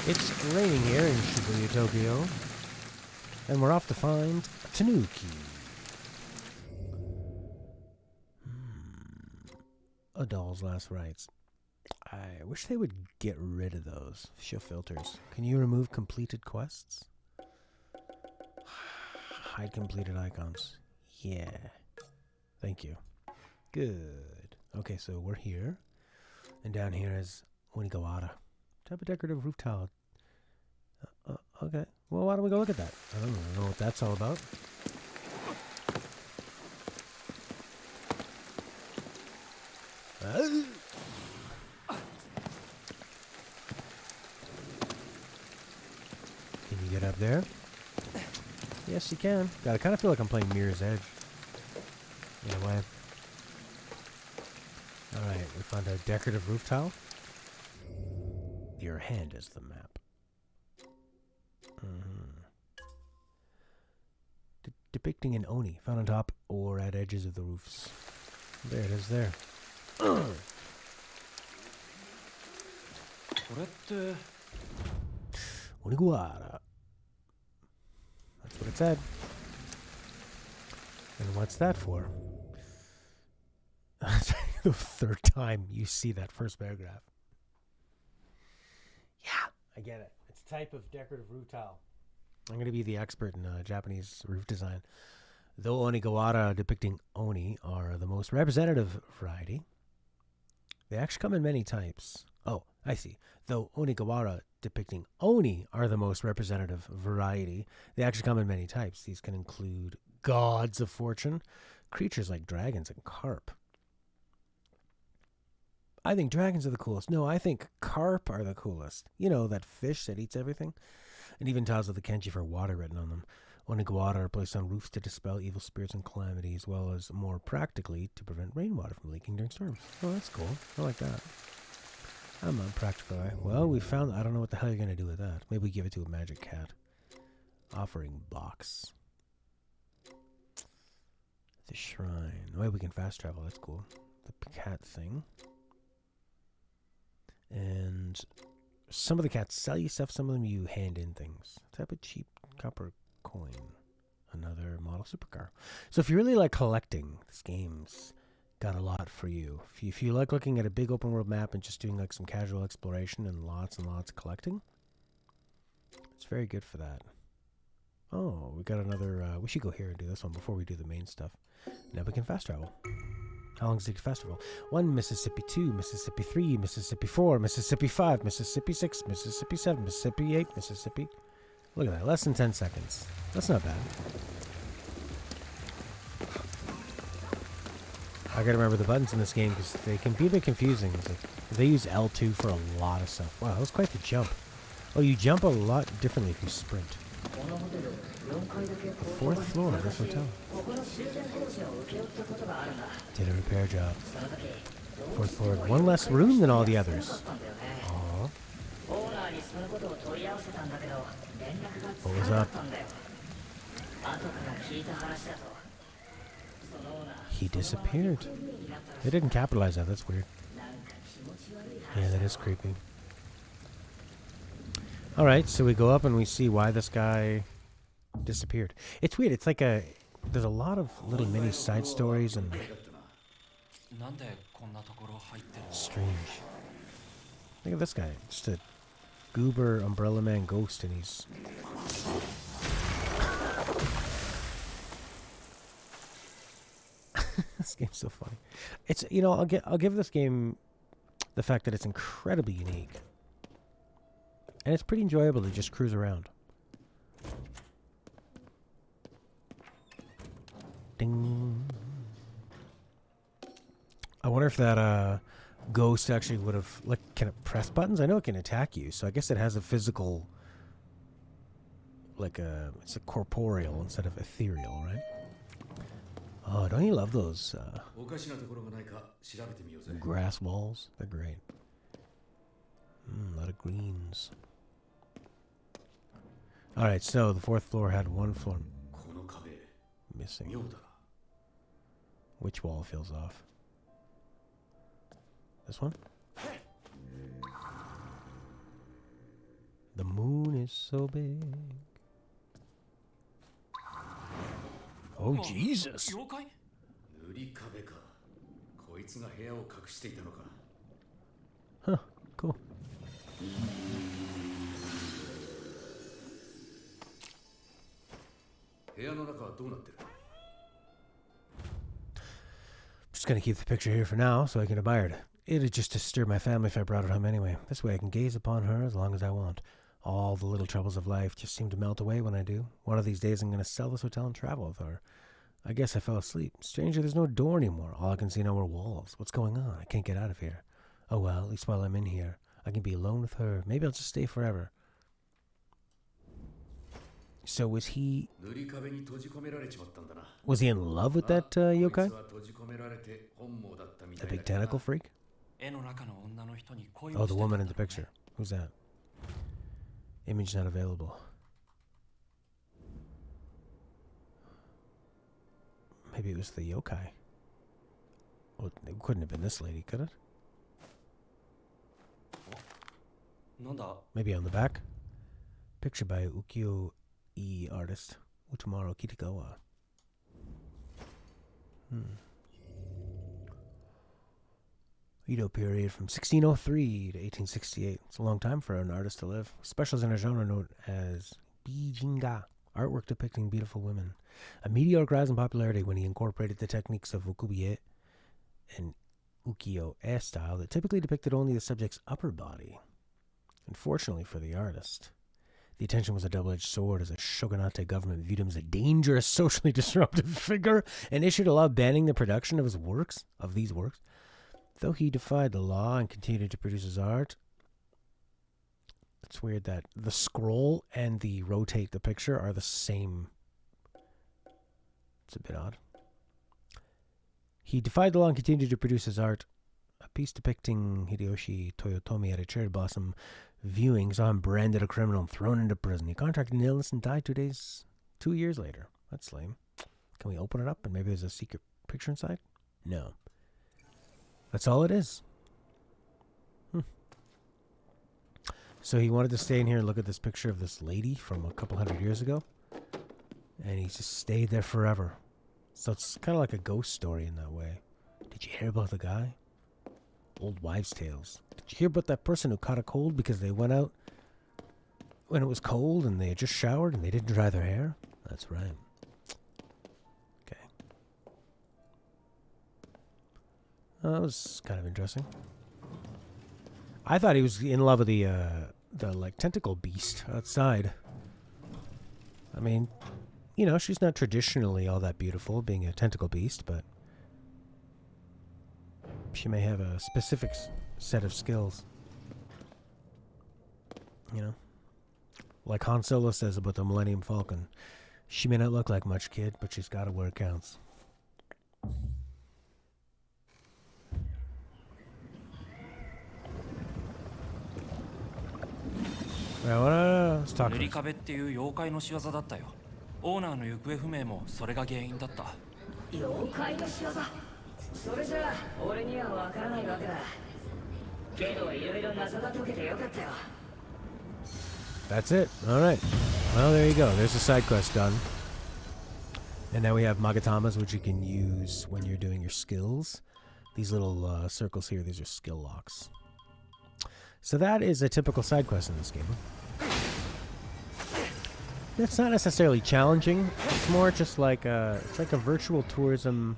It's raining here in Shibuya, Tokyo. And we're off to find Tanuki. A doll's last rites. I wish they would get rid of those show filters. Can you remove completed quests? Hide completed icons. Yeah. Thank you. Good. Okay, so we're here. And down here is Onigawara. Type of decorative roof tile. Okay. Well, why don't we go look at that? I don't know what that's all about. Can you get up there? Yes, you can. God, I kind of feel like I'm playing Mirror's Edge. In a way. Alright, we found a decorative roof tile. Your hand is the map. Depicting an oni found on top or at edges of the roofs. There it is there. Onigawara. That's what it said. And what's that for? The third time you see that first paragraph. Yeah, I get it. It's a type of decorative roof tile. I'm going to be the expert in Japanese roof design. Though Onigawara depicting oni are the most representative variety, they actually come in many types. Oh, I see. Though Onigawara depicting oni are the most representative variety, they actually come in many types. These can include gods of fortune, creatures like dragons and carp. I think dragons are the coolest. No, I think carp are the coolest. You know, that fish that eats everything? And even tiles with the kanji for water written on them. Onigawara are placed on roofs to dispel evil spirits and calamity, as well as more practically to prevent rainwater from leaking during storms. Oh, that's cool. I like that. I'm not practical. Well, we found... I don't know what the hell you're going to do with that. Maybe we give it to a magic cat. Offering box. The shrine. Oh, we can fast travel. That's cool. The cat thing. And some of the cats sell you stuff. Some of them you hand in things. Type of cheap copper coin. Another model supercar. So if you really like collecting, this game's got a lot for you. If you like looking at a big open world map and just doing like some casual exploration and lots of collecting, it's very good for that. Oh, we got another... we should go here and do this one before we do the main stuff. Now we can fast travel. How long is the festival? 1, Mississippi 2, Mississippi 3, Mississippi 4, Mississippi 5, Mississippi 6, Mississippi 7, Mississippi 8, Mississippi... Look at that, less than 10 seconds. That's not bad. I gotta remember the buttons in this game because they can be a bit confusing. Like, they use L2 for a lot of stuff. Wow, that was quite the jump. Oh, you jump a lot differently if you sprint. 4th floor of this hotel. Did a repair job. 4th floor. One less room than all the others. Aww. What was up? He disappeared. They didn't capitalize that. That's weird. Yeah, that is creepy. Alright, so we go up and we see why this guy disappeared. It's weird. It's like there's a lot of little mini side stories and... strange. Look at this guy. Just a goober umbrella man ghost, and he's... This game's so funny. It's, you know, I'll give this game the fact that it's incredibly unique. And it's pretty enjoyable to just cruise around. Ding. I wonder if that ghost actually would have... Like, can it press buttons? I know it can attack you, so I guess it has a physical... Like it's a corporeal instead of ethereal, right? Oh, don't you love those grass walls? They're great. A lot of greens. Alright, so the 4th floor had 1 floor missing. Which wall feels off? This one? The The moon is so big. Oh, Jesus. Huh, cool. Just gonna keep the picture here for now so I can admire it. It'd just disturb my family if I brought it home anyway. This way I can gaze upon her as long as I want. All the little troubles of life just seem to melt away when I do. One of these days I'm gonna sell this hotel and travel with her. I guess I fell asleep. Stranger, there's no door anymore. All I can see now are walls. What's going on? I can't get out of here. Oh well, at least while I'm in here, I can be alone with her. Maybe I'll just stay forever. So was he in love with that yokai? The big tentacle freak? Oh, the woman in the picture. Who's that? Image not available. Maybe it was the yokai. Well, it couldn't have been this lady, could it? Maybe on the back. Picture by ukiyo-e artist Utamaro Kitagawa. Edo period from 1603 to 1868. It's a long time for an artist to live. Specials in a genre known as bijinga, artwork depicting beautiful women. A meteoric rise in popularity when he incorporated the techniques of ukubiye and ukiyo-e style that typically depicted only the subject's upper body. Unfortunately for the artist, the attention was a double-edged sword as the shogunate government viewed him as a dangerous, socially disruptive figure and issued a law banning the production of these works. Though he defied the law and continued to produce his art, it's weird that the scroll and the rotate the picture are the same. It's a bit odd. He defied the law and continued to produce his art. A piece depicting Hideyoshi Toyotomi at a cherry blossom viewing saw him branded a criminal and thrown into prison. He contracted an illness and died 2 years later. That's lame. Can we open it up and maybe there's a secret picture inside? No. That's all it is. So he wanted to stay in here and look at this picture of this lady from a couple 100 years ago. And he just stayed there forever. So it's kind of like a ghost story in that way. Did you hear about the guy? Old wives' tales. Did you hear about that person who caught a cold because they went out when it was cold and they had just showered and they didn't dry their hair? That's right. Okay. That was kind of interesting. I thought he was in love with the like tentacle beast outside. I mean, you know, she's not traditionally all that beautiful, being a tentacle beast, but she may have a specific set of skills. You know, like Han Solo says about the Millennium Falcon. She may not look like much, kid, but she's got it where it counts. Let's talk. 塗り壁っていう妖怪の仕業だったよ。オーナーの行方不明もそれが原因だった。妖怪の仕業。それじゃあ俺にはわからないわけだ。けどいろいろ謎が解けてよかったよ。That's it. All right. Well, there you go. There's a side quest done. And now we have Magatamas, which you can use when you're doing your skills. These little circles here, these are skill locks. So that is a typical side quest in this game. It's not necessarily challenging. It's more just like a virtual tourism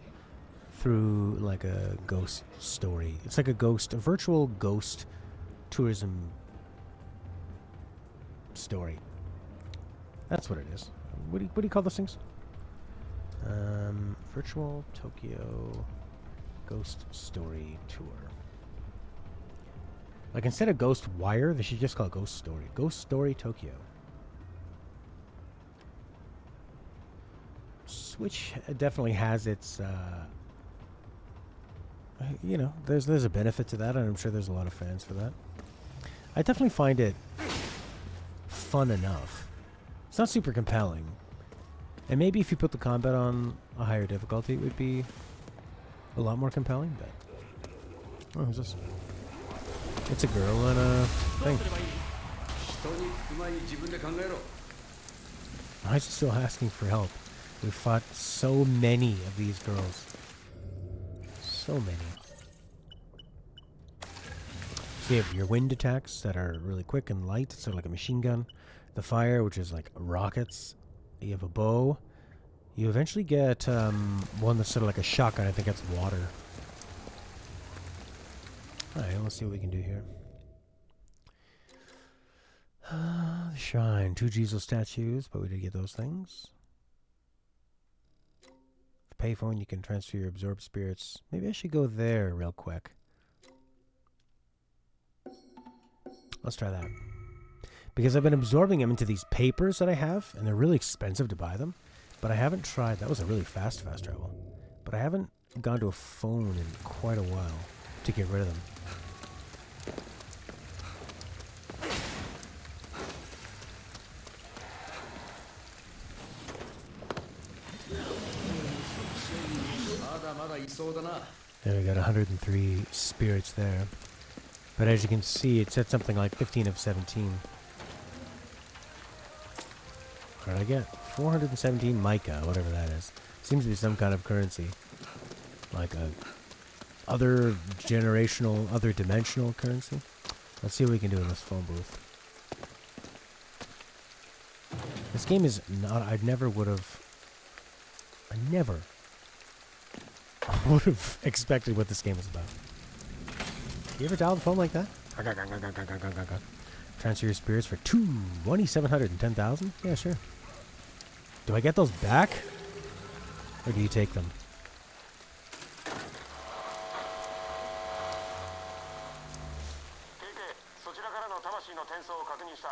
through like a ghost story. It's like a virtual ghost tourism story. That's what it is. What do you call those things? Virtual Tokyo Ghost Story Tour. Like instead of Ghostwire, they should just call it Ghost Story. Ghost Story Tokyo. Which definitely has its, you know, there's a benefit to that, and I'm sure there's a lot of fans for that. I definitely find it fun enough. It's not super compelling. And maybe if you put the combat on a higher difficulty, it would be a lot more compelling, but... Oh, who's this? It's a girl and a thing. Why is he still asking for help? We fought so many of these girls. So many. So you have your wind attacks that are really quick and light, sort of like a machine gun. The fire, which is like rockets. You have a bow. You eventually get one that's sort of like a shotgun. I think that's water. Alright, let's see what we can do here. The shrine. 2 Jesus statues, but we did get those things. The payphone, you can transfer your absorbed spirits. Maybe I should go there real quick. Let's try that. Because I've been absorbing them into these papers that I have, and they're really expensive to buy them. But I haven't tried. That was a really fast travel. But I haven't gone to a phone in quite a while to get rid of them. There we got 103 spirits there. But as you can see, it said something like 15 of 17. What did I get? 417 mica, whatever that is. Seems to be some kind of currency. Like a other dimensional currency. Let's see what we can do in this phone booth. This game is not, I never would have expected what this game was about. You ever dial the phone like that? Transfer your spirits for 2,710,000? Yeah, sure. Do I get those back? Or do you take them?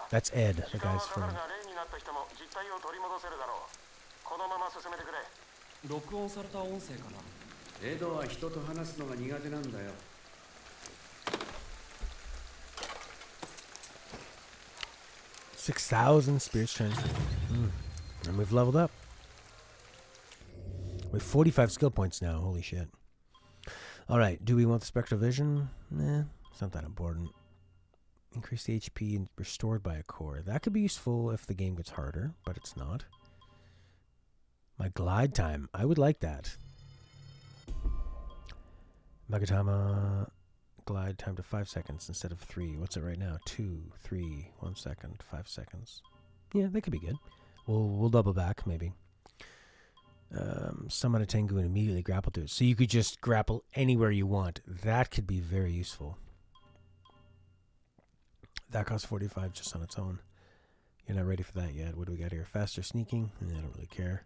That's Ed, the guy's friend. 録音された音声かな。エドは人と話すのが苦手なんだよ。6,000 spirits transferred. And we've leveled up. We have 45 skill points now. Holy shit. Alright, do we want the spectral vision? Nah, it's not that important. Increase the HP and restored by a core. That could be useful if the game gets harder, but it's not. My glide time. I would like that. Magatama glide time to 5 seconds instead of 3. What's it right now? 2, 3, 1 second, 5 seconds. Yeah, that could be good. We'll double back, maybe. Summon a Tengu and immediately grapple to it. So you could just grapple anywhere you want. That could be very useful. That costs 45 just on its own. You're not ready for that yet. What do we got here? Faster sneaking? I don't really care.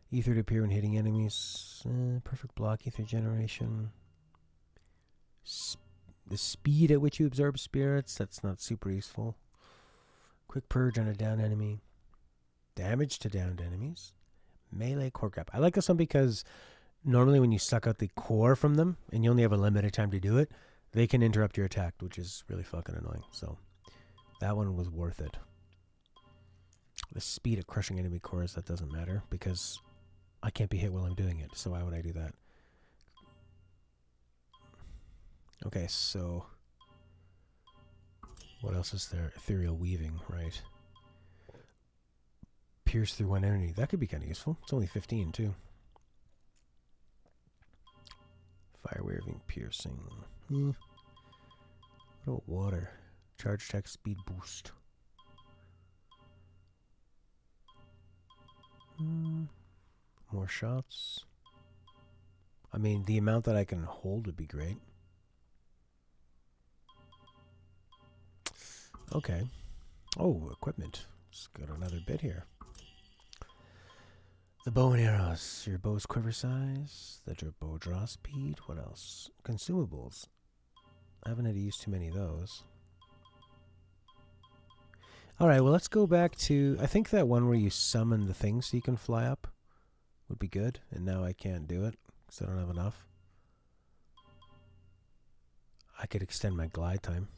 Ether to appear when hitting enemies. Perfect block, ether generation. The speed at which you absorb spirits. That's not super useful. Quick purge on a downed enemy. Damage to downed enemies. Melee core grab. I like this one because normally when you suck out the core from them, and you only have a limited time to do it, they can interrupt your attack, which is really fucking annoying. So that one was worth it. The speed of crushing enemy cores, that doesn't matter because I can't be hit while I'm doing it. So why would I do that? Okay, so what else is there? Ethereal weaving, right? Pierce through one enemy. That could be kind of useful. It's only 15 too. Fire weaving, piercing. What about water? Charge attack speed boost. More shots. I mean, the amount that I can hold would be great. Okay. Oh, equipment. Let's go to another bit here. The bow and arrows. Your bow's quiver size. The bow draw speed. What else? Consumables. I haven't had to use too many of those. Alright, well, let's go back to... I think that one where you summon the thing so you can fly up would be good. And now I can't do it because I don't have enough. I could extend my glide time.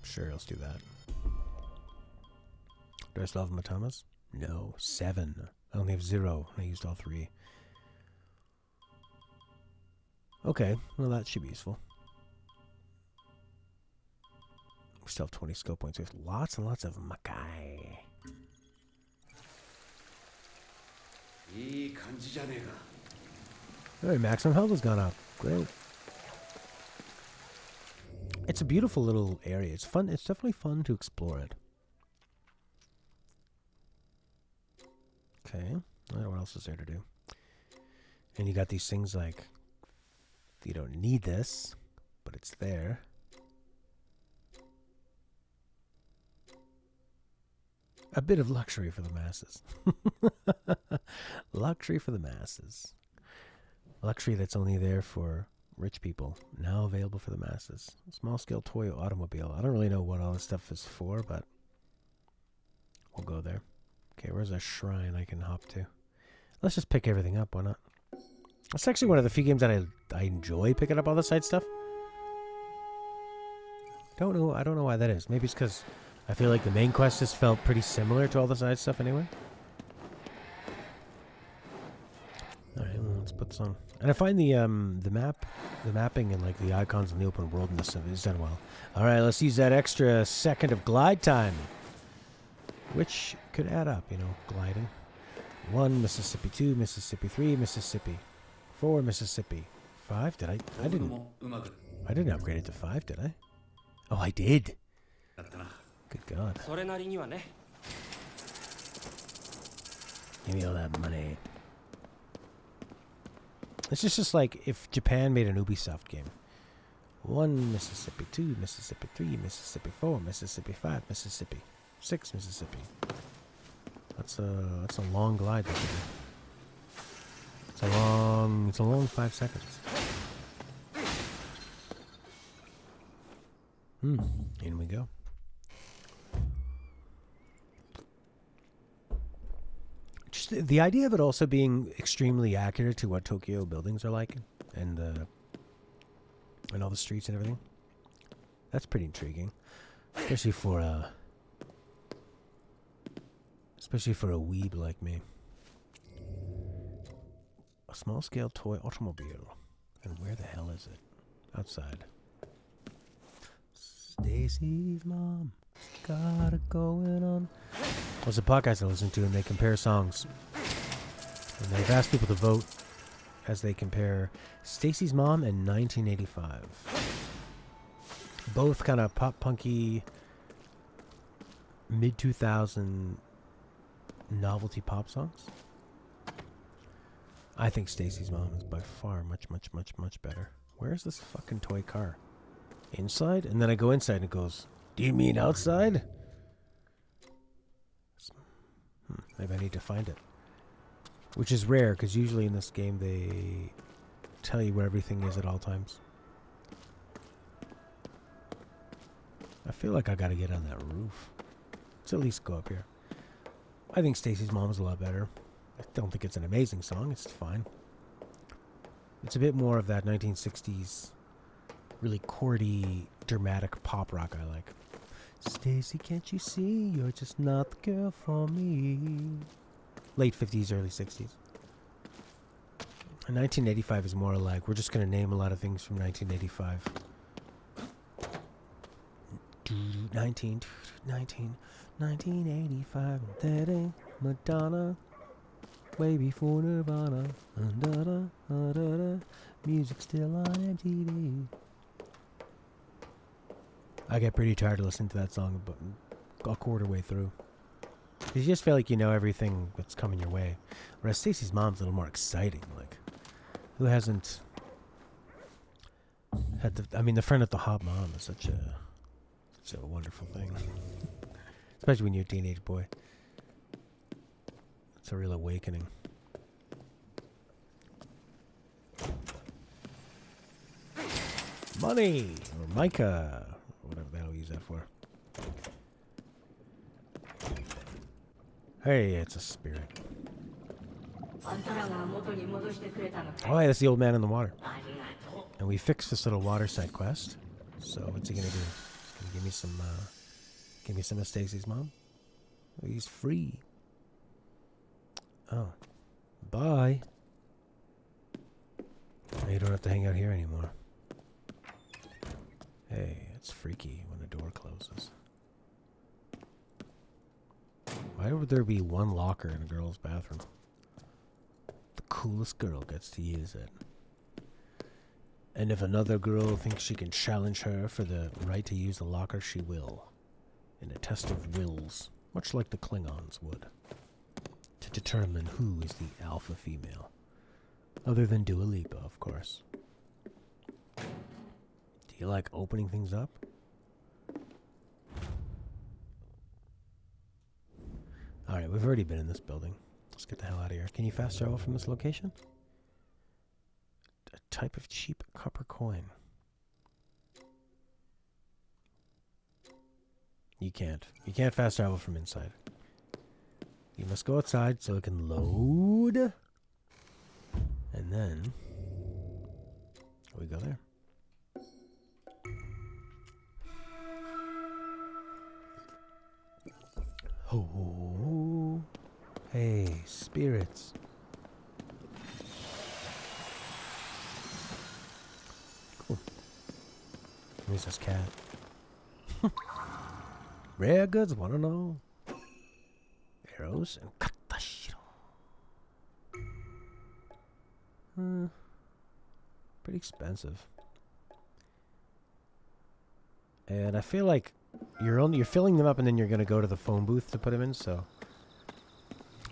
Sure, let's do that. Do I still have Matamas? No, 7. I only have 0. I used all 3. Okay, well that should be useful. We still have 20 skill points. We have lots and lots of Makai. いい感じじゃねえか。 Hey, maximum health has gone up. Great. It's a beautiful little area. It's fun. It's definitely fun to explore it. Okay. I don't know what else is there to do. And you got these things like, you don't need this, but it's there. A bit of luxury for the masses. Luxury for the masses. Luxury that's only there for rich people. Now available for the masses. Small scale toy automobile. I don't really know what all this stuff is for, but we'll go there. Okay, where's a shrine I can hop to? Let's just pick everything up, why not? It's actually one of the few games that I enjoy picking up all the side stuff. I don't know why that is. Maybe it's because I feel like the main quest has felt pretty similar to all the side stuff anyway. Alright, well, let's put this on. And I find the mapping and like the icons in the open world and this stuff is done well. Alright, let's use that extra second of glide time. Which could add up, you know, gliding. 1, Mississippi 2, Mississippi 3, Mississippi 4, Mississippi 5. Did I didn't upgrade it to 5, did I? Oh, I did. Good God. それなりにはね。 Give me all that money. It's just like if Japan made an Ubisoft game. 1 Mississippi 2, Mississippi 3, Mississippi 4, Mississippi 5, Mississippi 6, Mississippi. That's a long glide. It's a long 5 seconds. In we go. Just the idea of it also being extremely accurate to what Tokyo buildings are like, and all the streets and everything. That's pretty intriguing, especially for a weeb like me. A small scale toy automobile, and where the hell is it? Outside. Stacy's mom got it going on. There's a podcast I listen to, and they compare songs. And they've asked people to vote as they compare Stacy's Mom and 1985. Both kind of pop-punky, mid-2000 novelty pop songs. I think Stacy's Mom is by far much, much, much, much better. Where's this fucking toy car? Inside? And then I go inside and it goes, do you mean outside? Maybe I need to find it. Which is rare, because usually in this game they tell you where everything is at all times. I feel like I gotta get on that roof. Let's at least go up here. I think Stacy's Mom is a lot better. I don't think it's an amazing song, it's fine. It's a bit more of that 1960s, really chordy, dramatic pop rock I like. Stacy, can't you see you're just not the girl for me? Late 50s, early 60s. And 1985 is more like, we're just going to name a lot of things from 1985. 1985, that ain't Madonna. Way before Nirvana. Music still on MTV. I get pretty tired of listening to that song but a quarter way through. You just feel like you know everything that's coming your way. Whereas Stacy's Mom's a little more exciting. Like, who hasn't had the friend at the Hot Mom is such a wonderful thing. Especially when you're a teenage boy. It's a real awakening. Money! Or mica! Whatever the hell we use that for. Hey, it's a spirit. Oh, yeah, that's the old man in the water. And we fixed this little water side quest. So what's he gonna do? He's gonna give me some of Stacy's Mom? He's free. Oh. Bye. Now you don't have to hang out here anymore. Hey, It's freaky when a door closes. Why would there be one locker in a girl's bathroom? The coolest girl gets to use it. And if another girl thinks she can challenge her for the right to use the locker, she will. In a test of wills, much like the Klingons would. To determine who is the alpha female. Other than Dua Lipa, of course. Do you like opening things up? Alright, we've already been in this building. Let's get the hell out of here. Can you fast travel from this location? A type of cheap copper coin. You can't. You can't fast travel from inside. You must go outside so it can load. And then we go there. Oh, hey, spirits. Cool. Where's this cat? Rare goods, wanna know? Arrows and katashiro. Pretty expensive. And I feel like you're filling them up and then you're gonna go to the phone booth to put them in, so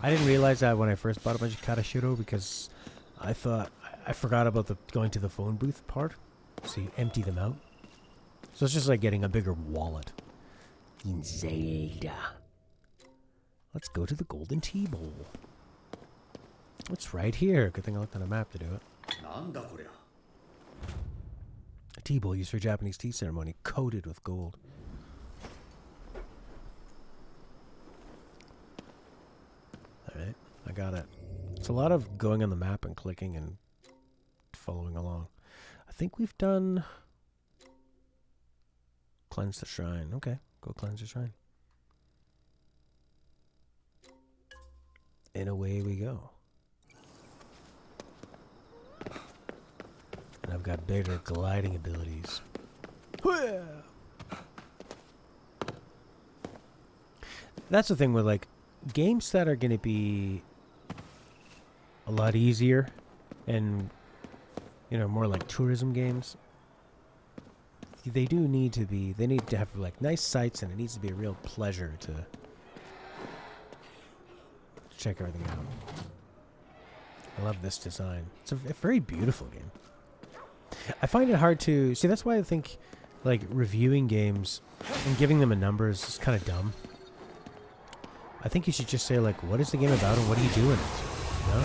I didn't realize that when I first bought a bunch of katashiro because I thought I forgot about the going to the phone booth part. So you empty them out. So it's just like getting a bigger wallet. In Zelda. Let's go to the Golden Tea Bowl. It's right here. Good thing I looked on a map to do it. A tea bowl used for Japanese tea ceremony, coated with gold. Alright, I got it. It's a lot of going on the map and clicking and following along. I think we've done... Cleanse the shrine. Okay, go cleanse the shrine. And away we go. And I've got bigger gliding abilities. That's the thing with like games that are going to be a lot easier and more like tourism games. They need to have like nice sights, and it needs to be a real pleasure to check everything out. I love this design. It's a very beautiful game. I find it hard to see. That's why I think like reviewing games and giving them a number is kind of dumb. I think you should just say like, what is the game about and what do you do in it? You know?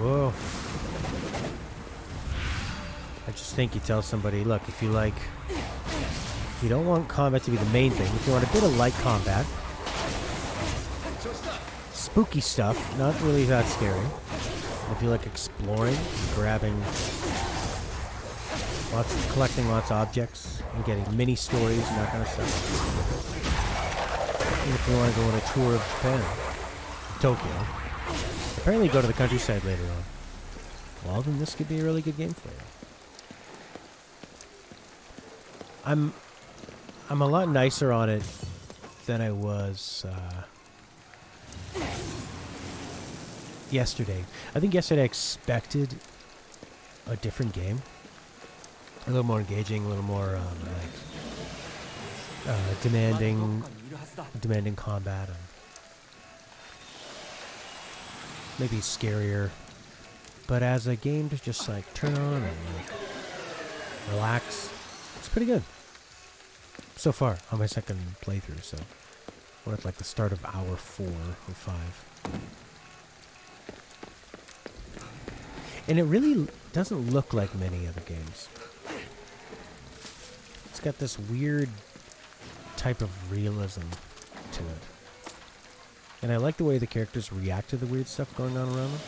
Whoa. I just think you tell somebody, look, if you don't want combat to be the main thing, if you want a bit of light combat, spooky stuff, not really that scary. If you like exploring, collecting lots of objects, and getting mini stories and that kind of stuff. And if you want to go on a tour of Japan, Tokyo, apparently go to the countryside later on. Well, then this could be a really good game for you. I'm a lot nicer on it than I was yesterday. I think yesterday I expected a different game. A little more engaging, a little more demanding combat. And maybe scarier. But as a game to just like turn on and like relax, it's pretty good. So far on my second playthrough, so we're at like the start of hour 4 or 5. And it really doesn't look like many other games. It's got this weird type of realism to it. And I like the way the characters react to the weird stuff going on around them.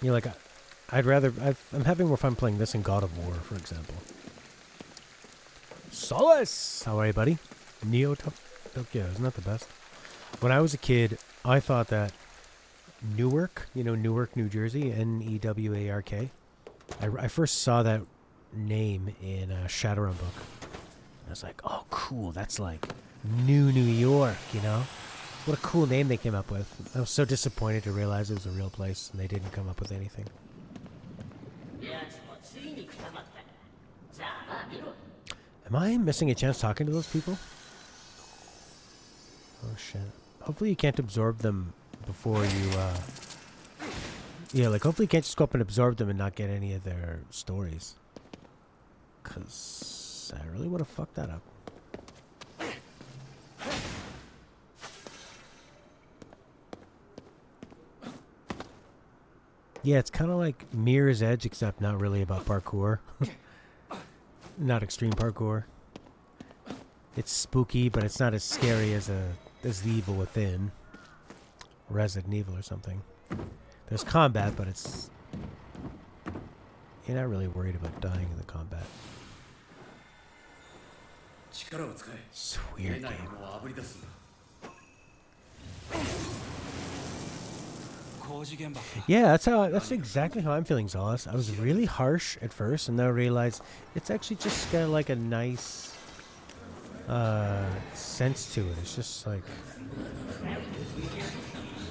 You're like, I'm having more fun playing this in God of War, for example. Solace! How are you, buddy? Neo Tokyo, isn't that the best? When I was a kid, I thought that Newark, Newark, New Jersey, Newark. I first saw that name in a Shadowrun book. I was like, oh, cool. That's like New York, What a cool name they came up with. I was so disappointed to realize it was a real place and they didn't come up with anything. Am I missing a chance talking to those people? Oh, shit. Hopefully you can't absorb them before you, hopefully you can't just go up and absorb them and not get any of their stories. Because I really would have fucked that up. Yeah, it's kind of like Mirror's Edge, except not really about parkour. Not extreme parkour. It's spooky, but it's not as scary as the Evil Within. Resident Evil or something. There's combat, but you're not really worried about dying in the combat. It's a weird game. Yeah, that's exactly how I'm feeling, Zolas. I was really harsh at first, and then I realized it's actually just got like a nice sense to it. It's just like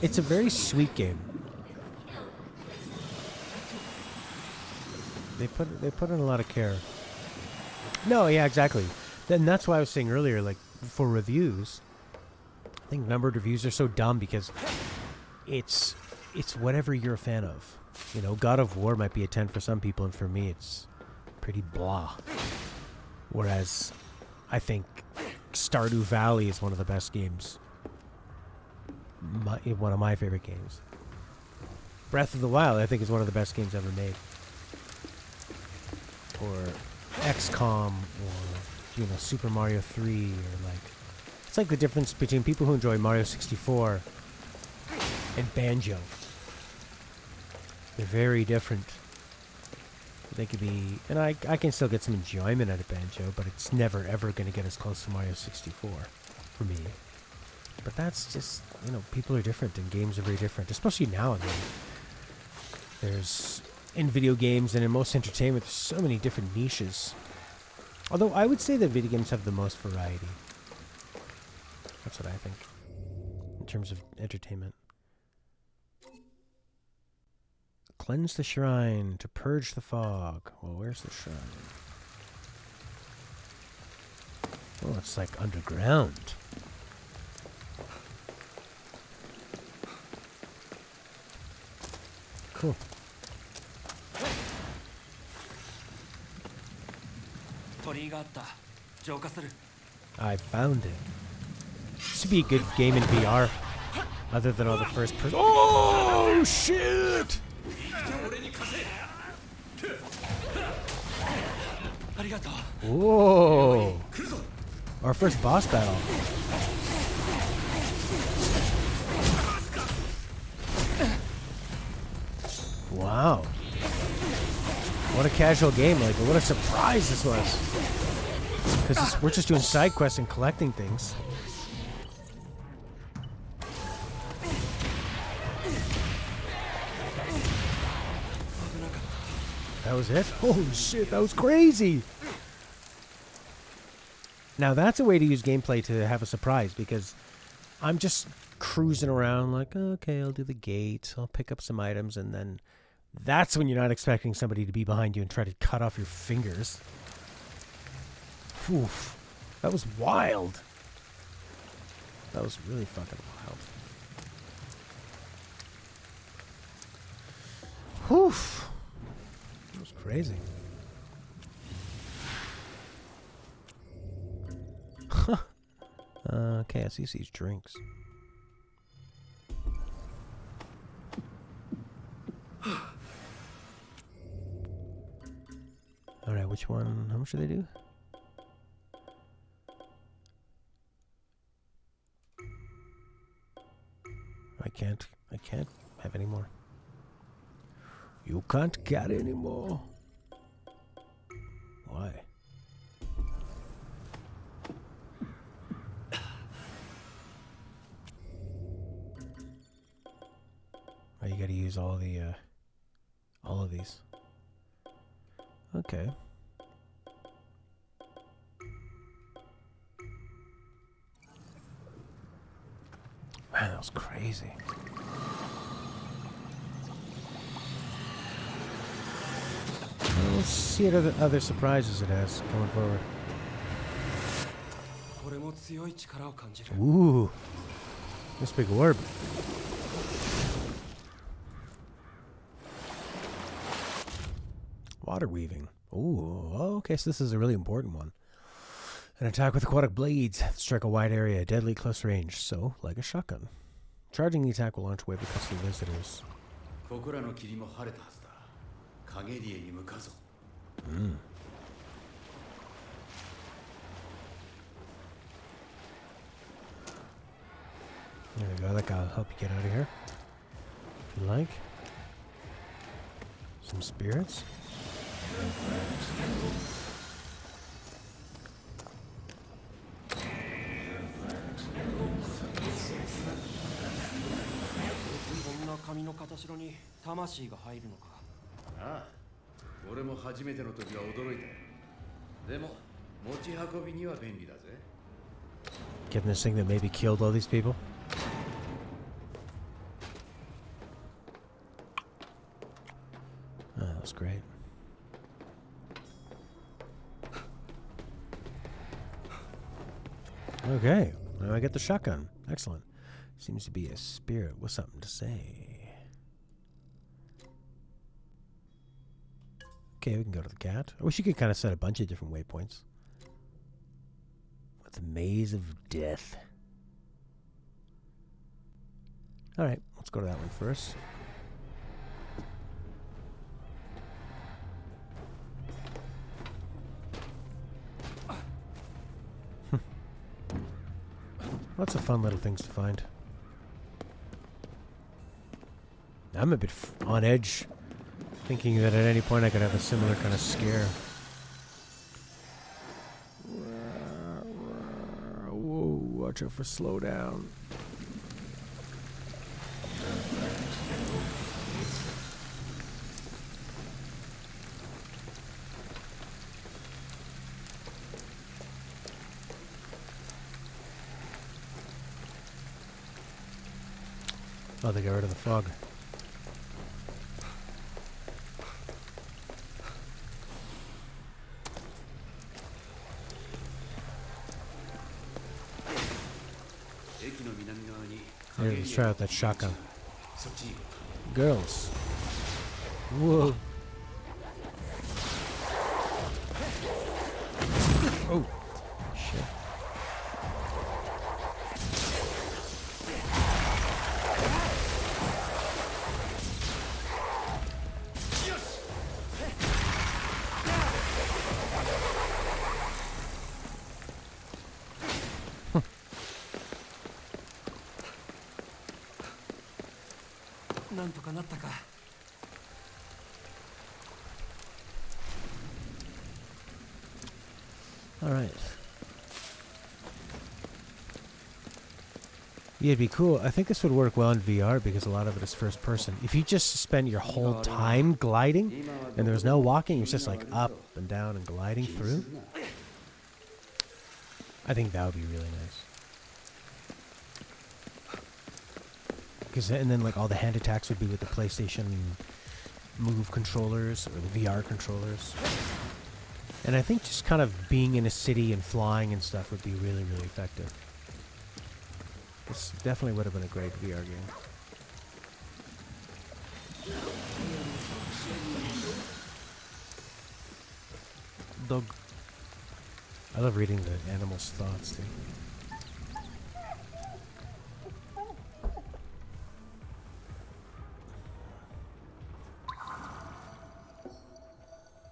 it's a very sweet game. They put in a lot of care. No, yeah, exactly. Then that's why I was saying earlier, like for reviews, I think numbered reviews are so dumb because it's whatever you're a fan of. God of War might be a 10 for some people, and for me it's pretty blah. Whereas I think Stardew Valley is one of the best games. One of my favorite games. Breath of the Wild, I think, is one of the best games ever made. Or XCOM, or Super Mario 3, or it's like the difference between people who enjoy Mario 64 and Banjo. They're very different. They could be, and I can still get some enjoyment out of Banjo, but it's never ever going to get as close to Mario 64 for me. But that's just, people are different and games are very different, especially now. There's, in video games and in most entertainment, there's so many different niches. Although I would say that video games have the most variety. That's what I think, in terms of entertainment. Cleanse the shrine to purge the fog. Well, where's the shrine? Oh, it's like underground. Cool. I found it. This would be a good game in VR, other than all the first person. Oh shit! Whoa! Our first boss battle. Wow. What a casual game, but what a surprise this was. Because we're just doing side quests and collecting things. That was it? Holy shit, that was crazy! Now that's a way to use gameplay to have a surprise, because I'm just cruising around like, okay, I'll do the gate, I'll pick up some items, and then that's when you're not expecting somebody to be behind you and try to cut off your fingers. Oof. That was wild. That was really fucking wild. Oof. That was crazy. Huh. Okay, I see these drinks. Alright, which one? How much do they do? I can't have any more. You can't get any more. Why? got to use all of these. Okay. Man, that was crazy. Well, let's see what other surprises it has going forward. これも強い力を感じる。 Ooh, this big orb. Water weaving. Ooh, okay, so this is a really important one. An attack with aquatic blades. Strike a wide area, deadly close range. So, like a shotgun. Charging the attack will launch a wave of custom visitors. ここらの霧も晴れたはずだ。影リエに向かうぞ。There we go. That guy will help you get out of here. If you like. Some spirits. Ah, 俺も初めての時は驚いたよ。でも持ち運びには便利だぜ。 Getting this thing that maybe killed all these people. Oh, that was great. Okay, now I get the shotgun. Excellent. Seems to be a spirit with something to say. Okay, we can go to the cat. I wish you could kind of set a bunch of different waypoints. What's the maze of death? Alright, let's go to that one first. Lots of fun little things to find. I'm a bit on edge, thinking that at any point I could have a similar kind of scare. Whoa, watch out for slowdown. Oh, they got rid of the fog. Here, let's try out that shotgun. Girls. Whoa. Oh. Shit. All right. Yeah, it'd be cool. I think this would work well in VR because a lot of it is first person. If you just spend your whole time gliding and there was no walking, it's just like up and down and gliding through. I think that would be really nice. And then like all the hand attacks would be with the PlayStation Move controllers or the VR controllers. And I think just kind of being in a city and flying and stuff would be really, really effective. This definitely would have been a great VR game. Dog. I love reading the animals' thoughts too.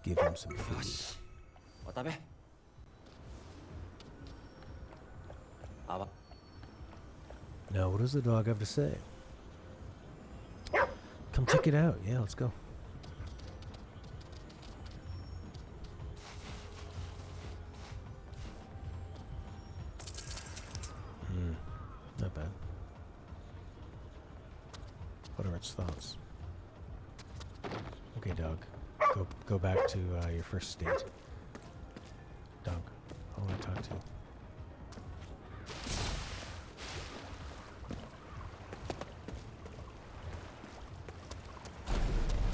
Give him some food. Now, what does the dog have to say? Come check it out. Yeah, let's go. Not bad. What are its thoughts? Okay, dog. Go back to your first state. Dog, I want to talk to you.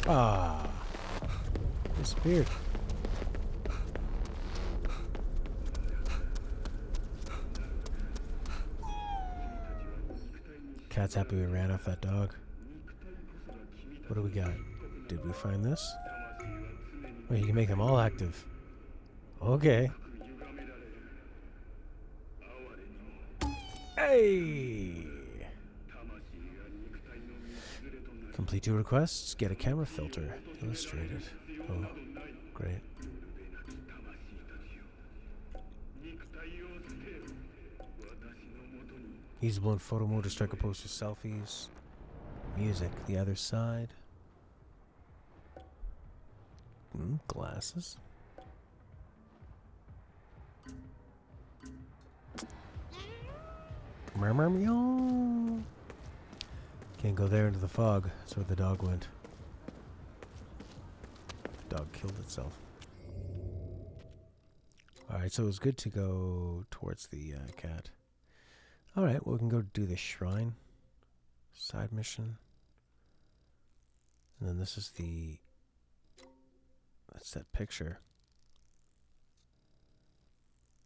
Ah, disappeared. Cat's happy we ran off that dog. What do we got? Did we find this? Oh, you can make them all active. Okay. Hey! Complete 2 requests. Get a camera filter. Illustrated. Oh, great. Usable in photo mode to strike a pose for selfies. Music. The other side. Glasses. Meow. Can't go there into the fog. That's where the dog went. The dog killed itself. Alright, so it was good to go towards the cat. Alright, well, we can go do the shrine. Side mission. And then this is the... That's that picture.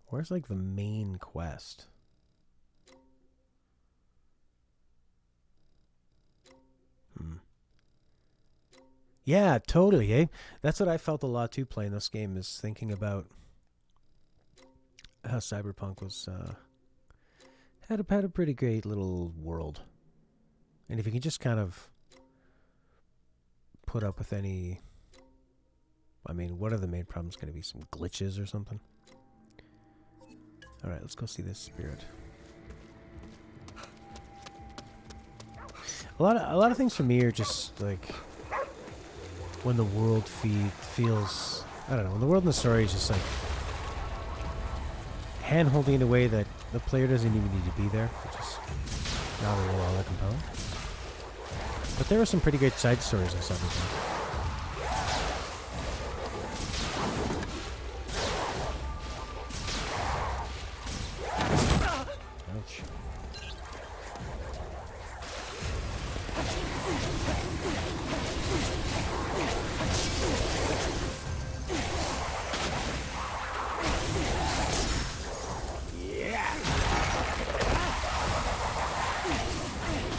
Where's, like, the main quest? Yeah, totally, eh? That's what I felt a lot, too, playing this game, is thinking about how Cyberpunk was, had a pretty great little world. And if you can just kind of put up with any... I mean, what are the main problems going to be? Some glitches or something? Alright, let's go see this spirit. A lot of things for me are just, like... When the world feels... I don't know, when the world in the story is just, like... hand-holding in a way that the player doesn't even need to be there, which is not really all that compelling. But there were some pretty great side stories in Cyberpunk. Ouch.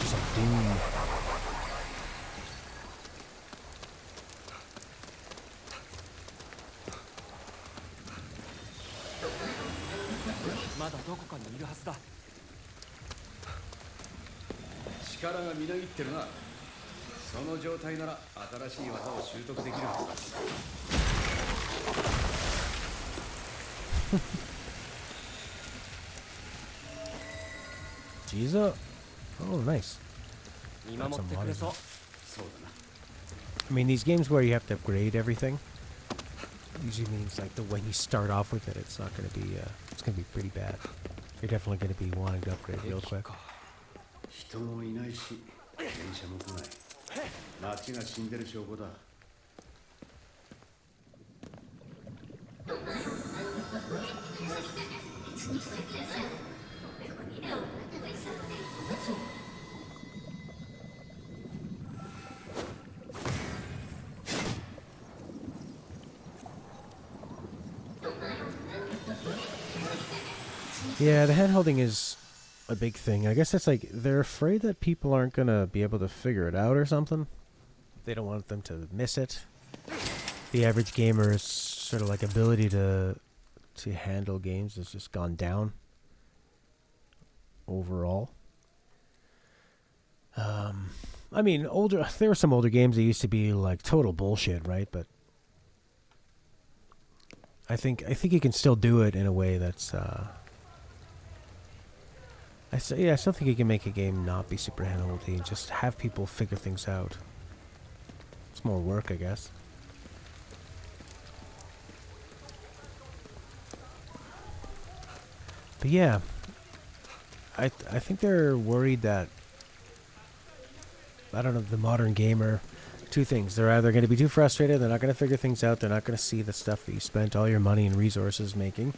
Something. まだどこかにいるはずだ。力がみなぎってるな。その状態なら新しい技を習得できるはずだ。Jesus. Oh, nice. 見守ってくれそう。そうだな。 I mean, these games where you have to upgrade everything usually means like the when you start off with it, it's not going to be, it's going to be pretty bad. You're definitely going to be wanting to upgrade real quick. 人もいないし、電車も来ない。街が死んでる証拠だ。Yeah, the handholding is a big thing. I guess that's like they're afraid that people aren't gonna be able to figure it out or something. They don't want them to miss it. The average gamer's sort of like ability to handle games has just gone down overall. I mean, there were some older games that used to be like total bullshit, right? But I think you can still do it in a way that's I still think you can make a game not be super handholdy and just have people figure things out. It's more work, I guess. But yeah, I think they're worried that I don't know, the modern gamer, two things. They're either going to be too frustrated, they're not going to figure things out, they're not going to see the stuff that you spent all your money and resources making.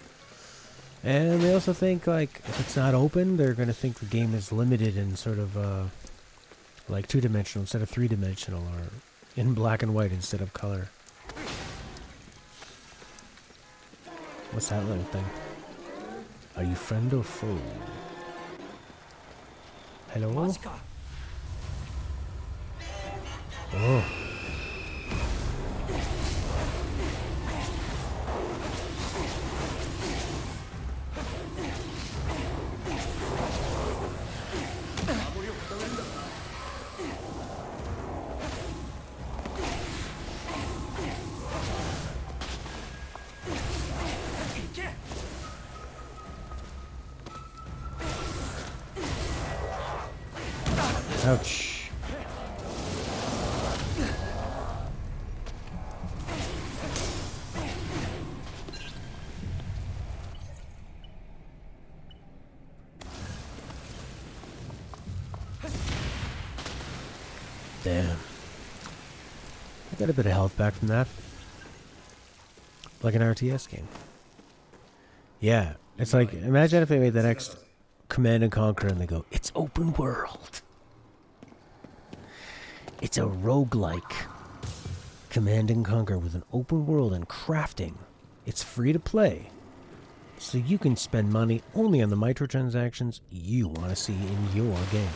And they also think, like, if it's not open, they're going to think the game is limited in sort of, like, two-dimensional instead of three-dimensional, or in black and white instead of color. What's that little thing? Are you friend or foe? Hello? Oh. Ouch. Damn. I got a bit of health back from that. Like an RTS game. Yeah. It's like, imagine if they made the next Command and Conquer and they go, it's open world. It's a roguelike Command and Conquer with an open world and crafting. It's free to play. So you can spend money only on the microtransactions you want to see in your game.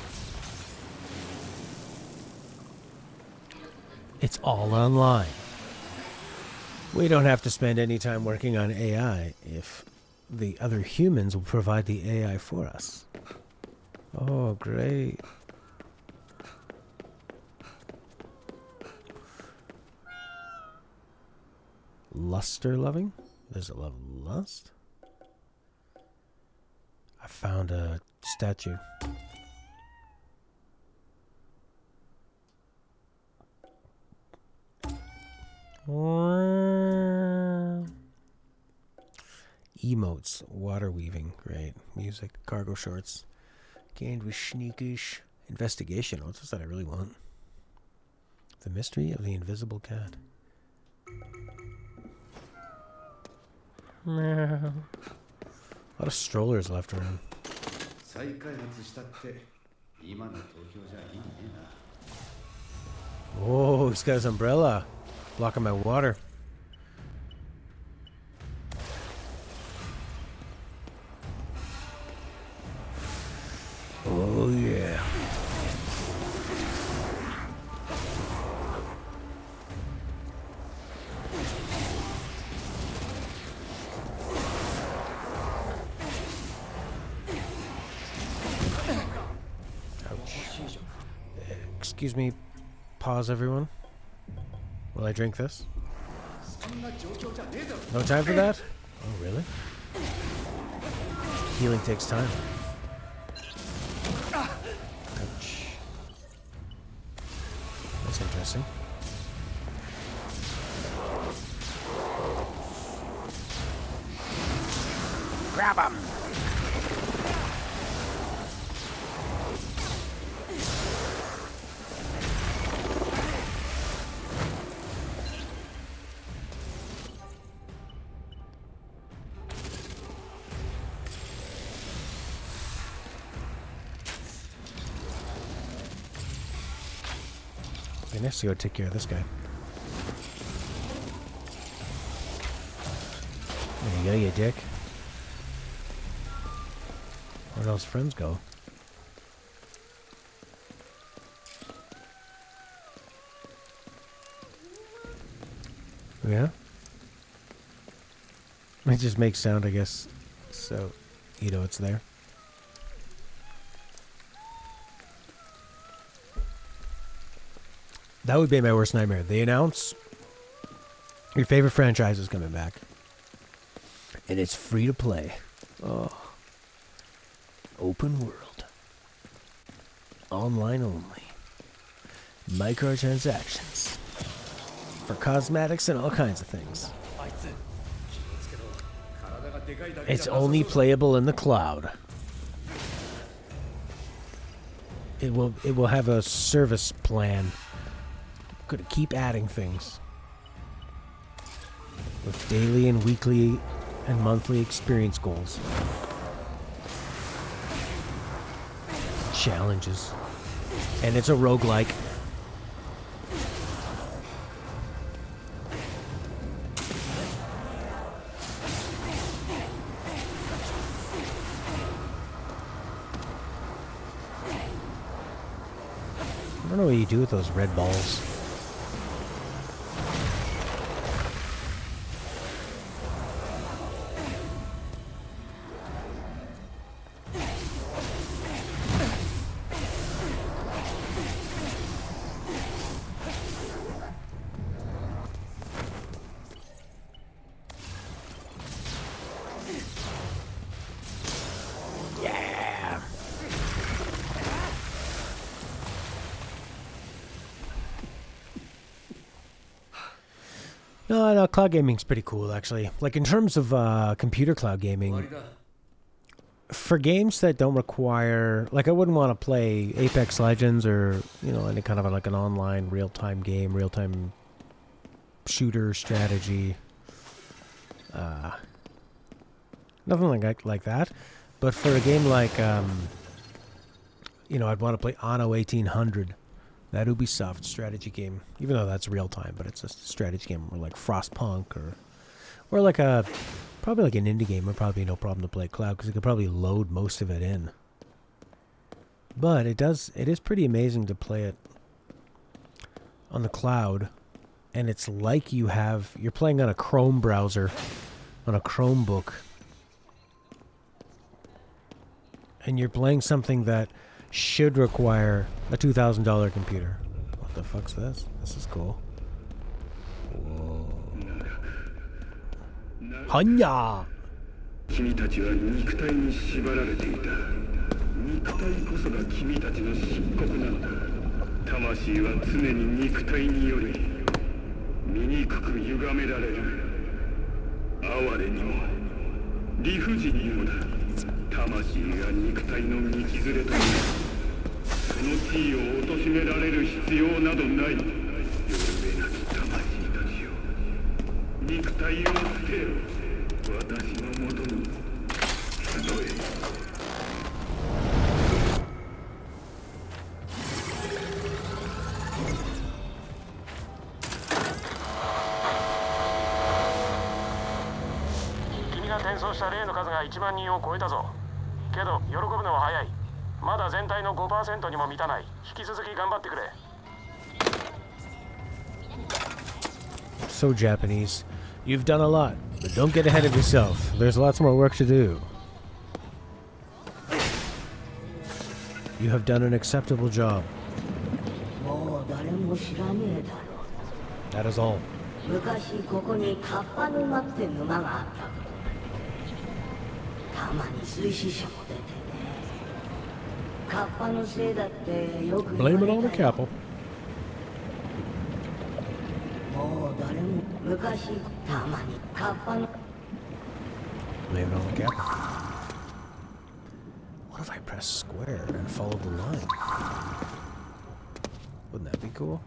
It's all online. We don't have to spend any time working on AI if the other humans will provide the AI for us. Oh, great. Luster loving? There's a love of lust? I found a statue. Emotes, water weaving, great. Music, cargo shorts. Gained with sneakish. Investigation, what's that I really want? The mystery of the invisible cat. Meow. A lot of strollers left around. Oh, he's got his umbrella. Blocking my water. Oh, yeah. Ouch. Excuse me. Pause, everyone. Will I drink this? No time for that? Oh, really? Healing takes time. Ouch. That's interesting. Grab him! Okay, let's go take care of this guy. There you go, you dick. Where'd those friends go? Yeah? It just makes sound, I guess, so you know it's there. That would be my worst nightmare. They announce your favorite franchise is coming back. And it's free to play. Oh. Open world. Online only. Microtransactions. For cosmetics and all kinds of things. It's only playable in the cloud. it will have a service plan. Could keep adding things with daily and weekly and monthly experience goals, challenges, and it's a roguelike. I don't know what you do with those red balls. No, cloud gaming's pretty cool, actually. Like, in terms of computer cloud gaming, for games that don't require... Like, I wouldn't want to play Apex Legends or, you know, any kind of like an online real-time game, real-time shooter strategy. Nothing like that. But for a game like, you know, I'd want to play Anno 1800. That Ubisoft strategy game, even though that's real time, but it's a strategy game, or like Frostpunk, or like probably like an indie game would probably be no problem to play cloud because you could probably load most of it in. But it is pretty amazing to play it on the cloud, and it's like you're playing on a Chrome browser, on a Chromebook, and you're playing something that should require a $2,000 computer. What the fuck's this? This is cool. Whoa. Hanya! 君たちは肉体に縛られていた。肉体こそが君たちの漆黒なのだ。魂は常に肉体により醜く歪められる。哀れにも理不尽にもだ。魂が肉体の道連れとなる。その地位を貶められる必要などない。よるべなき魂たちよ。肉体を捨てよ。私のもとに集え。君が転送した霊の数が1万人を超えたぞ。けど喜ぶのは早い。まだ全体の 5% にも満たない。引き続き頑張ってくれ。So Japanese. You've done a lot, but don't get ahead of yourself. There's lots more work to do. You have done an acceptable job. That is all. 昔ここにカッパ沼って沼があったこと。たまに水死者も出てね。カッパのせいだってよく言われ Blame た it よ。 on the Kappa. もう誰も昔たまにカッパの Blame it on the Kappa. What if I press square and follow the line? Wouldn't that be cool?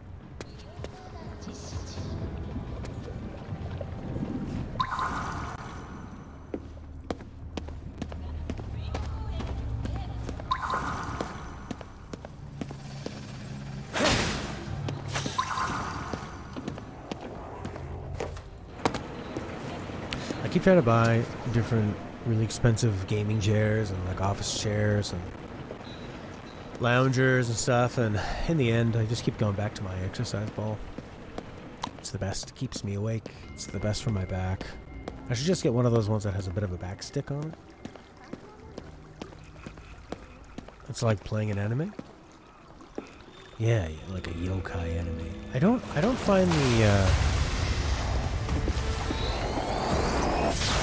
I keep trying to buy different really expensive gaming chairs and like office chairs and loungers and stuff, and in the end I just keep going back to my exercise ball. It's the best. It keeps me awake. It's the best for my back. I should just get one of those ones that has a bit of a back stick on it. It's like playing an anime. Yeah, like a yokai anime. I don't find the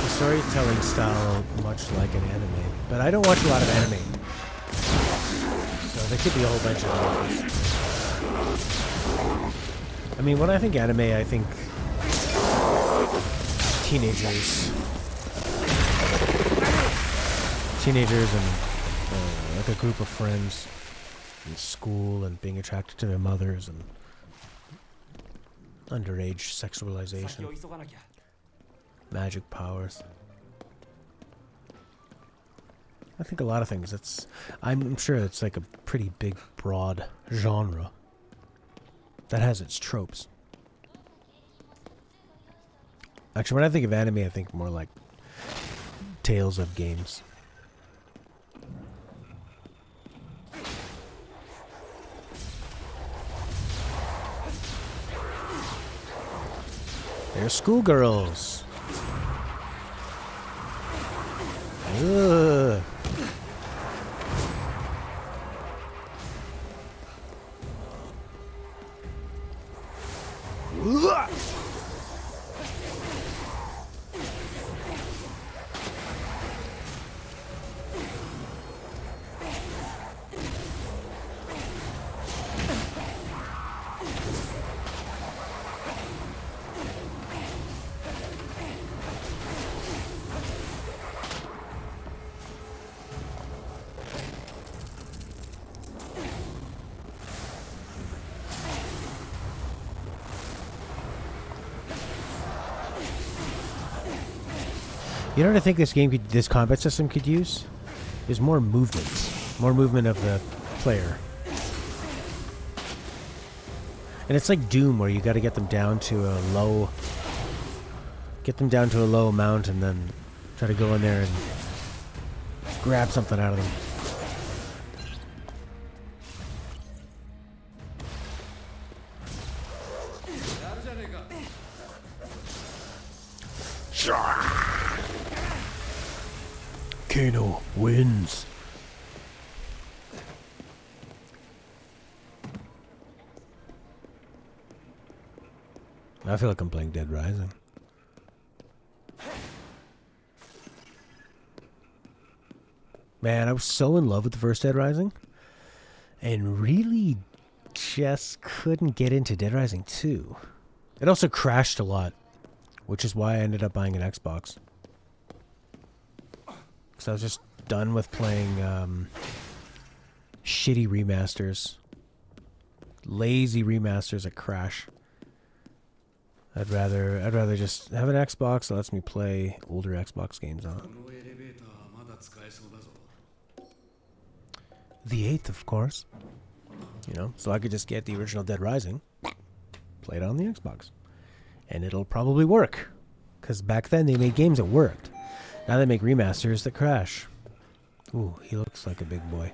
storytelling style much like an anime, but I don't watch a lot of anime, so there could be a whole bunch of others. I mean, when I think anime, I think teenagers and like a group of friends and school and being attracted to their mothers and underage 先 sexualization, を急がなきゃ。 magic powers. I think a lot of things. I'm sure it's like a pretty big, broad genre that has its tropes. Actually, when I think of anime, I think more like Tales of games. They're schoolgirls. Ugh. Ugh. You know what I think this combat system could use? Is more movement. More movement of the player. And it's like Doom, where you gotta get them down to a low... Get them down to a low amount and then try to go in there and grab something out of them. Kano wins. I feel like I'm playing Dead Rising. Man, I was so in love with the first Dead Rising and really just couldn't get into Dead Rising 2. It also crashed a lot, which is why I ended up buying an Xbox. Because I was just done with playing shitty remasters. Lazy remasters that crash. I'd rather just have an Xbox that lets me play older Xbox games on it. The 8th, of course. You know, so I could just get the original Dead Rising, play it on the Xbox. And it'll probably work. Because back then they made games that worked. Now they make remasters that crash. Ooh, he looks like a big boy.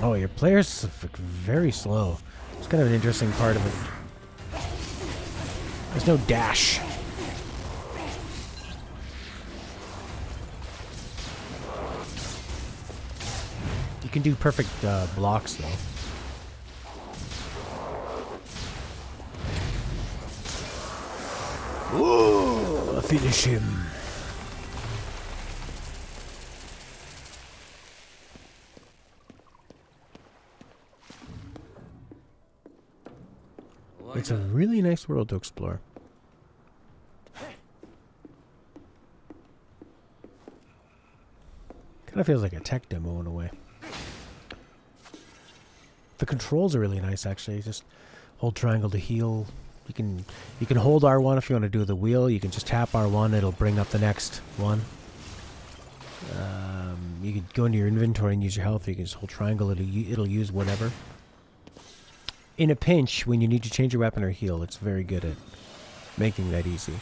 Oh, your player's very slow. It's kind of an interesting part of it. There's no dash. You can do perfect blocks, though. Ooh, finish him. It's a really nice world to explore. Kind of feels like a tech demo in a way. The controls are really nice, actually. Just hold triangle to heal. You can hold R1 if you want to do the wheel. You can just tap R1. It'll bring up the next one. You can go into your inventory and use your health. You can just hold triangle. It'll use whatever. In a pinch, when you need to change your weapon or heal, it's very good at making that easy.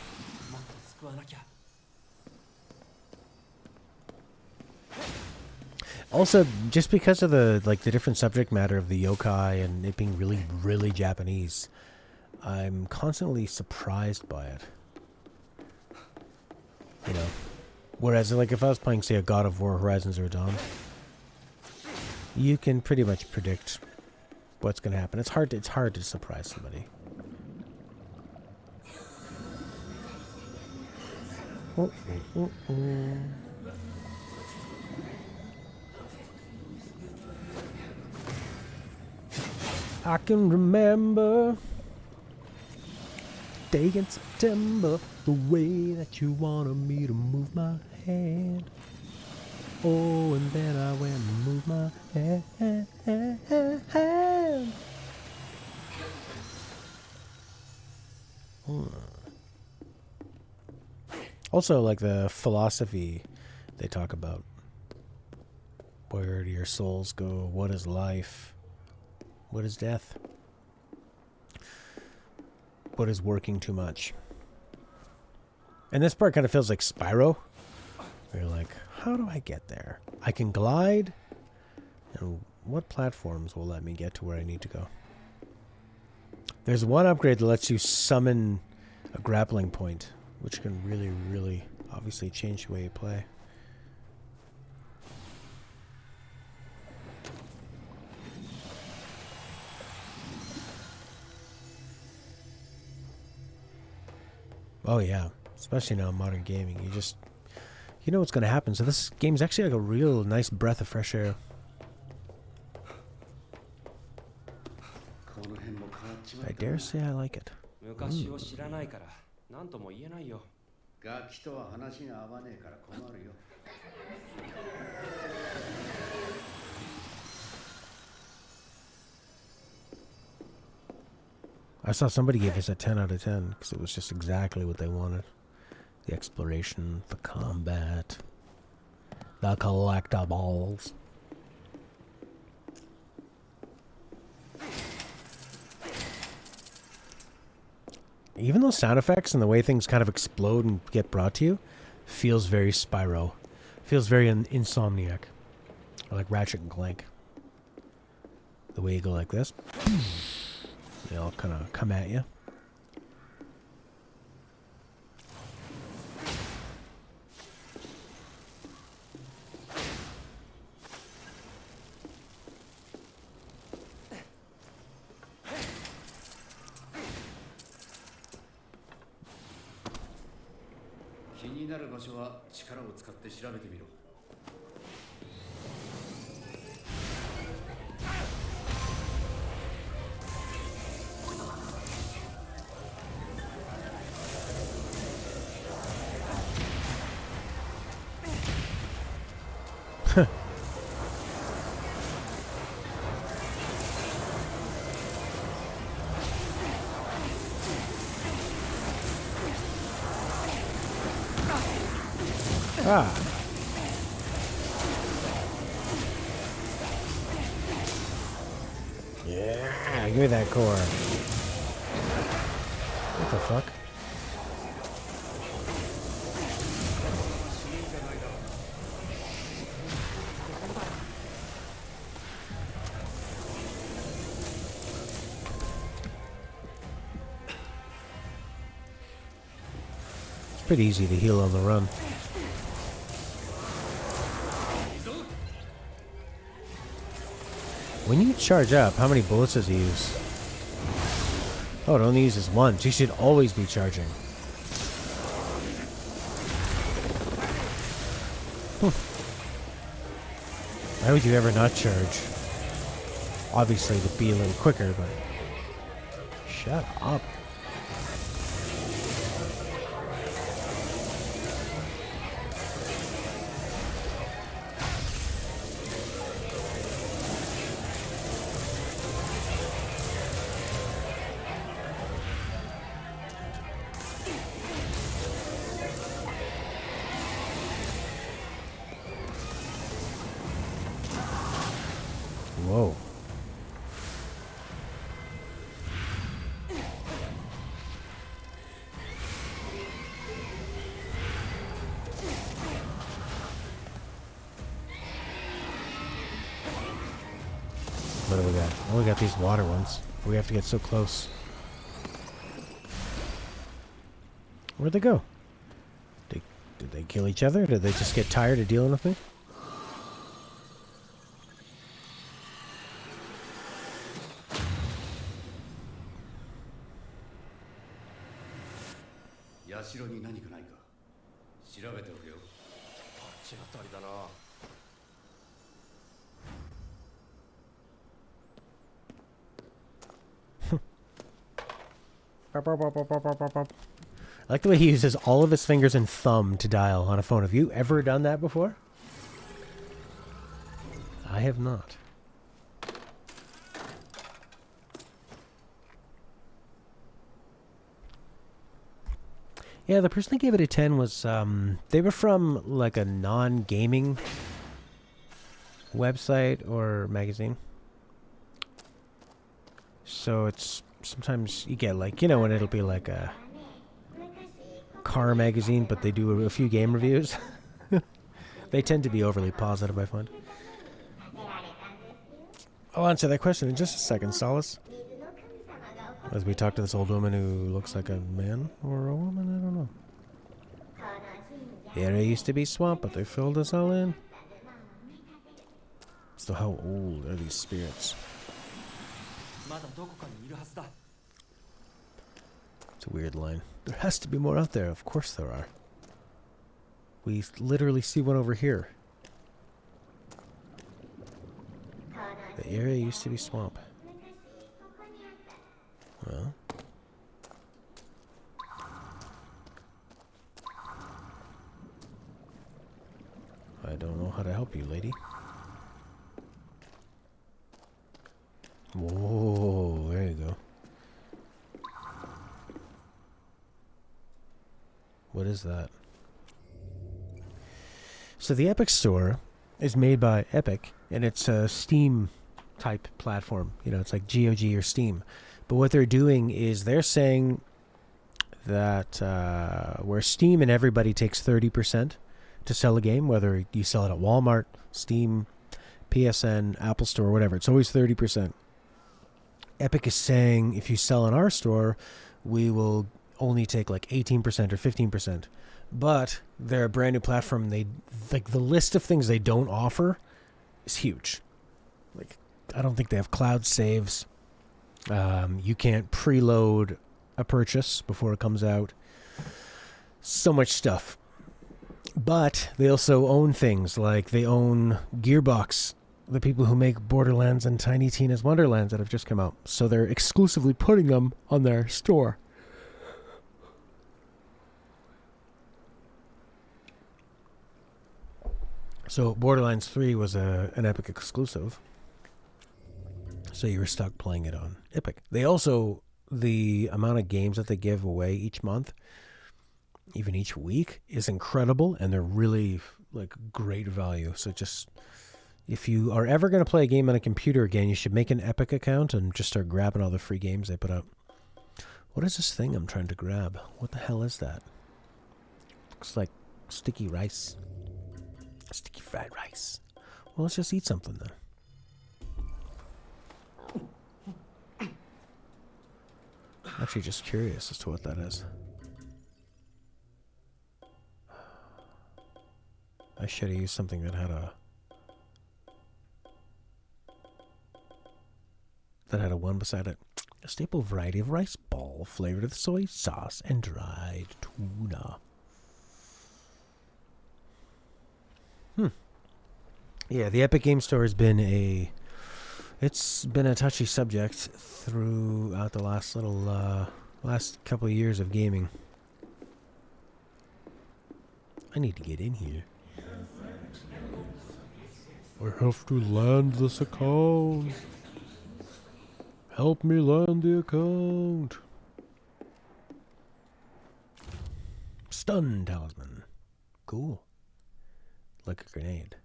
Also, just because of the different subject matter of the yokai and it being really, really Japanese, I'm constantly surprised by it. You know, whereas like if I was playing, say, a God of War, Horizon Zero Dawn, you can pretty much predict what's going to happen. It's hard to surprise somebody. Oh, oh, oh, oh. I can remember day in September, the way that you wanted me to move my hand. Oh, and then I went and moved my hand. Also, like the philosophy they talk about. Where do your souls go? What is life? What is death? What is working too much? And this part kind of feels like Spyro. Where you're like, how do I get there? I can glide. And what platforms will let me get to where I need to go? There's one upgrade that lets you summon a grappling point, which can really, really obviously change the way you play. Oh yeah, especially now in modern gaming, you know what's going to happen. So this game's actually like a real nice breath of fresh air. I dare say I like it. 昔を知らないから何とも言えないよ。ガキとは話が合わねえから困るよ。I saw somebody gave us a 10 out of 10 because it was just exactly what they wanted. The exploration, the combat, the collectibles. Even those sound effects and the way things kind of explode and get brought to you feels very Spyro. Feels very Insomniac. Or like Ratchet and Clank. The way you go like this. They all kind of come at you. Ah. Yeah, give me that core. What the fuck? It's pretty easy to heal on the run. When you charge up, how many bullets does he use? Oh, it only uses one. So you should always be charging. Why would you ever not charge? Obviously to be a little quicker, but... Shut up. Whoa. What do we got? Oh, we got these water ones. We have to get so close. Where'd they go? Did they kill each other? Did they just get tired of dealing with me? 調べておくよ。罰当たりだな。I like the way he uses all of his fingers and thumb to dial on a phone. Have you ever done that before? I have not. Yeah, the person that gave it a 10 was, they were from, like, a non-gaming website or magazine. So it's, sometimes you get, like, you know, when it'll be like a car magazine, but they do a few game reviews. They tend to be overly positive, I find. I'll answer that question in just a second, Solace. As we talk to this old woman who looks like a man or a woman, I don't know. The area used to be swamp, but they filled us all in. So how old are these spirits? It's a weird line. There has to be more out there. Of course there are. We literally see one over here. The area used to be swamp. Well. I don't know how to help you, lady. Whoa, there you go. What is that? So the Epic Store is made by Epic, and it's a Steam type platform. You know, it's like GOG or Steam. But what they're doing is they're saying that where Steam and everybody takes 30% to sell a game, whether you sell it at Walmart, Steam, PSN, Apple Store, whatever, it's always 30%. Epic is saying if you sell in our store, we will only take like 18% or 15%. But they're a brand new platform. They like the list of things they don't offer is huge. Like, I don't think they have cloud saves. You can't preload a purchase before it comes out. So much stuff. But they also own things like they own Gearbox, the people who make Borderlands and Tiny Tina's Wonderlands that have just come out. So they're exclusively putting them on their store. So Borderlands 3 was an Epic exclusive. So you were stuck playing it on Epic. They also, the amount of games that they give away each month, even each week, is incredible, and they're really like great value. So just, if you are ever going to play a game on a computer again, you should make an Epic account and just start grabbing all the free games they put out. What is this thing I'm trying to grab? What the hell is that? Looks like sticky rice. Sticky fried rice. Well, let's just eat something then. Actually, just curious as to what that is. I should have used something that had a one beside it. A staple variety of rice ball flavored with soy sauce and dried tuna. Yeah, the Epic Game Store has been a touchy subject throughout the last couple of years of gaming. I need to get in here. I have to land this account. Help me land the account. Stun talisman. Cool. Like a grenade.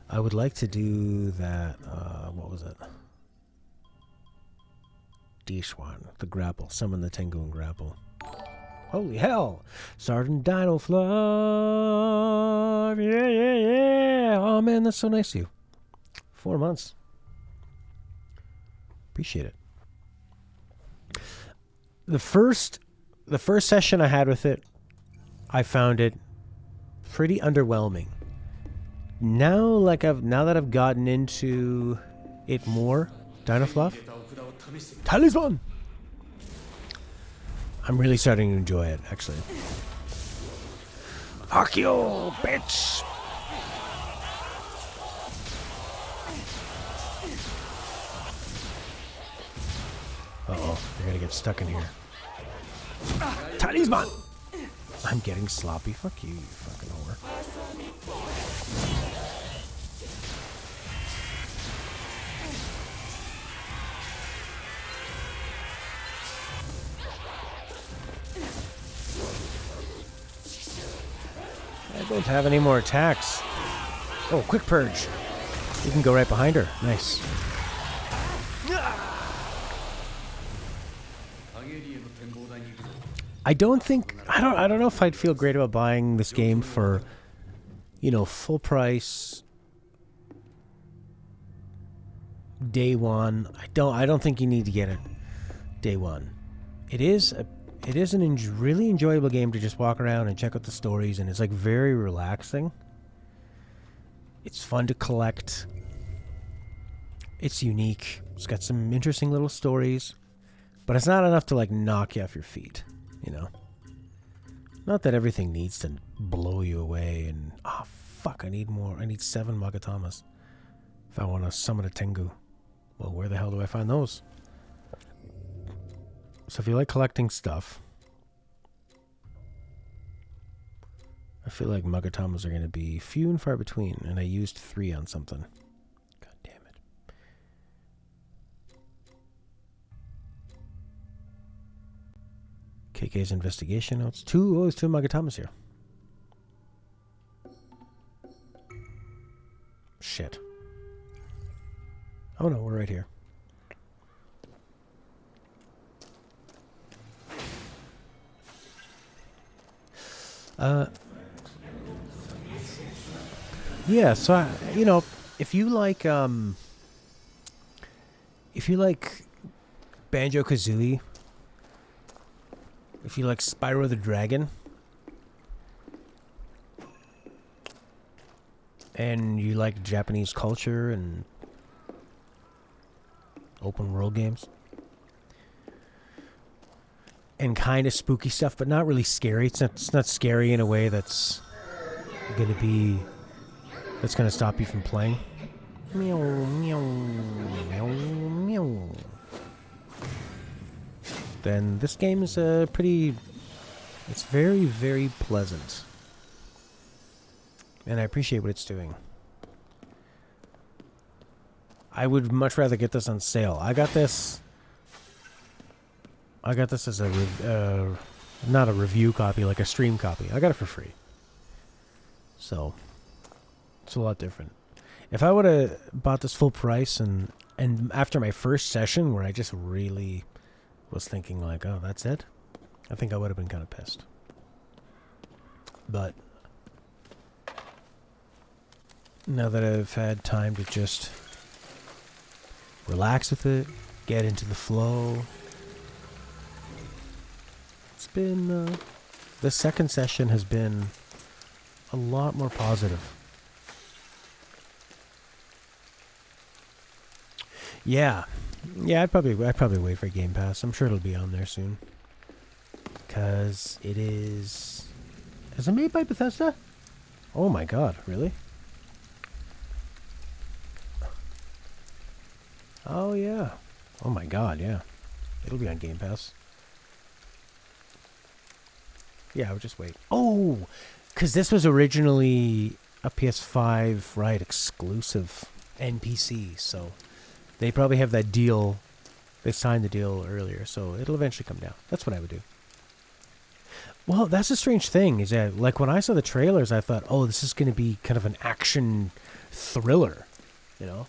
I would like to do that, what was it? Dishwan, the grapple. Summon the Tengu and grapple. Holy hell! Sergeant Dino Fluff! Yeah, yeah, yeah! Oh man, that's so nice of you. 4 months. Appreciate it. The first session I had with it, I found it pretty underwhelming. Now that I've gotten into it more, Dino Fluff, Talisman! I'm really starting to enjoy it, actually. Fuck you, bitch! Uh-oh, they're gonna get stuck in here. Talisman! I'm getting sloppy. Fuck you, you fucking whore. I don't have any more attacks. Oh, quick purge. You can go right behind her. Nice. I don't know if I'd feel great about buying this game for, you know, full price day one. I don't think you need to get it day one. It is a really enjoyable game to just walk around and check out the stories, and it's like very relaxing. It's fun to collect. It's unique. It's got some interesting little stories, but it's not enough to like knock you off your feet, you know? Not that everything needs to blow you away and, oh fuck, I need more. I need 7 Magatamas if I want to summon a Tengu. Well, where the hell do I find those? So if you like collecting stuff, I feel like Magatamas are going to be few and far between, and I used 3 on something. God damn it. KK's investigation notes. 2 Magatamas here. Shit. Oh no, we're right here. Yeah, so you know, if you like Banjo-Kazooie, if you like Spyro the Dragon, and you like Japanese culture and open world games, and kind of spooky stuff, but not really scary. It's not scary in a way that's gonna stop you from playing. Meow, meow, meow, meow. Then this game is it's very, very pleasant. And I appreciate what it's doing. I would much rather get this on sale. I got this as not a review copy, like a stream copy. I got it for free. So, it's a lot different. If I would have bought this full price and after my first session where I just really was thinking like, oh, that's it, I think I would have been kind of pissed. But now that I've had time to just relax with it, get into the flow, it's been, the second session has been a lot more positive. Yeah, I'd probably wait for Game Pass. I'm sure it'll be on there soon. Cause it is it made by Bethesda? Oh my god, really? Oh yeah. Oh my god, yeah. It'll be on Game Pass. Yeah, I would just wait. Oh, cause this was originally a PS5, right, exclusive NPC, so they probably have that deal. They signed the deal earlier, so it'll eventually come down. That's what I would do. Well, that's a strange thing, is that, like, when I saw the trailers, I thought, oh, this is going to be kind of an action thriller, you know?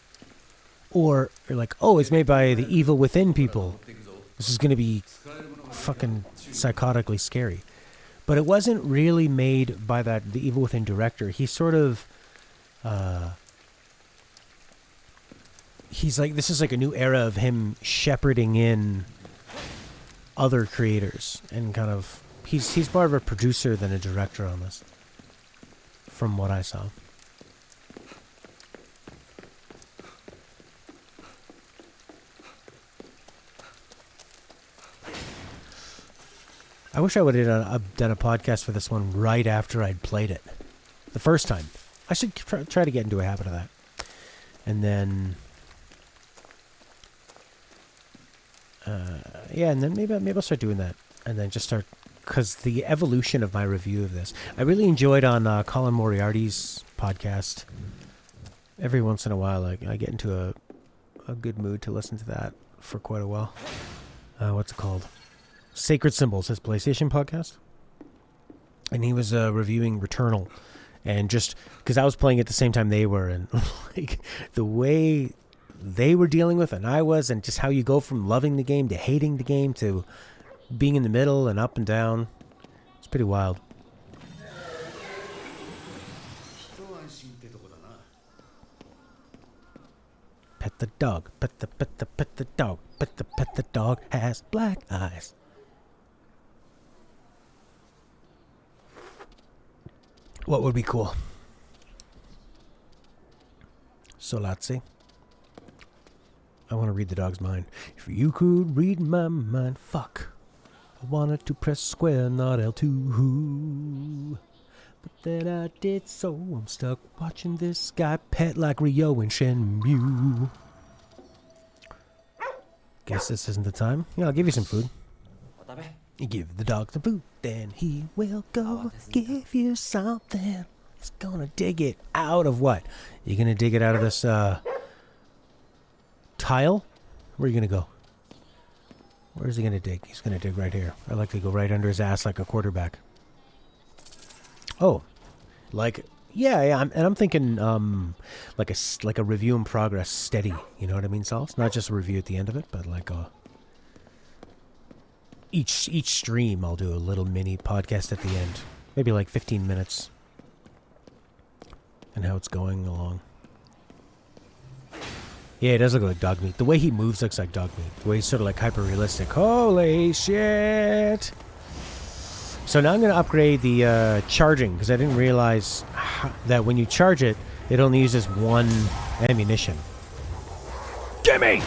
Or like, oh, it's made by the Evil Within people. This is going to be fucking psychotically scary. But it wasn't really made by the Evil Within director. He's sort of... he's like, this is like a new era of him shepherding in other creators and kind of... He's more of a producer than a director on this, from what I saw. I wish I would have done a podcast for this one right after I'd played it. The first time. I should try to get into a habit of that. And then... yeah, and then maybe I'll start doing that. And then just start... Because the evolution of my review of this... I really enjoyed on Colin Moriarty's podcast. Every once in a while, I get into a good mood to listen to that for quite a while. What's it called? Sacred Symbols, his PlayStation podcast. And he was reviewing Returnal. And just... Because I was playing at the same time they were. And like the way... they were dealing with and I was, and just how you go from loving the game to hating the game to being in the middle and up and down. It's pretty wild. Pet the dog, pet the dog, pet the dog has black eyes. What would be cool? Solatzi. I want to read the dog's mind. If you could read my mind, fuck. I wanted to press square, not L2. But then I did, so I'm stuck watching this guy pet like Ryo and Shenmue. Guess this isn't the time. Yeah, I'll give you some food. You give the dog some food, then he will go give you something. He's gonna dig it out of what? You gonna dig it out of this, tile? Where are you gonna go? Where's he gonna dig? He's gonna dig right here. I like to go right under his ass like a quarterback. Oh, like yeah. I'm thinking like a review in progress, steady. You know what I mean, Sol? It's not just a review at the end of it, but like each stream I'll do a little mini podcast at the end, maybe like 15 minutes, and how it's going along. Yeah, it does look like dog meat. The way he moves looks like dog meat. The way he's sort of like hyper-realistic. Holy shit! So now I'm going to upgrade the charging, because I didn't realize that when you charge it, it only uses one ammunition. Gimme!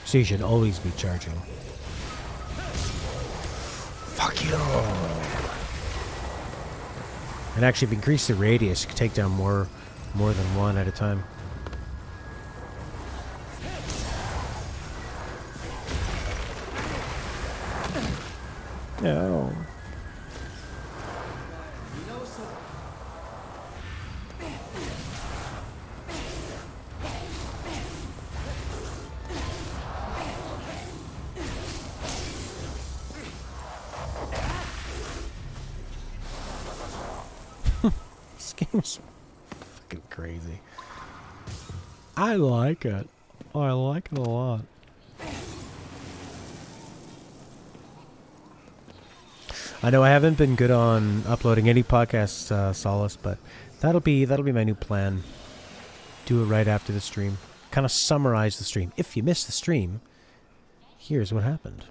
So you should always be charging. Fuck you! And actually, if you increase the radius, you can take down more than one at a time. No. This game's fucking crazy. I like it. Oh, I like it a lot. I know I haven't been good on uploading any podcasts, Solace, but that'll be my new plan. Do it right after the stream. Kind of summarize the stream. If you missed the stream, here's what happened.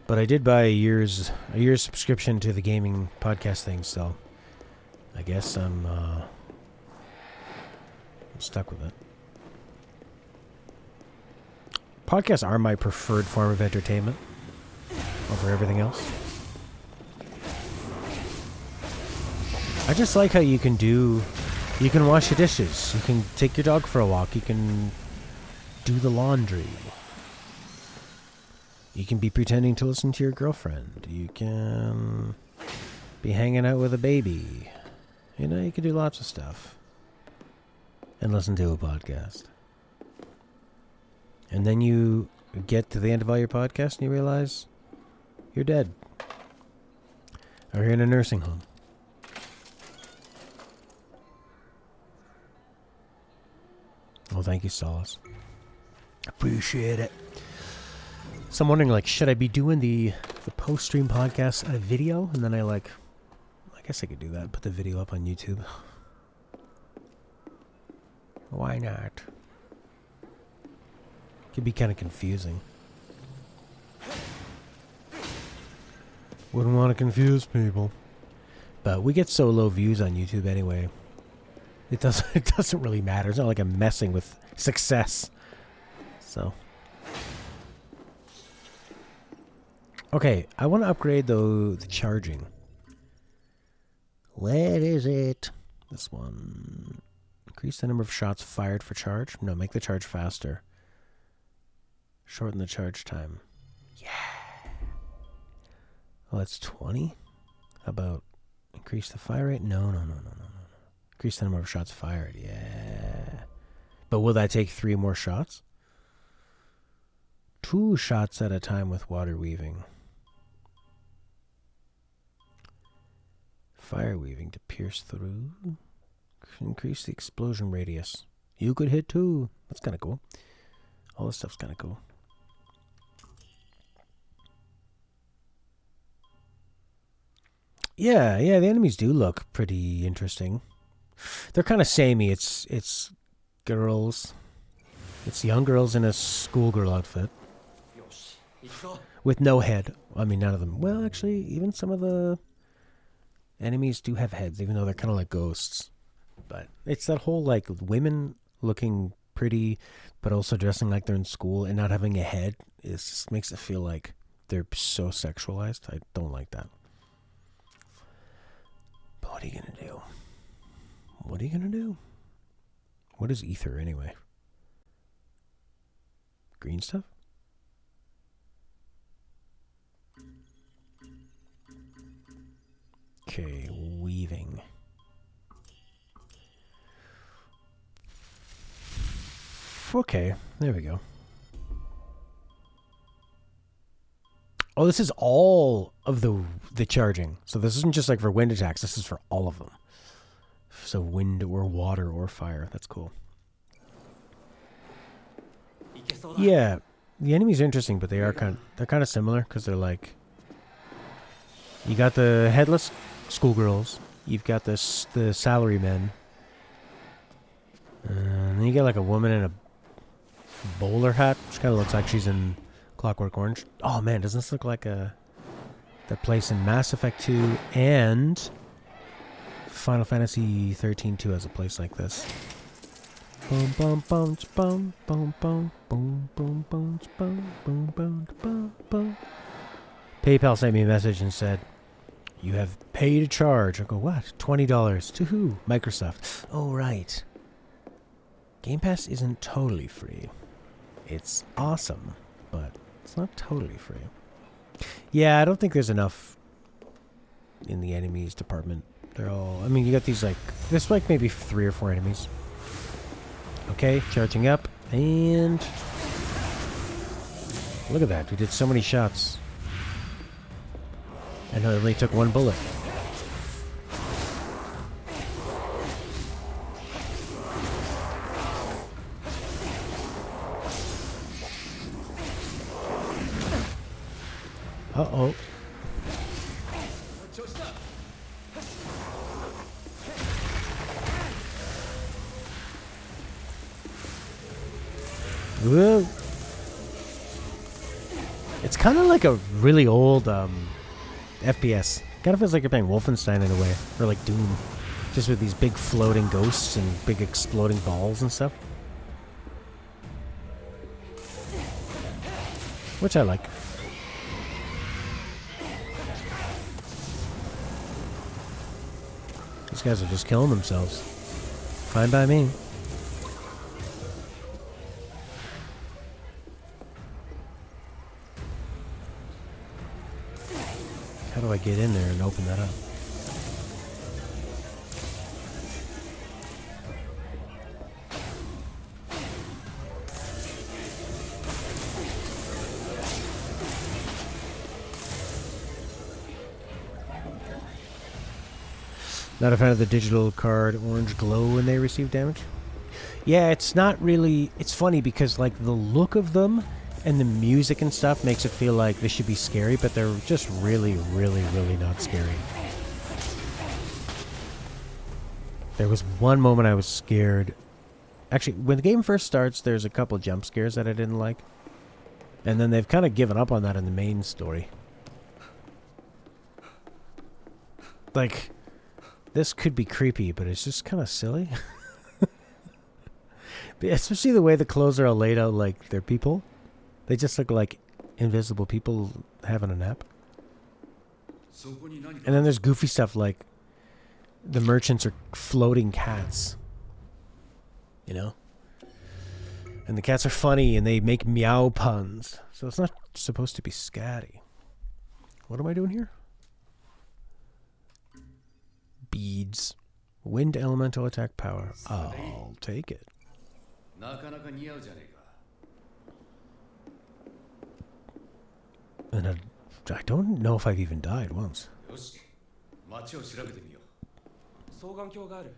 But I did buy a year's subscription to the gaming podcast thing, so I guess I'm stuck with it. Podcasts are my preferred form of entertainment over everything else. I just like how you can wash the dishes, you can take your dog for a walk, you can do the laundry, you can be pretending to listen to your girlfriend, you can be hanging out with a baby. You know, you can do lots of stuff. And listen to a podcast. And then you get to the end of all your podcasts and you realize you're dead. Or you're in a nursing home. Well, thank you, Solace. Appreciate it. So I'm wondering, like, should I be doing the post-stream podcast a video? And then I guess I could do that. Put the video up on YouTube. Why not? Could be kind of confusing. Wouldn't want to confuse people. But we get so low views on YouTube anyway. It doesn't really matter. It's not like I'm messing with success. So. Okay, I want to upgrade though the charging. Where is it? This one. Increase the number of shots fired for charge. No, make the charge faster. Shorten the charge time. Yeah. Oh, that's 20? How about increase the fire rate? No. Increase the number of shots fired. Yeah. But will that take 3 more shots? 2 shots at a time with water weaving. Fire weaving to pierce through. Increase the explosion radius. You could hit 2. That's kind of cool. All this stuff's kind of cool. Yeah, the enemies do look pretty interesting. They're kind of samey. It's girls. It's young girls in a schoolgirl outfit. With no head. I mean, none of them. Well, actually, even some of the enemies do have heads, even though they're kind of like ghosts. But it's that whole, like, women looking pretty, but also dressing like they're in school and not having a head. It just makes it feel like they're so sexualized. I don't like that. But what are you going to do? What are you going to do? What is ether, anyway? Green stuff? Okay, weaving. Okay, there we go. Oh, this is all of the charging. So this isn't just like for wind attacks. This is for all of them. So wind or water or fire. That's cool. Yeah, the enemies are interesting, but they're kind of similar because they're like, you got the headless schoolgirls, you've got the salary men, and then you get like a woman in a bowler hat, which kind of looks like she's in Clockwork Orange. Oh man, doesn't this look like that place in Mass Effect 2 and Final Fantasy 13 2 has a place like this. Boom boom boom boom boom boom boom boom boom boom boom boom boom boom. PayPal sent me a message and said, "You have paid a charge." I go, "What? $20 to who?" Microsoft. Oh right. Game Pass isn't totally free. It's awesome, but it's not totally free. Yeah, I don't think there's enough in the enemies department. They're all, I mean, you got these like, there's like maybe 3 or 4 enemies. Okay, charging up, and look at that. We did so many shots. And it only took 1 bullet. Uh-oh. Whoa. It's kind of like a really old FPS. Kind of feels like you're playing Wolfenstein in a way. Or like Doom. Just with these big floating ghosts and big exploding balls and stuff. Which I like. These guys are just killing themselves. Fine by me. How do I get in there and open that up? Not a fan of the digital card orange glow when they receive damage. Yeah, it's not really... It's funny because like the look of them and the music and stuff makes it feel like they should be scary, but they're just really, really, really not scary. There was one moment I was scared. Actually, when the game first starts, there's a couple jump scares that I didn't like. And then they've kind of given up on that in the main story. Like... This could be creepy, but it's just kind of silly. Especially the way the clothes are all laid out like they're people. They just look like invisible people having a nap. And then there's goofy stuff like the merchants are floating cats. You know? And the cats are funny and they make meow puns. So it's not supposed to be scatty. What am I doing here? Beads. Wind elemental attack power. I'll take it. And I don't know if I've even died once. 双眼鏡がある。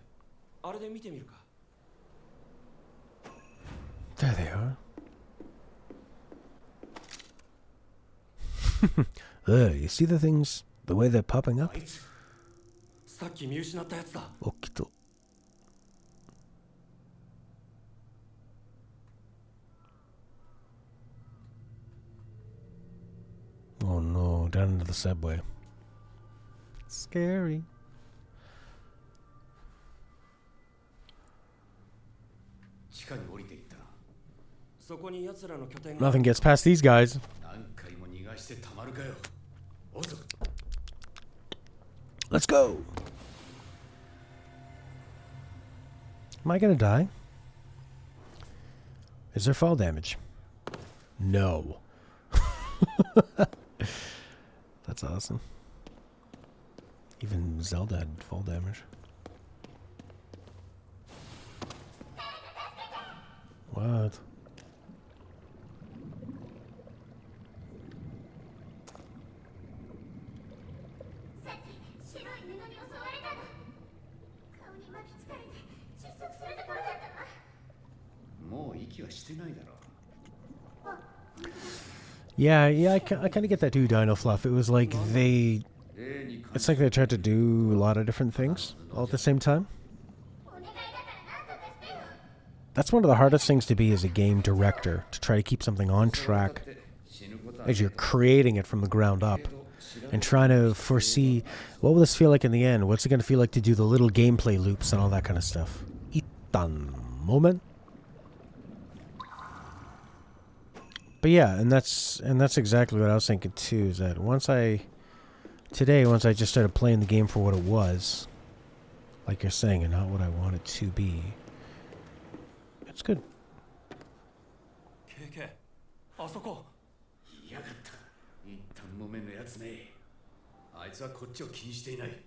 あれで見てみるか。 There they are. You see the things, the way they're popping up? さっき見失ったやつだ。おっきっと。Oh no, down into the subway. Scary. Nothing gets past these guys. Let's go. Am I gonna die? Is there fall damage? No. That's awesome. Even Zelda had fall damage. What? Yeah, I kind of get that too, Dino Fluff. It was like it's like they tried to do a lot of different things all at the same time. That's one of the hardest things to be as a game director, to try to keep something on track as you're creating it from the ground up and trying to foresee what will this feel like in the end? What's it going to feel like to do the little gameplay loops and all that kind of stuff? Itan moment. But yeah, and that's exactly what I was thinking too, is that once I just started playing the game for what it was, like you're saying, and not what I want it to be, it's good. あそこ。やがった。一旦木綿のやつめ。あいつはこっちを気にしていない。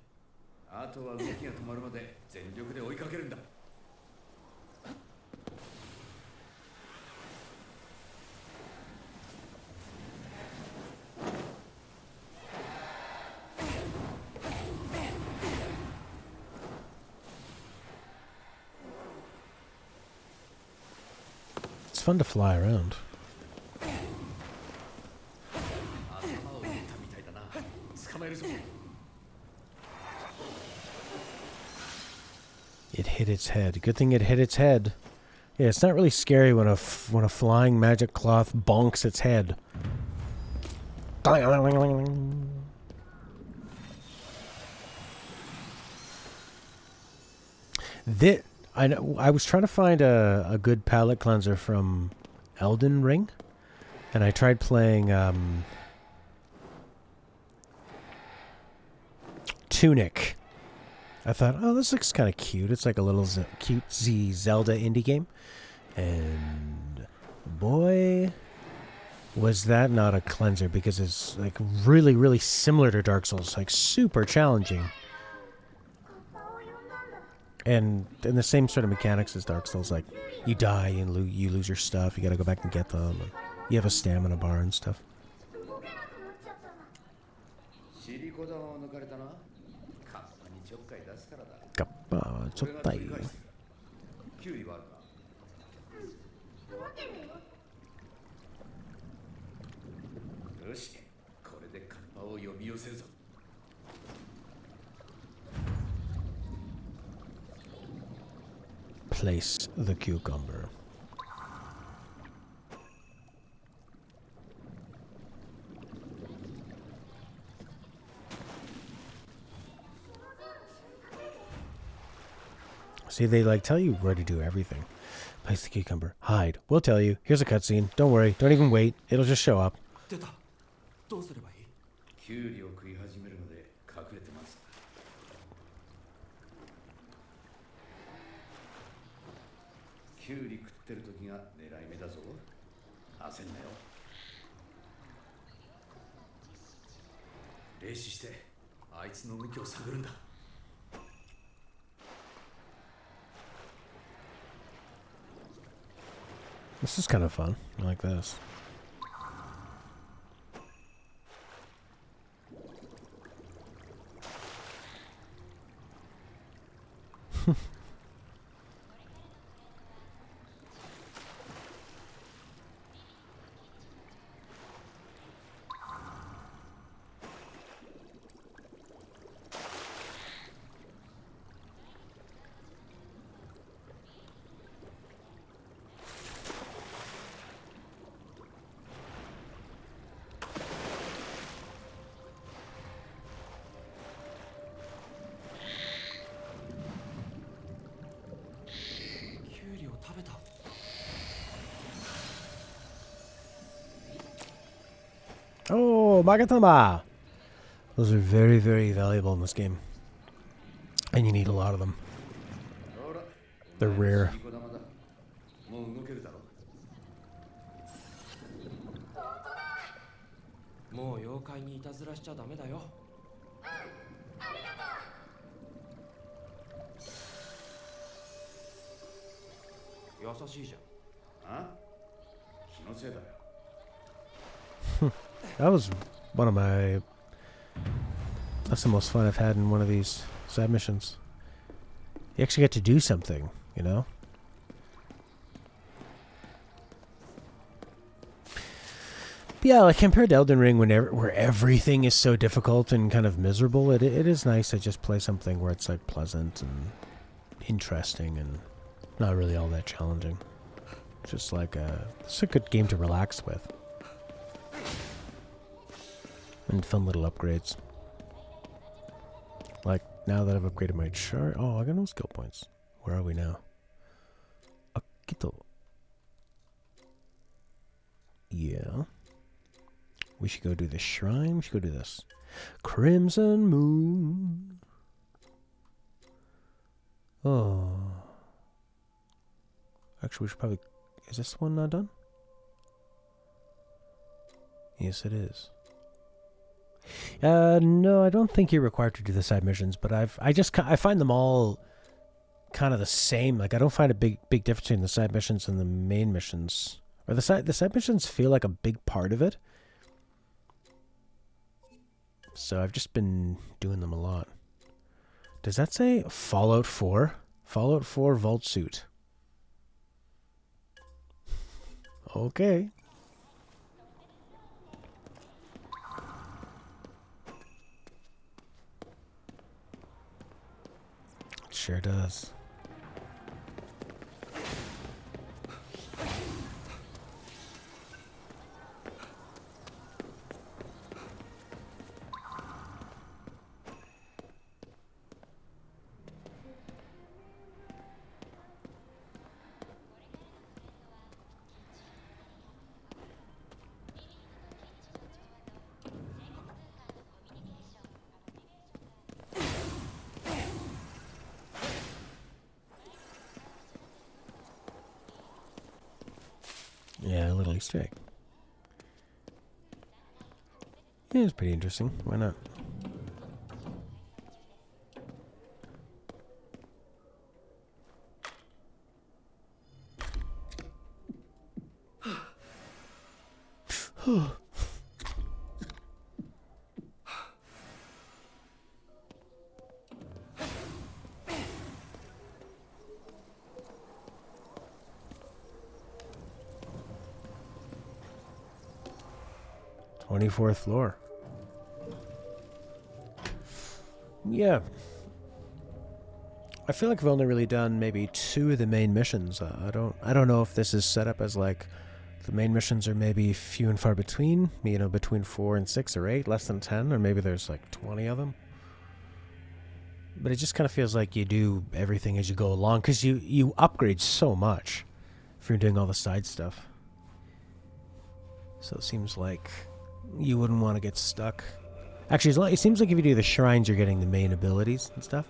あとは動きが止まるまで全力で追いかけるんだ。It's fun to fly around. It hit its head. Good thing it hit its head. Yeah, it's not really scary when a flying magic cloth bonks its head. I was trying to find a good palette cleanser from Elden Ring, and I tried playing Tunic. I thought, oh, this looks kind of cute. It's like a little cutesy Zelda indie game. And boy, was that not a cleanser, because it's like really, really similar to Dark Souls, like super challenging. And in the same sort of mechanics as Dark Souls, like you die and you lose your stuff, you gotta go back and get them. And you have a stamina bar and stuff. Kappa, chottai. Place the cucumber. See, they like tell you where to do everything. Place the cucumber. Hide. We'll tell you. Here's a cutscene. Don't worry. Don't even wait. It'll just show up. 出た。どうすればいい？キュウリを食い始めるので隠れてます。キュウリ食ってる時が狙い目だぞ。焦んなよ。霊視してあいつの動きを探るんだ。This is kind of fun. I like this. Oh, Magatama! Those are very, very valuable in this game. And you need a lot of them. They're rare. もう動けるだろ。もう妖怪にいたずらしちゃダメだよ。優しいじゃん。あ？気のせいだよ。That was one of my... That's the most fun I've had in one of these side missions. You actually get to do something, you know? But yeah, like compared to Elden Ring, where everything is so difficult and kind of miserable, it is nice to just play something where it's like pleasant and interesting and not really all that challenging. Just like it's a good game to relax with. And fun little upgrades. Like, now that I've upgraded my chart... Oh, I got no skill points. Where are we now? Akito. Yeah. We should go do the shrine. We should go do this. Crimson Moon. Oh. Actually, we should probably... Is this one not done? Yes, it is. No, I don't think you're required to do the side missions, but I find them all kind of the same. Like, I don't find a big difference between the side missions and the main missions. Or the side missions feel like a big part of it. So I've just been doing them a lot. Does that say Fallout 4? Fallout 4 Vault Suit. Okay. Sure does. Yeah, a little Easter egg. Yeah, it's pretty interesting. Why not? Fourth floor. Yeah. I feel like I've only really done maybe 2 of the main missions. I don't know if this is set up as like the main missions are maybe few and far between, you know, between 4 and 6 or 8, less than 10, or maybe there's like 20 of them. But it just kind of feels like you do everything as you go along, because you upgrade so much if you're doing all the side stuff. So it seems like you wouldn't want to get stuck. Actually, it seems like if you do the shrines, you're getting the main abilities and stuff.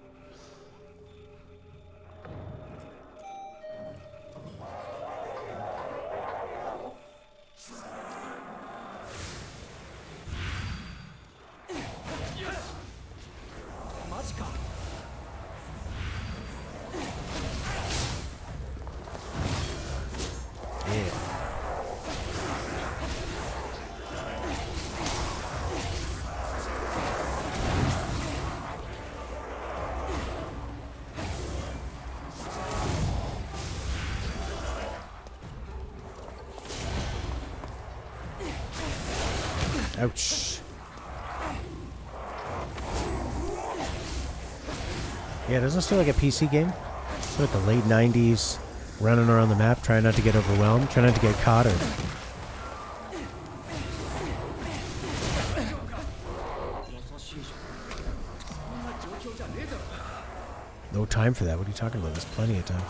Ouch. Yeah, doesn't this feel like a PC game? Like the late 90s, running around the map, trying not to get overwhelmed, trying not to get caught or... No time for that. What are you talking about? There's plenty of time.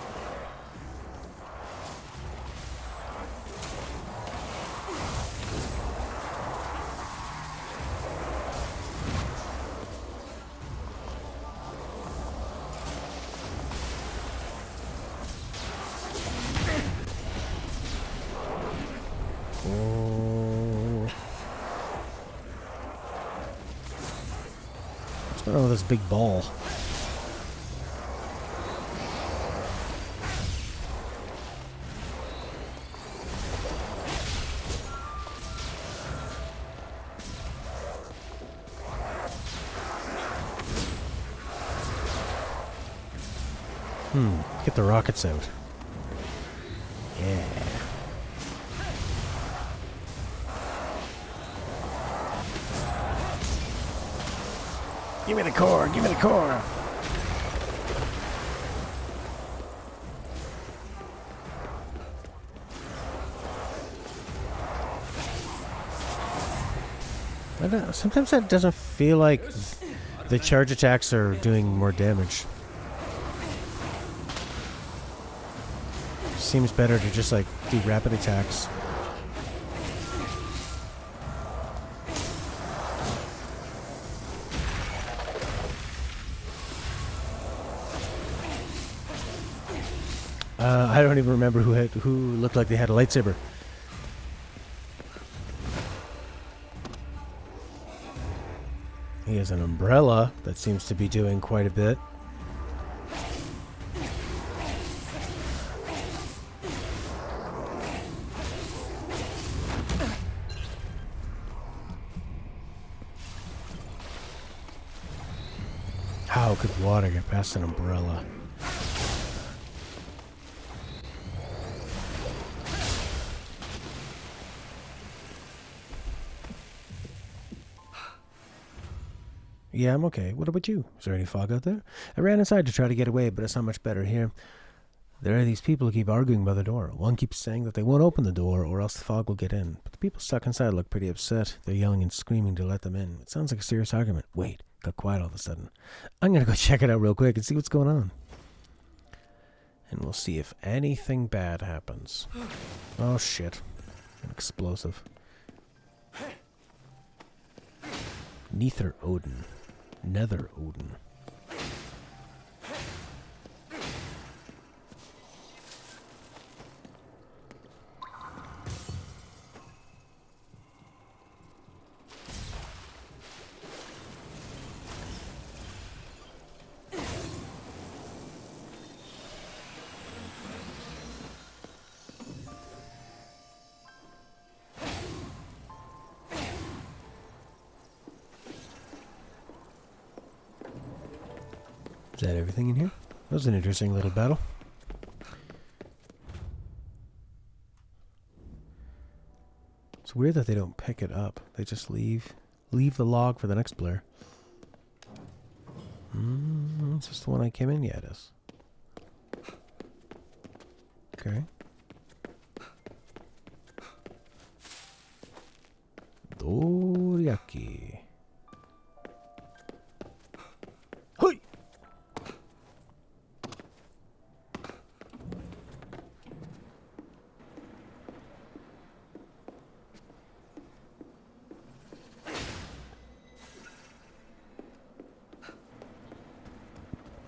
What's going on with this big ball? Get the rockets out. Yeah. Give me the core, give me the core. Sometimes that doesn't feel like the charge attacks are doing more damage. Seems better to just like do rapid attacks. I don't even remember who looked like they had a lightsaber. He has an umbrella that seems to be doing quite a bit. How could water get past an umbrella? Yeah, I'm okay. What about you? Is there any fog out there? I ran inside to try to get away, but it's not much better here. There are these people who keep arguing by the door. One keeps saying that they won't open the door or else the fog will get in. But the people stuck inside look pretty upset. They're yelling and screaming to let them in. It sounds like a serious argument. Wait, got quiet all of a sudden. I'm going to go check it out real quick and see what's going on. And we'll see if anything bad happens. Oh, shit. An explosive. Nether Odin. Nether Odin. Is that everything in here? That was an interesting little battle. It's weird that they don't pick it up. They just leave the log for the next player. Is this the one I came in? Yeah, it is. Okay. Doriyaki. Hoi!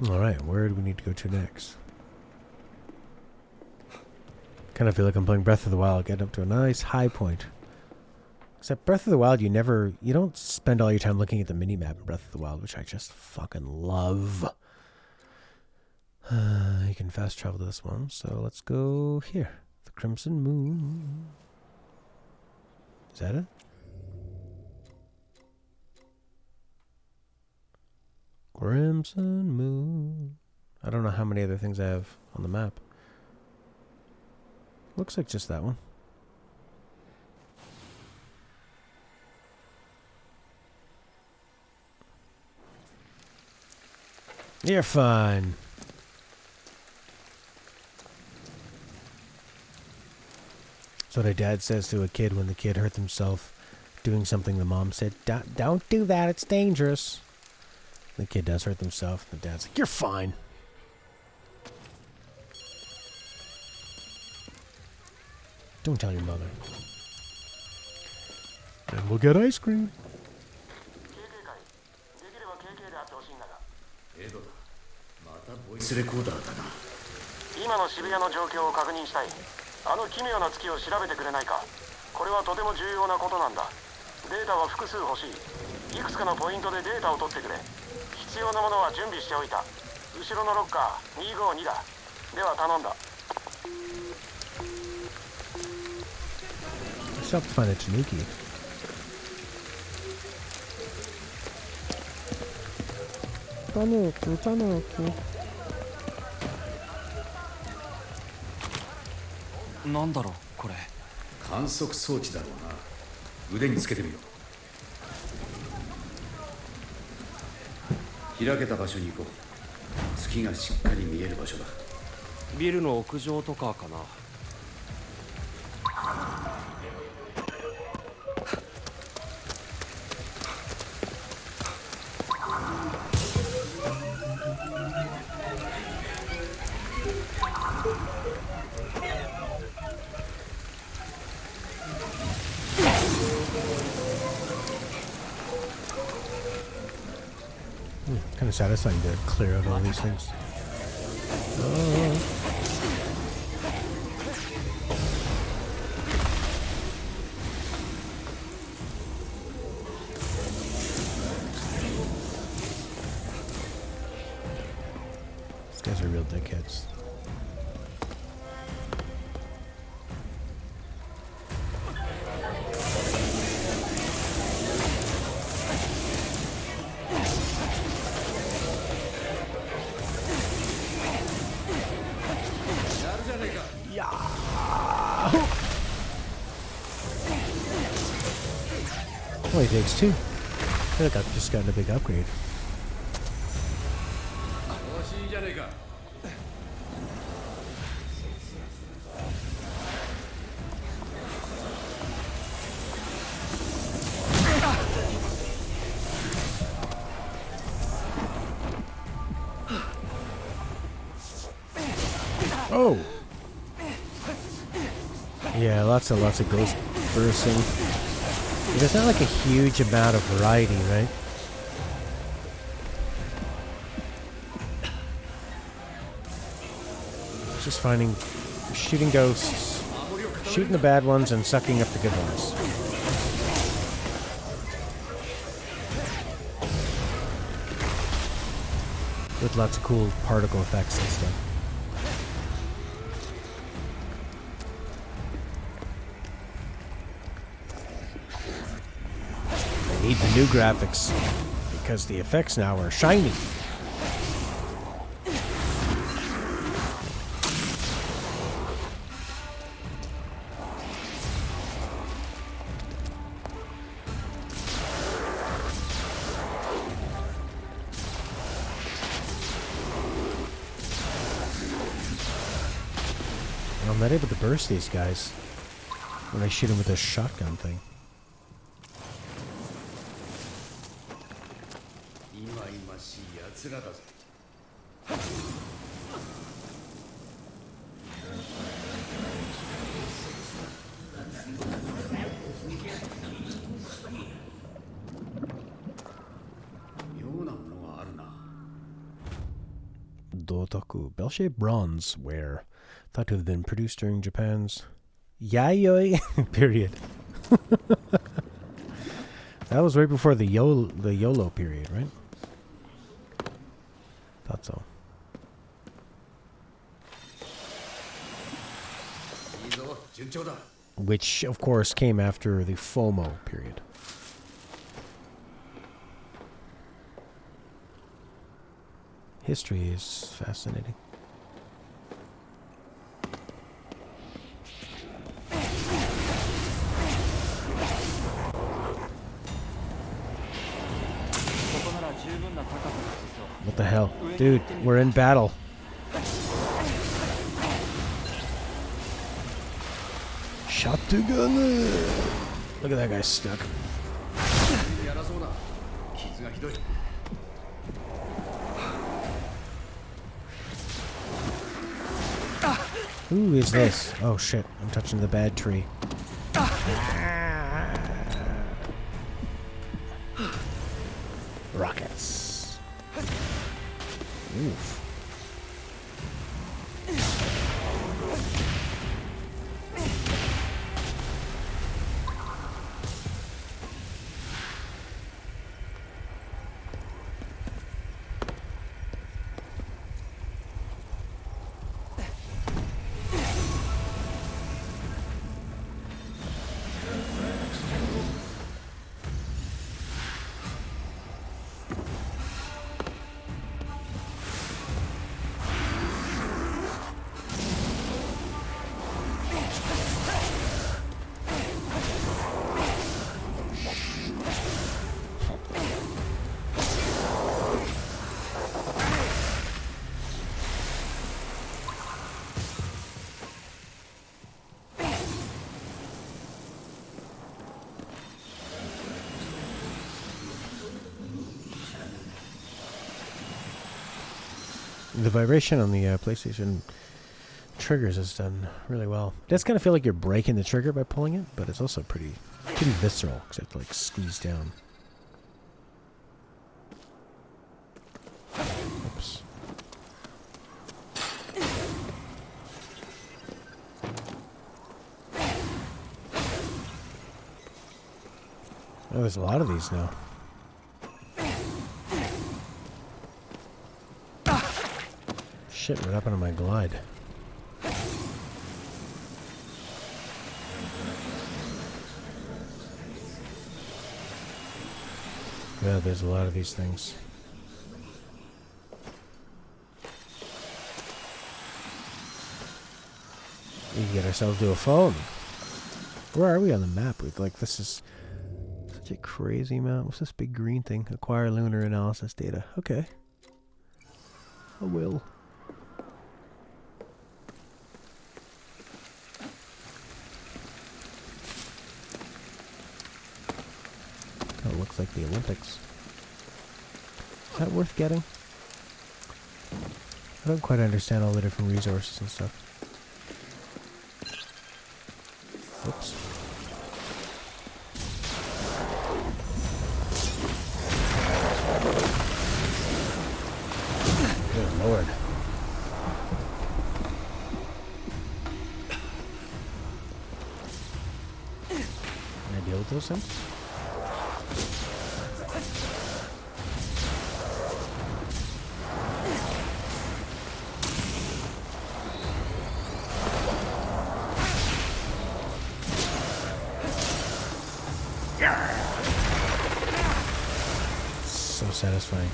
Alright, where do we need to go to next? Kind of feel like I'm playing Breath of the Wild, getting up to a nice high point. Except Breath of the Wild, you don't spend all your time looking at the minimap in Breath of the Wild, which I just fucking love. You can fast travel to this one, so let's go here. The Crimson Moon. Is that it? Crimson Moon. I don't know how many other things I have on the map. Looks like just that one. You're fine. That's what a dad says to a kid when the kid hurt himself doing something the mom said, don't do that, it's dangerous. The kid does hurt himself. The dad's like, you're fine. Don't tell your mother. And we'll get ice cream. ボイスレコーダーだな。今の渋谷の状況を確認したい。あの奇妙な月を調べてくれないか。これはとても重要なことなんだ。データは複数欲しい。いくつかのポイントでデータを取ってくれ。必要なものは準備しておいた。後ろのロッカー252だ。では頼んだ。I have to find a Tanuki. Tanuki. なんだろうこれ。観測装置だろうな。腕につけてみろ。開けた場所に行こう。月がしっかり見える場所だ。ビルの屋上とかかな。Kind of satisfying to clear out all these things. These guys are real dickheads. Only takes two. I feel like I've just gotten a big upgrade. Oh! Yeah, lots of ghost bursting. There's not like a huge amount of variety, right? Just shooting ghosts, shooting the bad ones, and sucking up the good ones. With lots of cool particle effects and stuff. Need the new graphics because the effects now are shiny. I'm not able to burst these guys when I shoot them with this shotgun thing. Dotoku. Bell-shaped bronze ware. Thought to have been produced during Japan's Yayoi period. That was right before the YOLO period, right? Thought so. Which, of course, came after the FOMO period. History is fascinating. What the hell? Dude, we're in battle. Shotgun. Look at that guy stuck. Who is this? Oh shit, I'm touching the bad tree. Rockets. Oof. The vibration on the PlayStation triggers is done really well. It does kind of feel like you're breaking the trigger by pulling it, but it's also pretty visceral because you have to like squeeze down. Oops. Oh, there's a lot of these now. Shit, what happened to my glide? Yeah, there's a lot of these things. We can get ourselves to a phone. Where are we on the map? Like, this is such a crazy amount. What's this big green thing? Acquire lunar analysis data. Okay. I will. That looks like the Olympics. Is that worth getting? I don't quite understand all the different resources and stuff. Oops. Good lord. Can I deal with those things? So satisfying.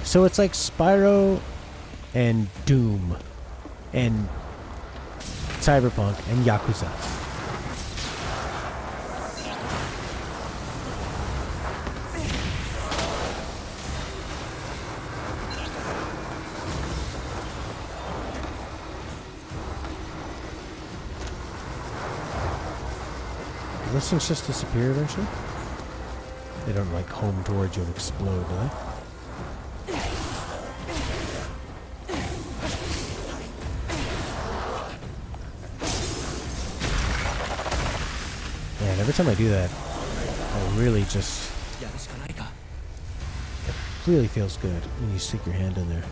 So it's like Spyro and Doom and Cyberpunk and Yakuza. Those things just disappear eventually? They don't like home towards you and explode, do they? Man, every time I do that, I really just... It really feels good when you stick your hand in there.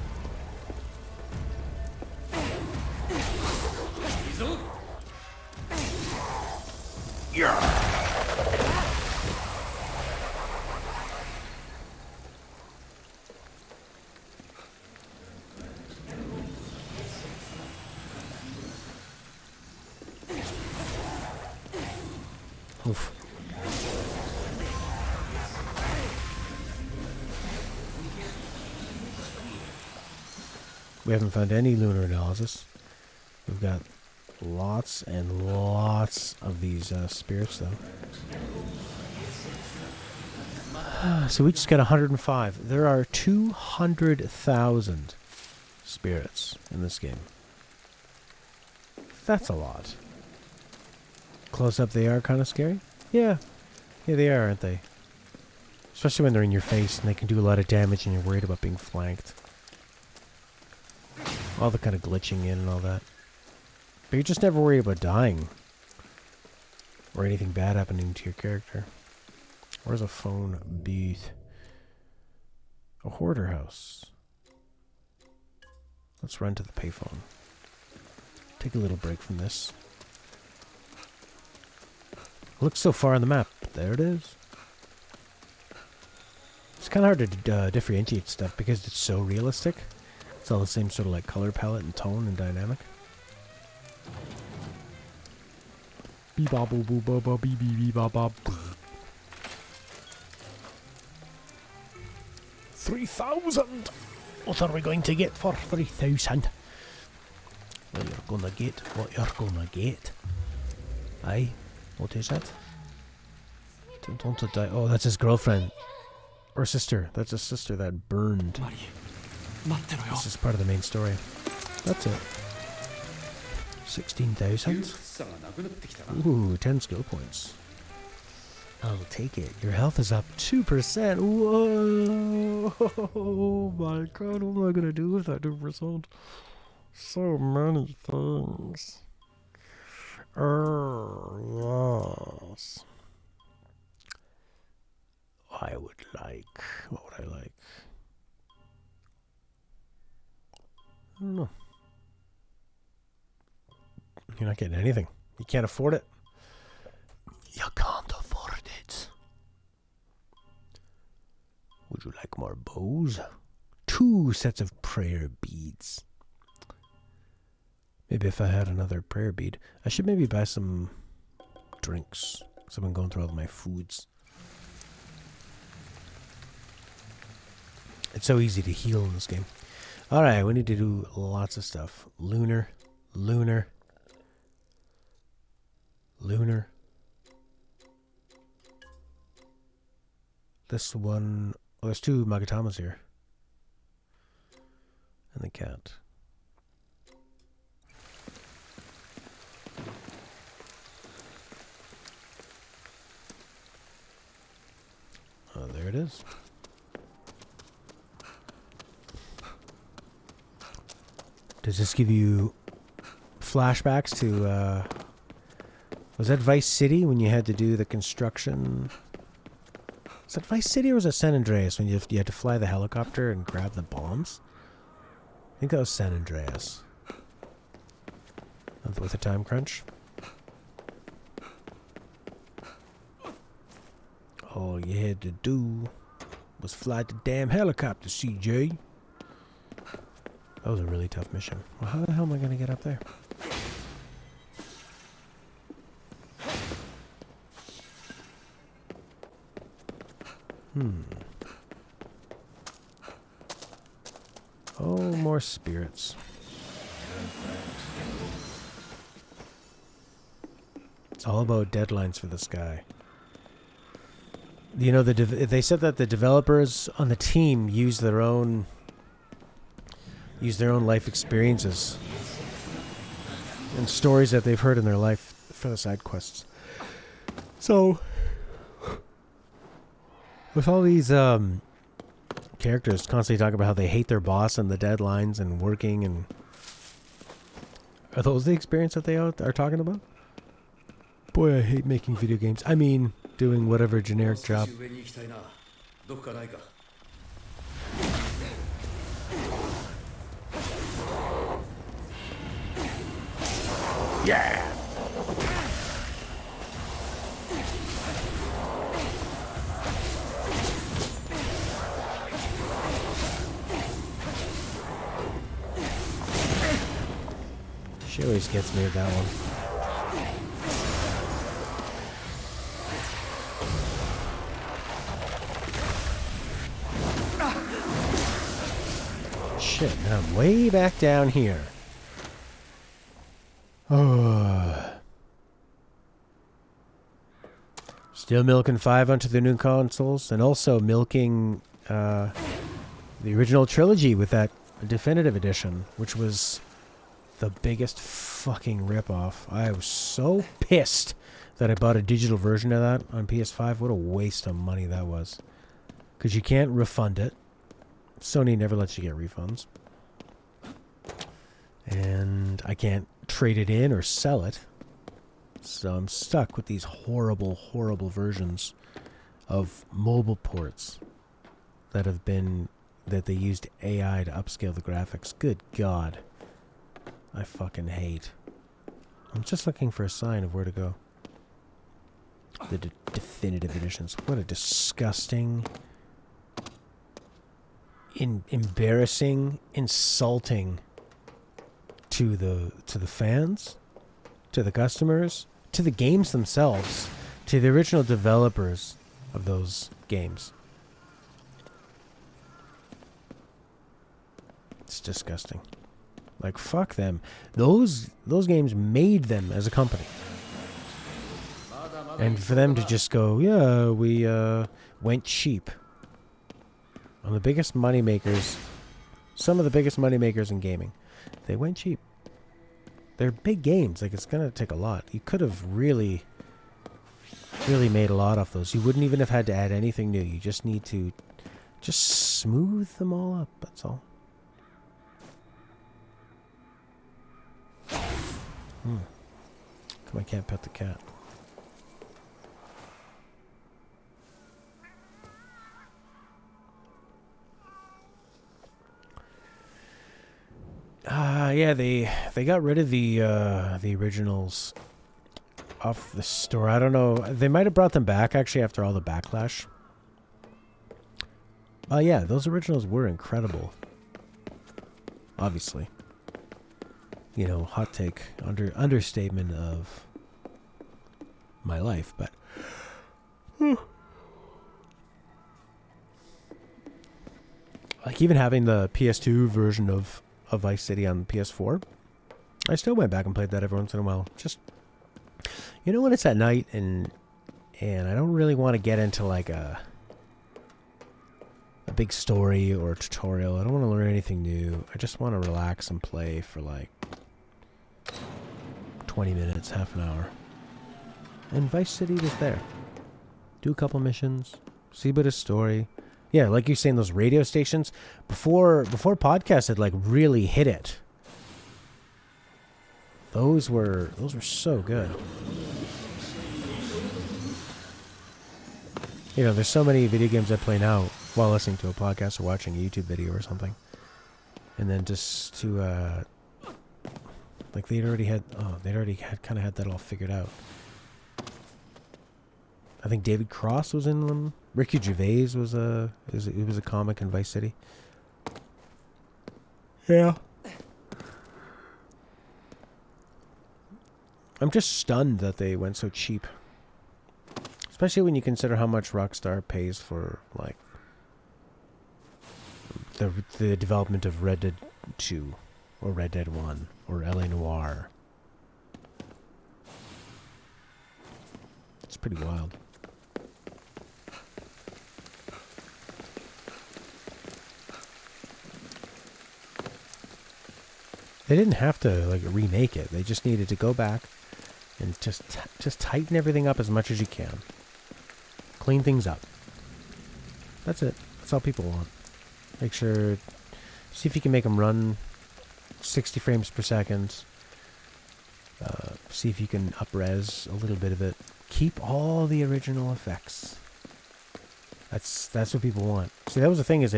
Oof. We haven't found any lunar analysis. We've got lots and lots of these spirits, though. So we just got 105. There are 200,000 spirits in this game. That's a lot. Close up, they are kind of scary. Yeah. Yeah, they are, aren't they? Especially when they're in your face and they can do a lot of damage and you're worried about being flanked. All the kind of glitching in and all that. But you're just never worried about dying. Or anything bad happening to your character. Where's a phone booth? A hoarder house. Let's run to the payphone. Take a little break from this. Looks so far on the map. There it is. It's kind of hard to differentiate stuff because it's so realistic. It's all the same sort of like color palette and tone and dynamic. Bee ba boo boo ba ba bee bee bee ba ba. 3,000! What are we going to get for 3,000? Well, you're gonna get what you're gonna get. Aye, what is it? Don't die. Oh, that's his girlfriend. Or sister. That's his sister that burned. This is part of the main story. That's it. 16,000? Ooh, 10 skill points. I'll take it. Your health is up 2%. Whoa! Oh my god, what am I gonna do with that 2%? So many things. Yes. I would like. What would I like? I don't know. You're not getting anything. You can't afford it. You can't afford it. Would you like more bows? 2 sets of prayer beads. Maybe if I had another prayer bead. I should maybe buy some drinks. Because I've been going through all of my foods. It's so easy to heal in this game. Alright, we need to do lots of stuff. Lunar. This one... Oh, there's 2 Magatamas here. And the cat. Oh, there it is. Does this give you flashbacks to, was that Vice City when you had to do the construction? Was that Vice City or was it San Andreas when you had to fly the helicopter and grab the bombs? I think that was San Andreas. With a time crunch. All you had to do was fly the damn helicopter, CJ. That was a really tough mission. Well, how the hell am I going to get up there? Oh, more spirits. It's all about deadlines for this guy. You know, they said that the developers on the team use their own life experiences and stories that they've heard in their life for the side quests. So, with all these characters constantly talking about how they hate their boss and the deadlines and working, and are those the experience that they are talking about? Boy, I hate making video games. I mean, doing whatever generic job. Yeah. always gets me with that one. Shit, now I'm way back down here. Oh. Still milking 5 onto the new consoles, and also milking the original trilogy with that definitive edition, which was the biggest fucking ripoff. I was so pissed that I bought a digital version of that on PS5. What a waste of money that was. Because you can't refund it. Sony never lets you get refunds. And I can't trade it in or sell it. So I'm stuck with these horrible, horrible versions of mobile ports that they used AI to upscale the graphics. Good God. I fucking hate. I'm just looking for a sign of where to go. The definitive editions. What a disgusting, embarrassing, insulting to the fans, to the customers, to the games themselves, to the original developers of those games. It's disgusting. Like, fuck them. Those games made them as a company. And for them to just go, yeah, we went cheap on the biggest moneymakers, some of the biggest moneymakers in gaming. They went cheap. They're big games. Like, it's going to take a lot. You could have really made a lot off those. You wouldn't even have had to add anything new. You just need to just smooth them all up. That's all. Come on, I can't pet the cat. Yeah, they got rid of the originals off the store. I don't know. They might have brought them back actually after all the backlash. Yeah, those originals were incredible. Obviously. You know, hot take, understatement of my life, but like even having the PS2 version of Vice City on PS4, I still went back and played that every once in a while. Just, you know, when it's at night and I don't really want to get into like a big story or a tutorial. I don't want to learn anything new. I just want to relax and play for like 20 minutes, half an hour. And Vice City was there. Do a couple missions, see a bit of story. Yeah, like you're saying, those radio stations, before podcasts had like really hit it. Those were so good. You know, there's so many video games I play now while listening to a podcast or watching a YouTube video or something. And then just to like they'd already had kind of had that all figured out. I think David Cross was in them. Ricky Gervais was a comic in Vice City. Yeah. I'm just stunned that they went so cheap. Especially when you consider how much Rockstar pays for like the development of Red Dead 2 or Red Dead 1 or LA Noire. It's pretty wild. They didn't have to like remake it. They just needed to go back and just tighten everything up as much as you can. Clean things up. That's it. That's all people want. Make sure, see if you can make them run 60 frames per second. See if you can up-res a little bit of it. Keep all the original effects. That's what people want. See, that was the thing, is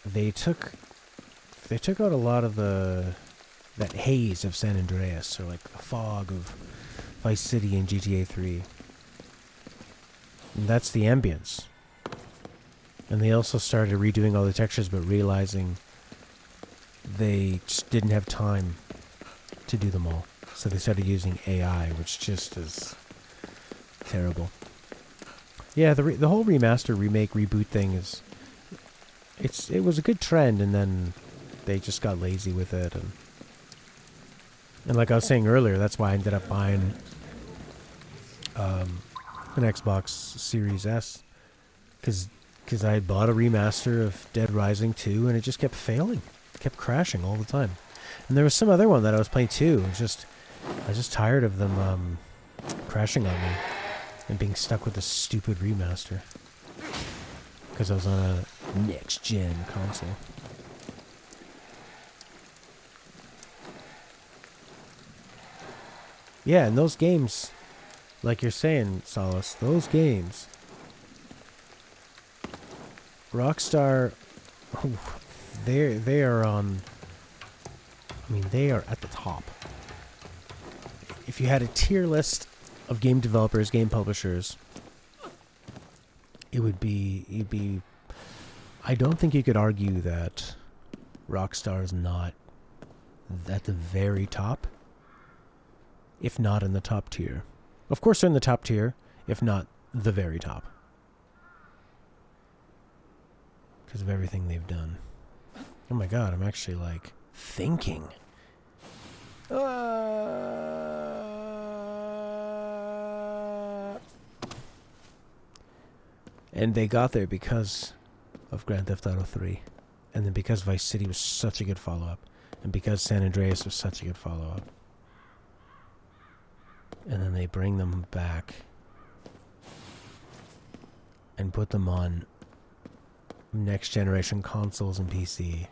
they took out a lot of that haze of San Andreas, or like the fog of Vice City and GTA 3. And that's the ambience. And they also started redoing all the textures, but realizing they just didn't have time to do them all. So they started using AI, which just is terrible. Yeah, the whole remaster, remake, reboot thing is... It was a good trend, and then they just got lazy with it. And like I was saying earlier, that's why I ended up buying an Xbox Series S. Because I had bought a remaster of Dead Rising 2, and it just kept failing. It kept crashing all the time. And there was some other one that I was playing too. I was just tired of them crashing on me and being stuck with this stupid remaster. Because I was on a next-gen console. Yeah, and those games, like you're saying, Solace, those games... Rockstar, they are on... I mean, they are at the top. If you had a tier list of game developers, game publishers, you'd be... I don't think you could argue that Rockstar is not at the very top, if not in the top tier. Of course they're in the top tier, if not the very top. Because of everything they've done. Oh my god, I'm actually, like, thinking. And they got there because of Grand Theft Auto 3. And then because Vice City was such a good follow-up. And because San Andreas was such a good follow-up. And then they bring them back. And put them on next generation consoles and PC,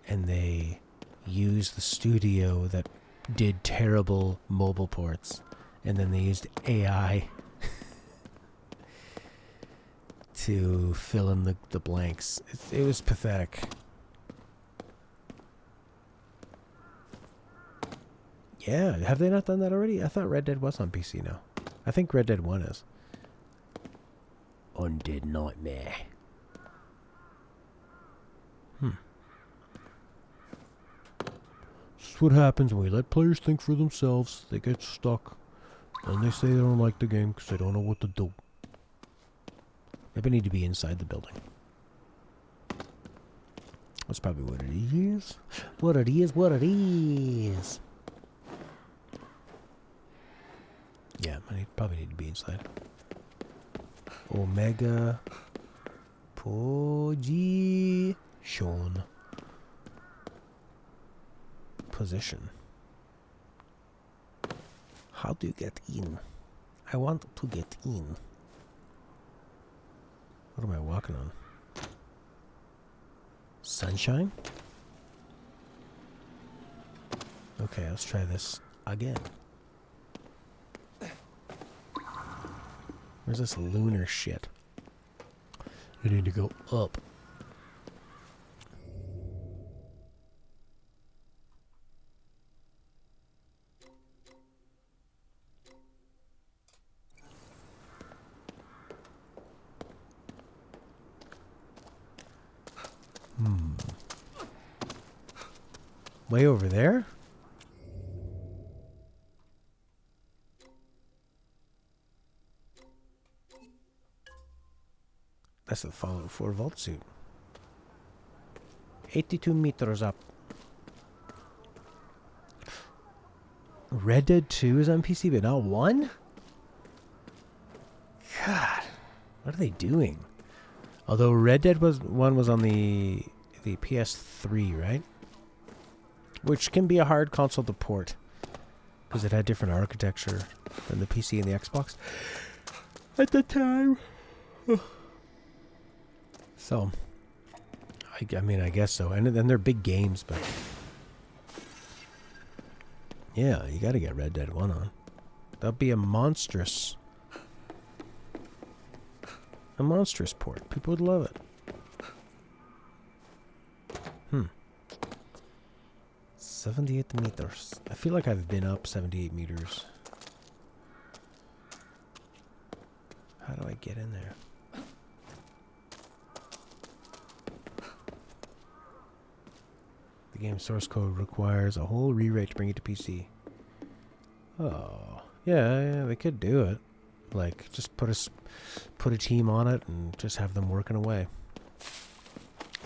and they used the studio that did terrible mobile ports, and then they used AI to fill in the blanks. It was pathetic. Yeah, have they not done that already? I thought Red Dead was on PC now. I think Red Dead 1 is. Undead Nightmare. This is what happens when we let players think for themselves. They get stuck. And they say they don't like the game because they don't know what to do. Maybe I need to be inside the building. That's probably what it is. What it is. Yeah, I probably need to be inside. Omega position. Position. How do you get in? I want to get in. What am I walking on? Sunshine? Okay, let's try this again. Where's this lunar shit? I need to go up. Way over there? That's the Fallout 4 vault suit. 82 meters up. Red Dead 2 is on PC, but not 1? God, what are they doing? Although Red Dead 1 was on the PS3, right? Which can be a hard console to port. Because it had different architecture than the PC and the Xbox at the time. So, I mean, I guess so. And then they're big games, but... Yeah, you gotta get Red Dead 1 on. That'll be a monstrous port. People would love it. 78 meters. I feel like I've been up 78 meters. How do I get in there? The game's source code requires a whole rewrite to bring it to PC. Oh, yeah, they could do it. Like, just put a team on it and just have them working away.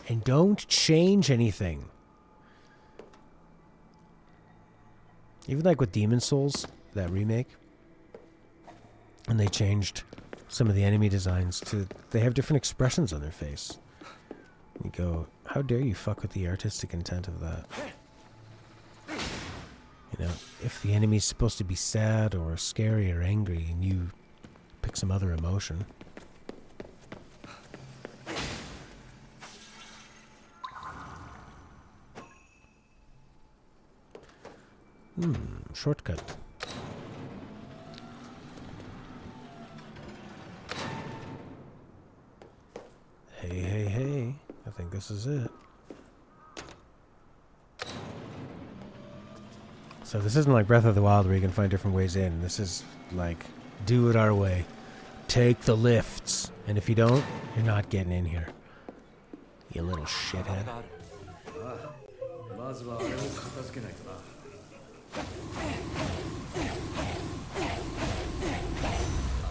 And don't change anything. Even like with Demon Souls, that remake, and they changed some of the enemy designs to, they have different expressions on their face. You go, how dare you fuck with the artistic intent of that? You know, if the enemy's supposed to be sad or scary or angry and you pick some other emotion. Shortcut. Hey. I think this is it. So this isn't like Breath of the Wild where you can find different ways in. This is like, do it our way. Take the lifts. And if you don't, you're not getting in here. You little shithead. まずはあれを片付けないとな。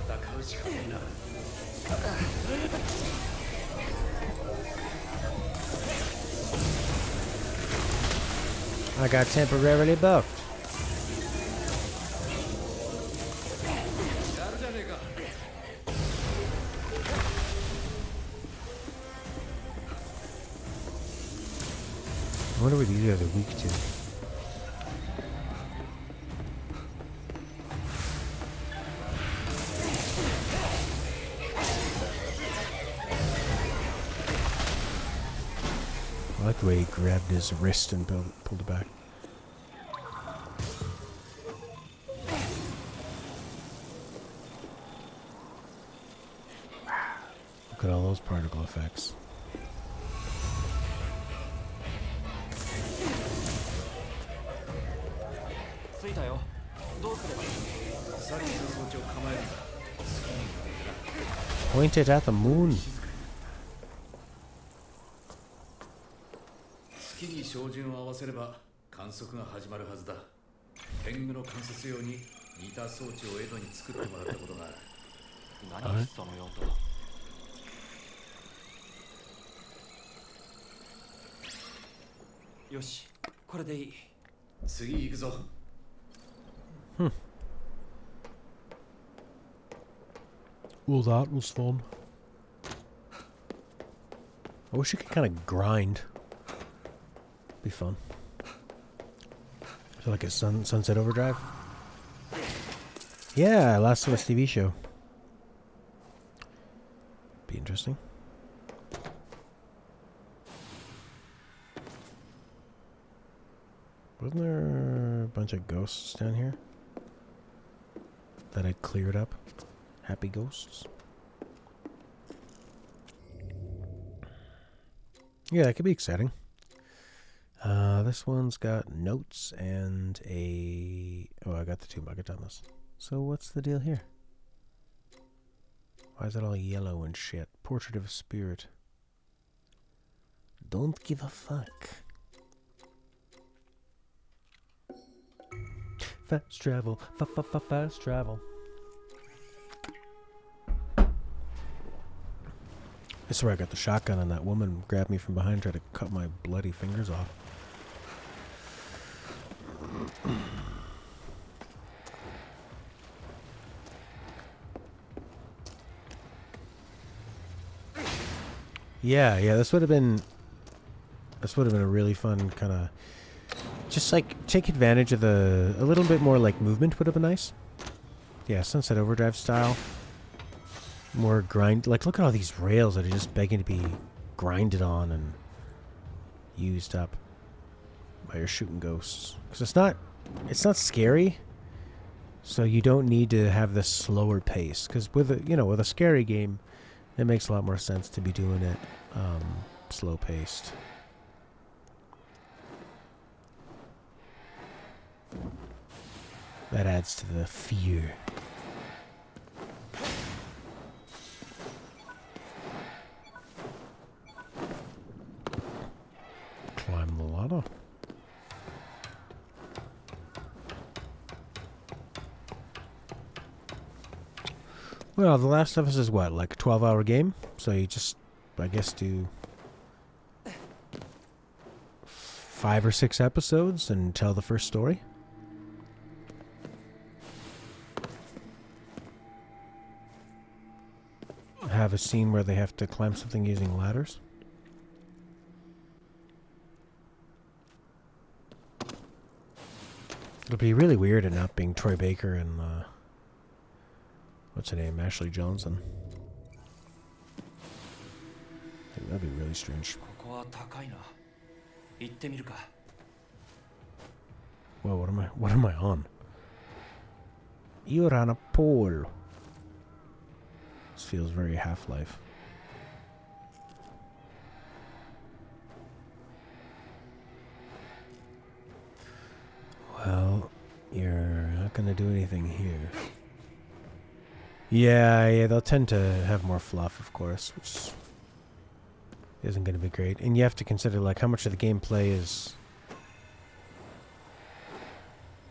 戦うしかねえな。I got temporarily buffed. I wonder what these guys are weak to. I like the way he grabbed his wrist and pulled it back. Look at all those particle effects. Point it at the moon. 月に照準を合わせれば観測が始まるはずだ。天狗の観察用に似た装置を江戸に作ってもらったことがある。何その用途。よし、これでいい。次行くぞ。Well, that was fun. I wish you could kind of grind. Be fun. So like a Sunset Overdrive? Yeah, Last of Us TV show. Be interesting. Wasn't there a bunch of ghosts down here that I cleared up? Happy ghosts? Yeah, that could be exciting. This one's got notes and a... Oh, I got the 2 Magatamas. So what's the deal here? Why is it all yellow and shit? Portrait of a spirit. Don't give a fuck. Fast travel. Fast travel. I swear I got the shotgun and that woman grabbed me from behind and tried to cut my bloody fingers off. Yeah, this would have been a really fun kind of, just like take advantage of a little bit more like movement would have been nice. Yeah, Sunset Overdrive style. More grind, like look at all these rails that are just begging to be grinded on and used up while you're shooting ghosts. Because it's not scary, so you don't need to have this slower pace. Because with a scary game, it makes a lot more sense to be doing it slow paced. That adds to the fear. Climb the ladder. Well, The Last of Us is what, like a 12-hour game? So you just, I guess, do 5 or 6 episodes and tell the first story? Have a scene where they have to climb something using ladders? It'll be really weird it not being Troy Baker and, what's her name? Ashley Johnson. I think that'd be really strange. ここは高いな。行ってみるか。 Whoa, what am I on? You're on a pole. This feels very Half-Life. Well, you're not gonna do anything here. Yeah, they'll tend to have more fluff, of course, which isn't gonna be great. And you have to consider, like, how much of the gameplay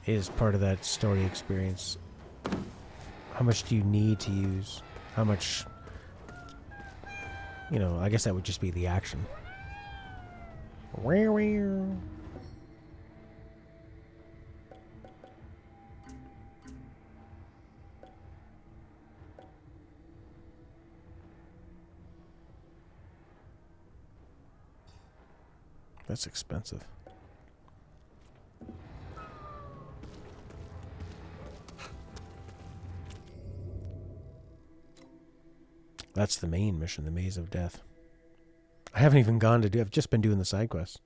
is part of that story experience. How much do you need to use? How much, you know, I guess that would just be the action. That's expensive. That's the main mission, the Maze of Death. I haven't even gone to do... I've just been doing the side quests.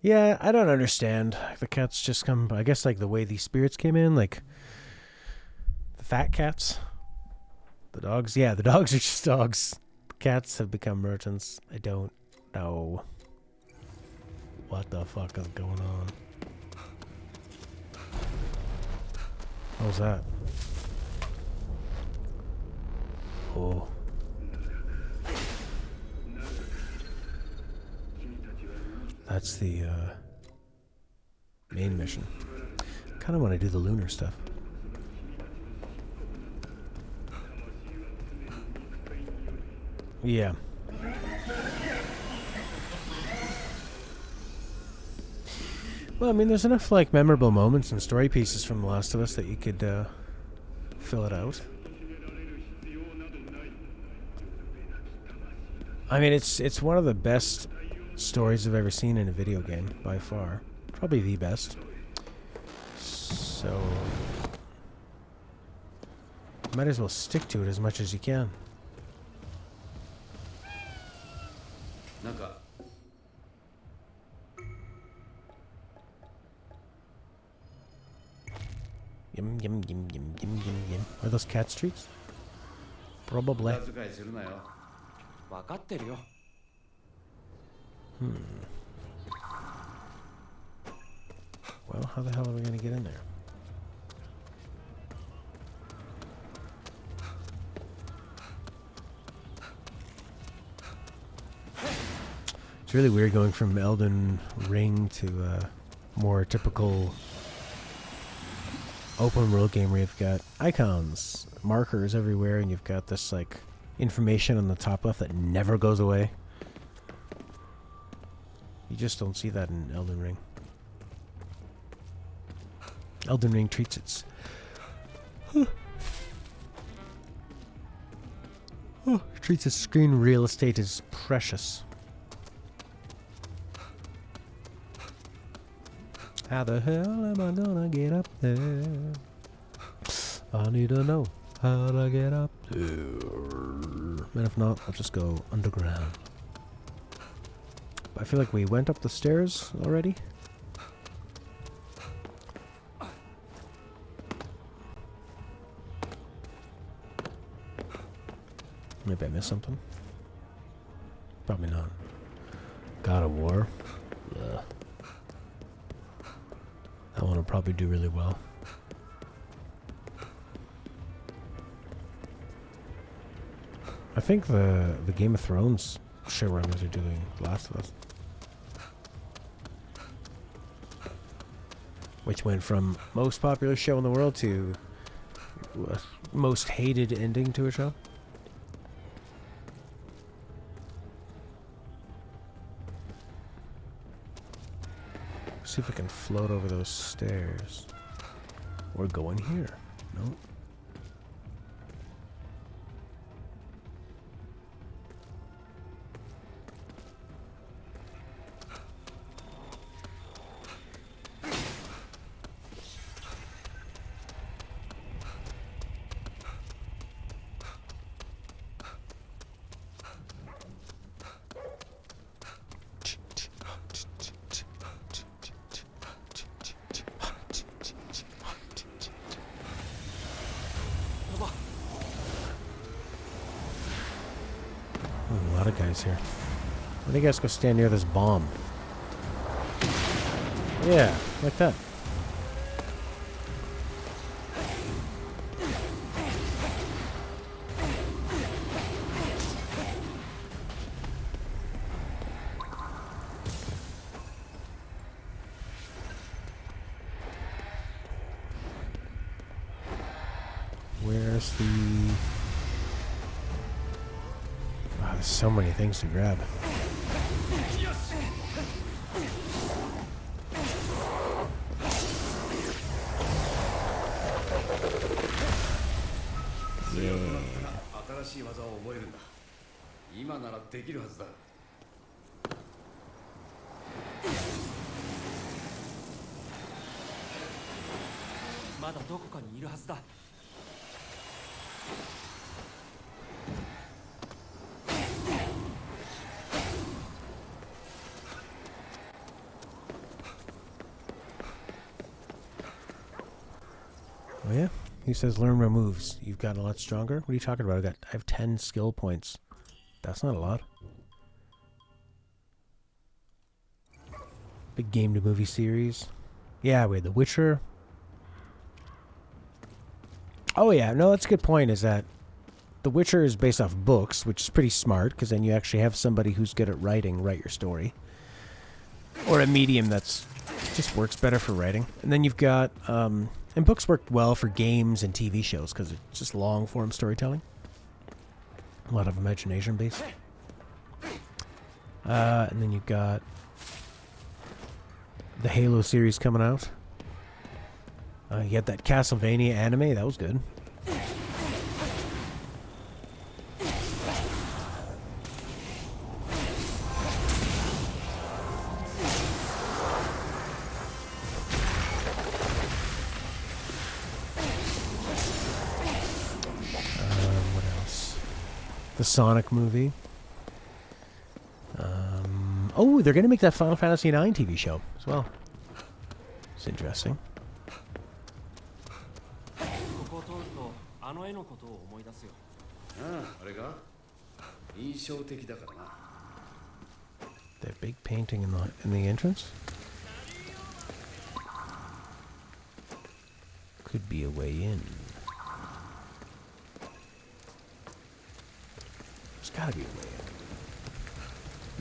Yeah, I don't understand. The cats just come... I guess, like, the way these spirits came in, like... The fat cats. The dogs. Yeah, the dogs are just dogs. Cats have become merchants. I don't know what the fuck is going on. What was that? Oh. That's the main mission. Kind of want to do the lunar stuff. Yeah. Well, I mean, there's enough, like, memorable moments and story pieces from The Last of Us that you could fill it out. I mean, it's one of the best stories I've ever seen in a video game, by far. Probably the best. So... might as well stick to it as much as you can. Yum, yum, yum, yum, yum, yum, yum. Are those cat streets? Probably. 分かってるよ。 Well, how the hell are we going to get in there? It's really weird going from Elden Ring to more typical open world game where you've got icons, markers everywhere, and you've got this, like, information on the top left that never goes away. You just don't see that in Elden Ring. Elden Ring treats its treats its screen real estate as precious. How the hell am I gonna get up there? I need to know how to get up there. And if not, I'll just go underground. I feel like we went up the stairs already. Maybe I missed something. Probably not. God of War. Ugh. That one will probably do really well. I think the Game of Thrones showrunners are doing Last of Us. Which went from most popular show in the world to Most hated ending to a show. See if I can float over those stairs. Or go in here. Nope. A lot of guys here. Why don't you guys go stand near this bomb? Yeah, like that. Where's the... Wow, there's so many things to grab. Yeah. 新しい技を覚えるんだ。今ならできるはずだ。まだどこかにいるはずだ。Oh yeah? He says learn more moves. You've gotten a lot stronger? What are you talking about? I have 10 skill points. That's not a lot. Big game to movie series. Yeah, we had The Witcher. Oh yeah, no, that's a good point, is that The Witcher is based off books, which is pretty smart, because then you actually have somebody who's good at writing write your story. Or a medium that's just works better for writing. And then you've got, and books work well for games and TV shows, because it's just long-form storytelling. A lot of imagination based. And then you've got the Halo series coming out. You got that Castlevania anime, that was good. What else? The Sonic movie. Oh, they're going to make that Final Fantasy IX TV show as well. It's interesting. ここを通るとあの絵のことを思い出すよ。ああ、あれが印象的だからな。 That big painting in the entrance? Could be a way in. There's gotta be a way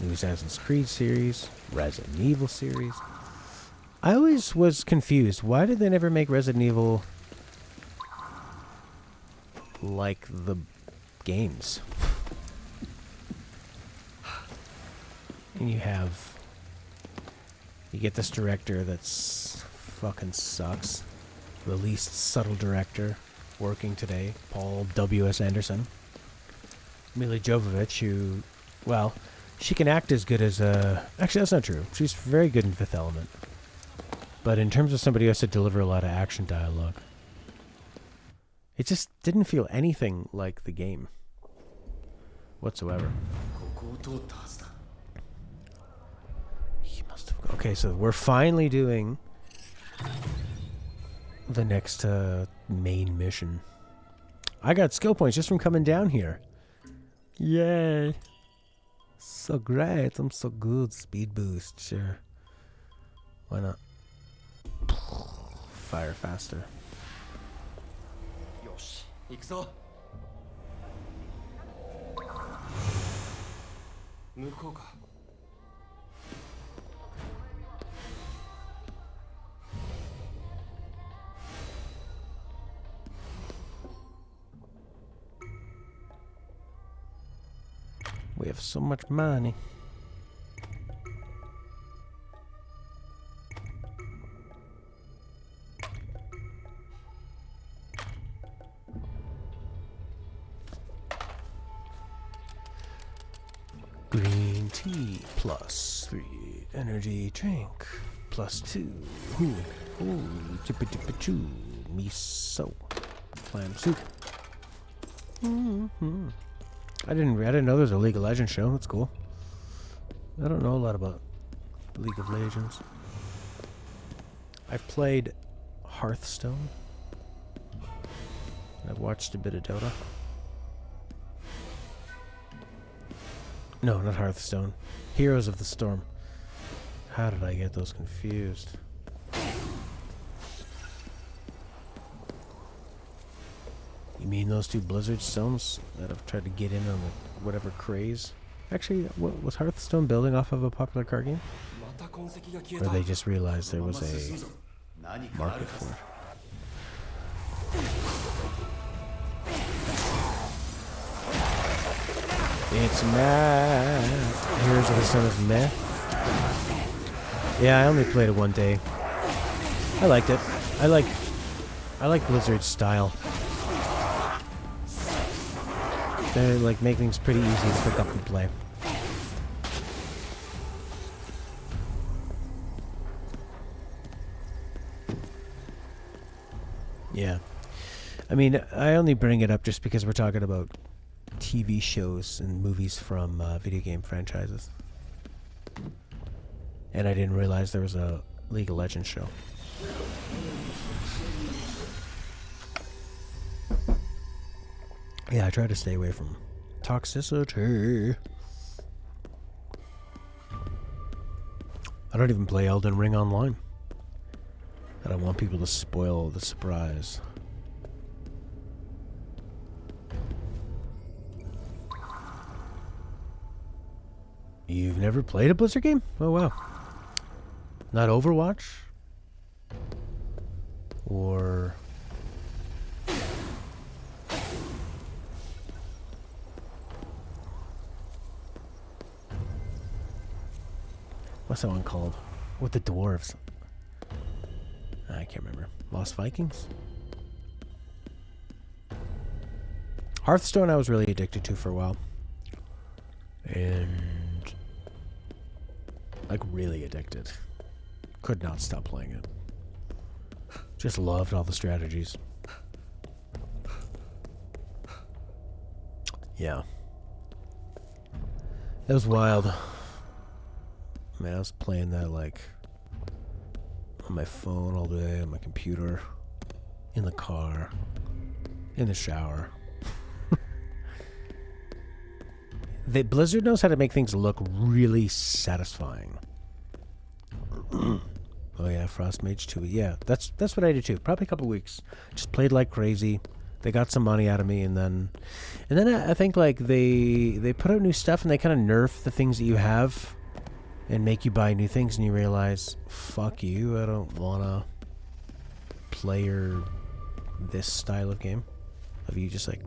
in. New Assassin's Creed series, Resident Evil series. I always was confused. Why did they never make Resident Evil like the games? And you get this director that's fucking sucks. The least subtle director working today, Paul W.S. Anderson. Mila Jovovich, who, well, she can act as good as actually, that's not true. She's very good in Fifth Element. But in terms of somebody who has to deliver a lot of action dialogue, it just didn't feel anything like the game whatsoever. He must have. Okay, so we're finally doing the next main mission. I got skill points just from coming down here. Yay! So great! I'm so good. Speed boost, sure. Why not? Fire faster. よし、行くぞ。向こうか。We have so much money. Green tea plus 3. Energy drink plus 2. Ooh, chippa chippa choo. Miso. Clam soup. I didn't know there was a League of Legends show. That's cool. I don't know a lot about League of Legends. I've played Hearthstone. I've watched a bit of Dota. No, not Hearthstone. Heroes of the Storm. How did I get those confused? You mean those two Blizzard stones that have tried to get in on the whatever craze? Actually, what, was Hearthstone building off of a popular card game? Or they just realized there was a market for it? It's meh. Heroes of the Sun is meh. Yeah, I only played it one day. I liked it. I like Blizzard's style. They like make things pretty easy to pick up and play. Yeah. I mean, I only bring it up just because we're talking about TV shows and movies from video game franchises. And I didn't realize there was a League of Legends show. Yeah, I try to stay away from toxicity. I don't even play Elden Ring online. I don't want people to spoil the surprise. You've never played a Blizzard game? Oh, wow. Not Overwatch? Or... what's that one called? With the dwarves. I can't remember. Lost Vikings? Hearthstone I was really addicted to for a while. And... like really addicted. Could not stop playing it. Just loved all the strategies. Yeah. It was wild. Man, I was playing that like on my phone all day, on my computer, in the car, in the shower. Blizzard knows how to make things look really satisfying. Oh yeah, Frost Mage 2. Yeah, that's what I did too. Probably a couple weeks. Just played like crazy. They got some money out of me, and then I think like they put out new stuff and they kind of nerf the things that you have and make you buy new things, and you realize, fuck you, I don't wanna play this style of game. Of you just like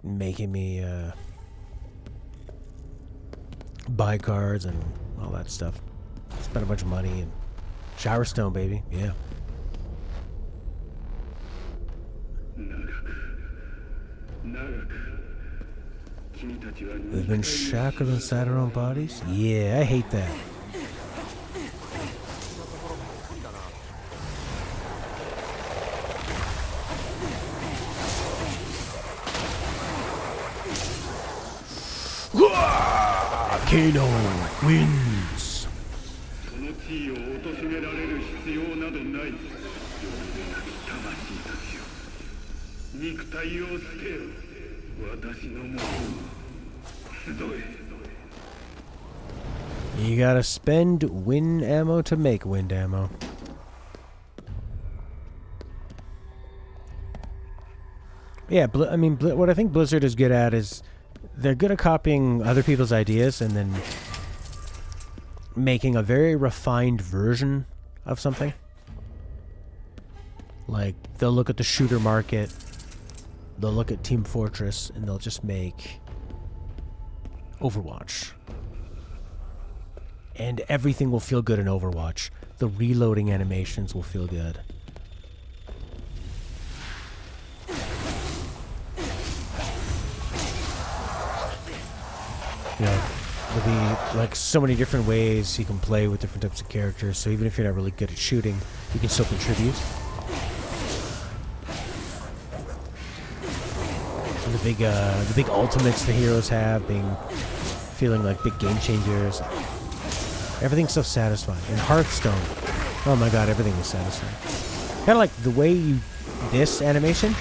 making me buy cards and all that stuff. Spent a bunch of money and Showerstone, baby. Yeah. We've been shackled inside our own bodies? Yeah, I hate that. Kano wins. You gotta spend wind ammo to make wind ammo. Yeah, I mean, what I think Blizzard is good at is they're good at copying other people's ideas and then making a very refined version of something. Like, they'll look at the shooter market, they'll look at Team Fortress, and they'll just make Overwatch. And everything will feel good in Overwatch. The reloading animations will feel good. You know, there'll be like so many different ways you can play with different types of characters. So even if you're not really good at shooting, you can still contribute. And the big ultimates the heroes have, feeling like big game changers. Everything's so satisfying. In Hearthstone, oh my god, everything is satisfying. Kind of like the way this animation,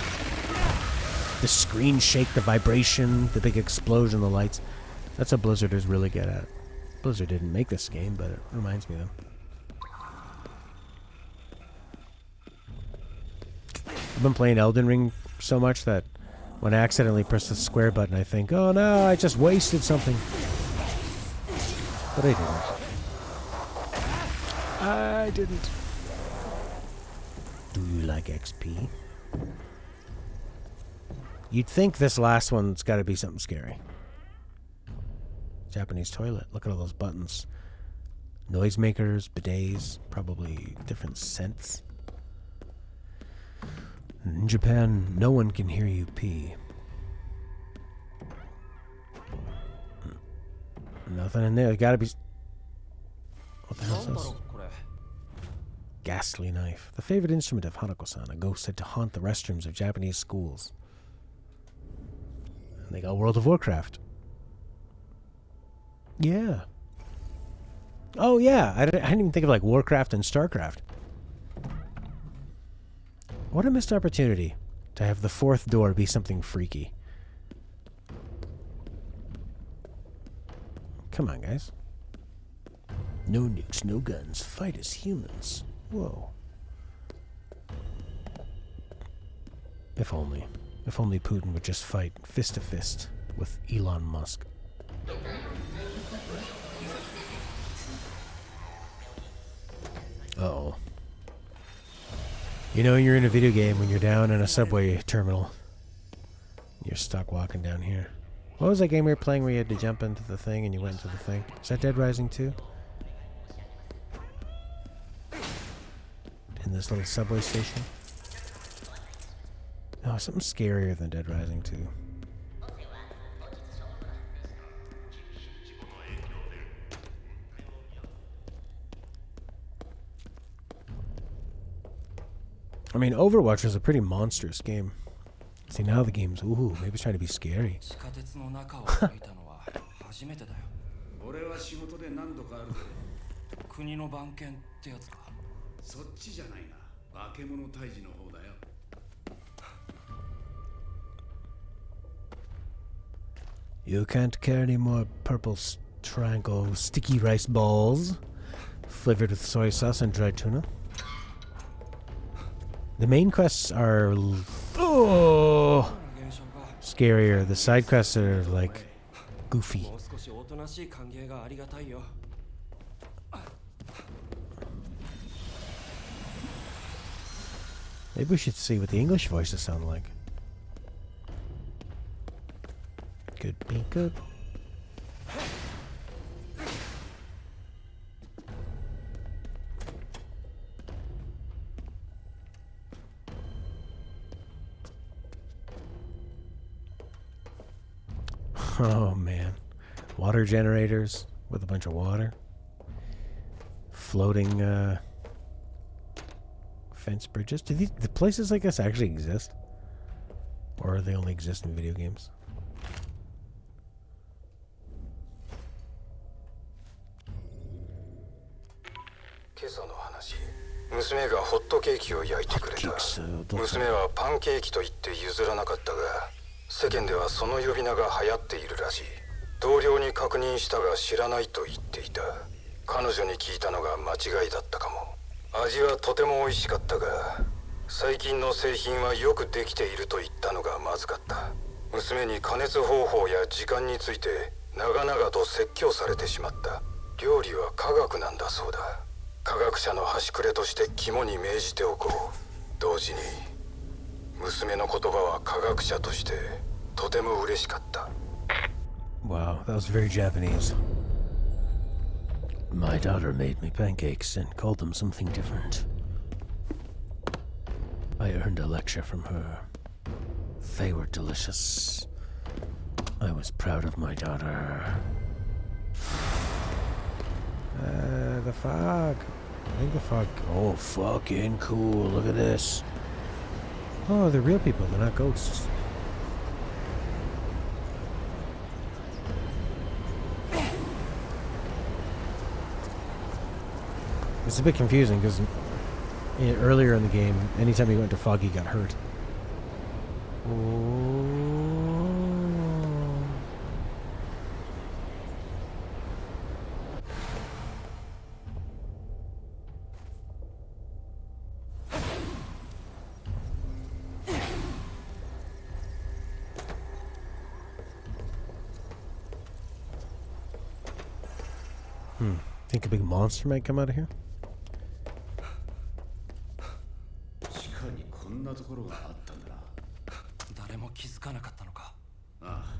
the screen shake, the vibration, the big explosion, the lights. That's what Blizzard is really good at. Blizzard didn't make this game, but it reminds me of them. I've been playing Elden Ring so much that when I accidentally press the square button, I think, oh no, I just wasted something. But I didn't. Do you like XP? You'd think this last one's got to be something scary. Japanese toilet. Look at all those buttons. Noisemakers, bidets, probably different scents. In Japan, no one can hear you pee. Nothing in there. Gotta be... What the hell is this? Ghastly knife. The favorite instrument of Hanako-san, a ghost said to haunt the restrooms of Japanese schools. And they got World of Warcraft. Yeah. Oh, yeah. I didn't even think of like Warcraft and StarCraft. What a missed opportunity to have the fourth door be something freaky. Come on, guys. No nukes, no guns. Fight as humans. Whoa. If only. If only Putin would just fight fist to fist with Elon Musk. Uh-oh. You know you're in a video game when you're down in a subway terminal. You're stuck walking down here. What was that game we were playing where you had to jump into the thing and you went into the thing? Is that Dead Rising 2? In this little subway station? No, something scarier than Dead Rising 2. I mean, Overwatch was a pretty monstrous game. See, now the game's, ooh, maybe it's trying to be scary. You can't carry any more purple triangle sticky rice balls flavored with soy sauce and dried tuna. The main quests are scarier. The side quests are like goofy. Maybe we should see what the English voices sound like. Could be good. Oh man, water generators with a bunch of water, floating fence bridges. Do the places like this actually exist, or they only exist in video games? Wow, that was very Japanese. My daughter made me pancakes and called them something different. I earned a lecture from her. They were delicious. I was proud of my daughter. The fog. I think the fog. Oh, fucking cool. Look at this. Oh, they're real people. They're not ghosts. It's a bit confusing because earlier in the game, anytime he went to fog, he got hurt. Oh. Think a big monster might come out of here? 地下にこんなところがあったんだな。誰も気づかなかったのか。ああ、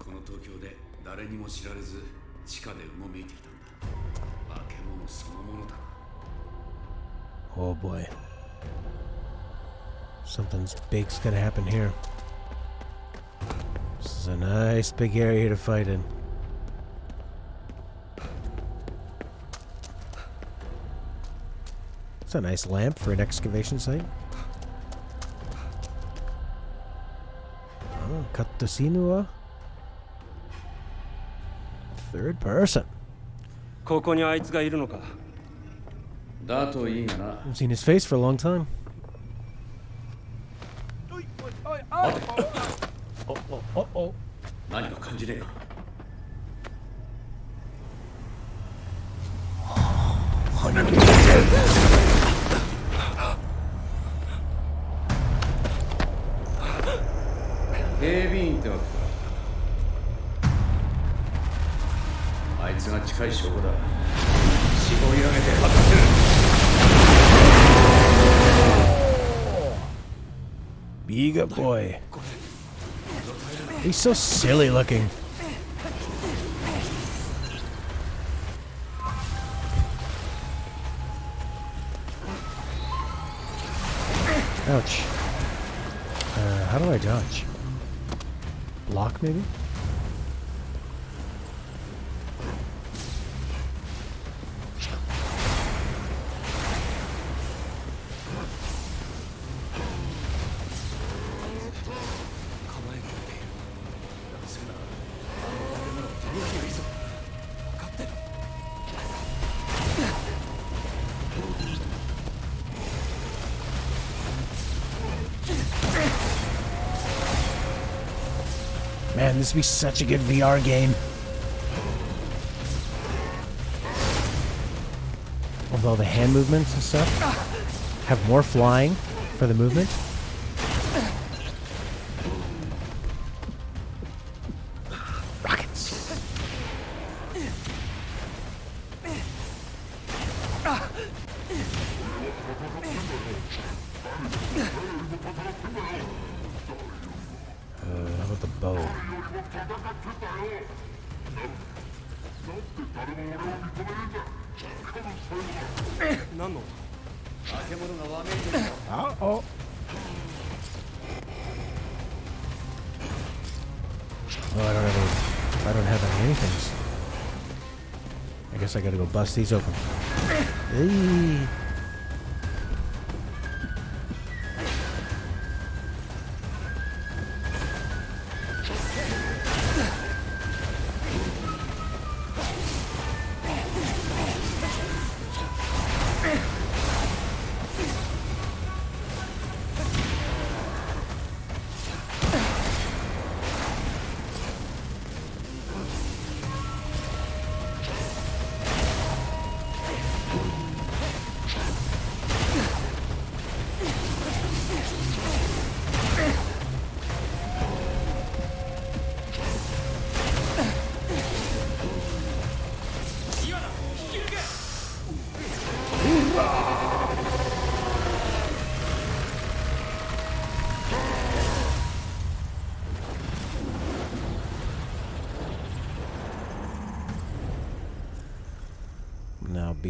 この東京で誰にも知られず地下でうごめいてきたんだ。化け物そのものだ。 Oh boy. Something's big's gonna happen here. This is a nice big area to fight in. It's a nice lamp for an excavation site. Oh, Katsushinu. Third person. ここにあいつがいるのか。だといいがな。 I've seen his face for a long time. Oh. 何か感じねえか。警備員ってわけか。あいつが近い証拠だ。絞り上げて果たせる。 Big boy. He's so silly looking. Ouch. How do I dodge? Block, maybe? Man, this would be such a good VR game. Although the hand movements and stuff have more flying for the movement. Rockets. How about the bow? Uh-oh. Oh, I don't have any anythings. I guess I gotta go bust these open. Hey.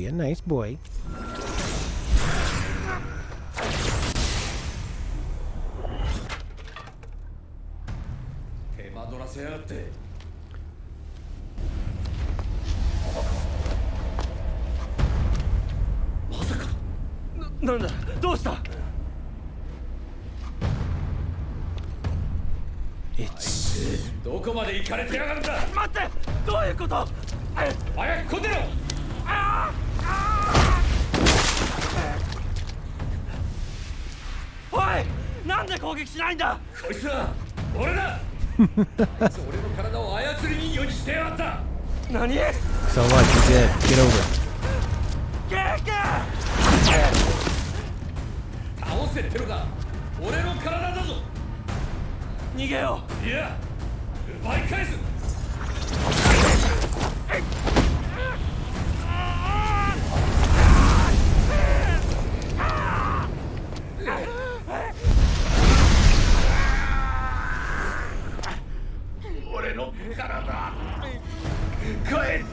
a nice boy. 手間取らせやがって。まさか。なんだどうした？ It's どこまで行かれてやがるんだ。待ってどういうこと？早く来んでろ。おいなんで攻撃しないんだ？こいつは俺だ。あいつ俺の体を操り人形にしてやがった。何？ so what? You did. Get over it. ケーキ！倒せってのか。俺の体だぞ。逃げよう。いや、奪い返す。俺の体帰って。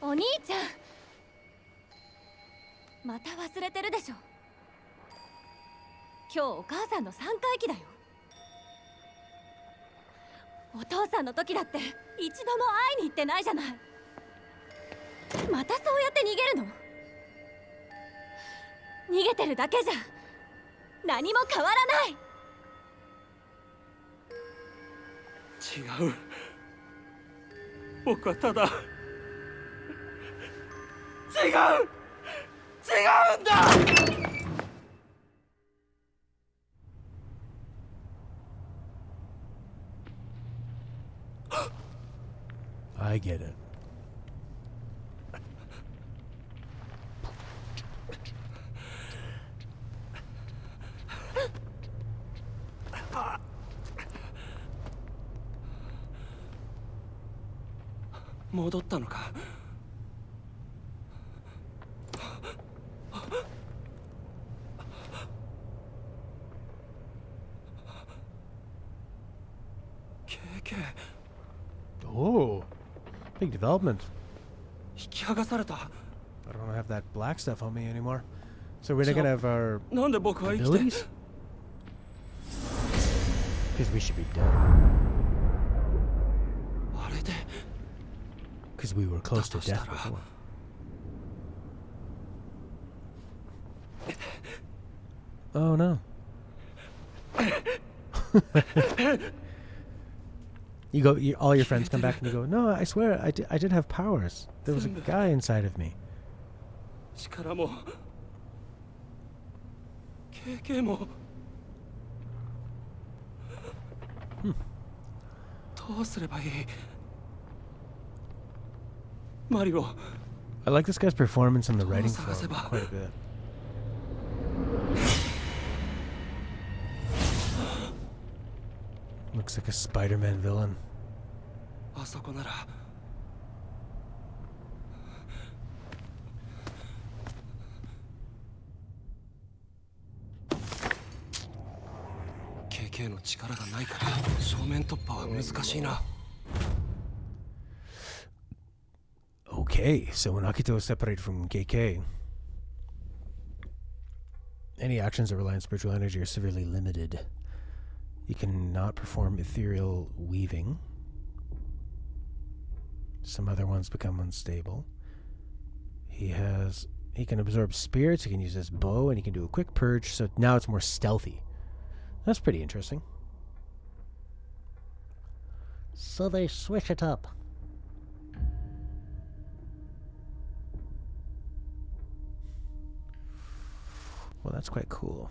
お兄ちゃん、また忘れてるでしょ。今日お母さんの3回忌だよ。お父さんの時だって一度も会いに行ってないじゃない。またそうやって逃げるの？逃げてるだけじゃ何も変わらない。違う。僕はただ違うんだ。 I get it. 戻ったのか。Oh, big development. 引き剥がされた。 I don't have that black stuff on me anymore. So we're not gonna have our なんで僕は生きて。 abilities? Because we should be dead. あれで Because we were close to death だとしたら。 before. Oh no. All your friends come back and you go, no, I swear, I did have powers. There was a guy inside of me. 力も経験もどうすればいい？マリオ。 I like this guy's performance in the writing film quite a bit. Looks like a Spider-Man villain. あそこなら。KK の力がないから正面突破は難しいな。 Okay, so when Akito is separated from KK, any actions that rely on spiritual energy are severely limited. He cannot perform ethereal weaving. Some other ones become unstable. He can absorb spirits, he can use his bow, and he can do a quick purge, so now it's more stealthy. That's pretty interesting. So they switch it up. Well, that's quite cool.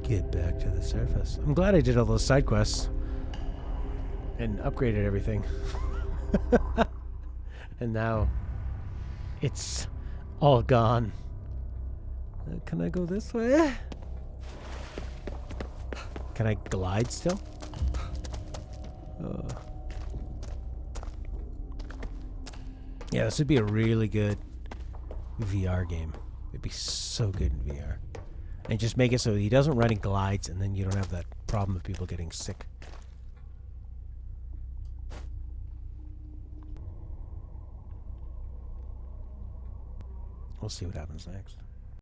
Get back to the surface. I'm glad I did all those side quests and upgraded everything. And now it's all gone. Can I go this way? Can I glide still? Yeah, this would be a really good VR game. It'd be so good in VR. And just make it so he doesn't run, he glides, and then you don't have that problem of people getting sick. We'll see what happens next.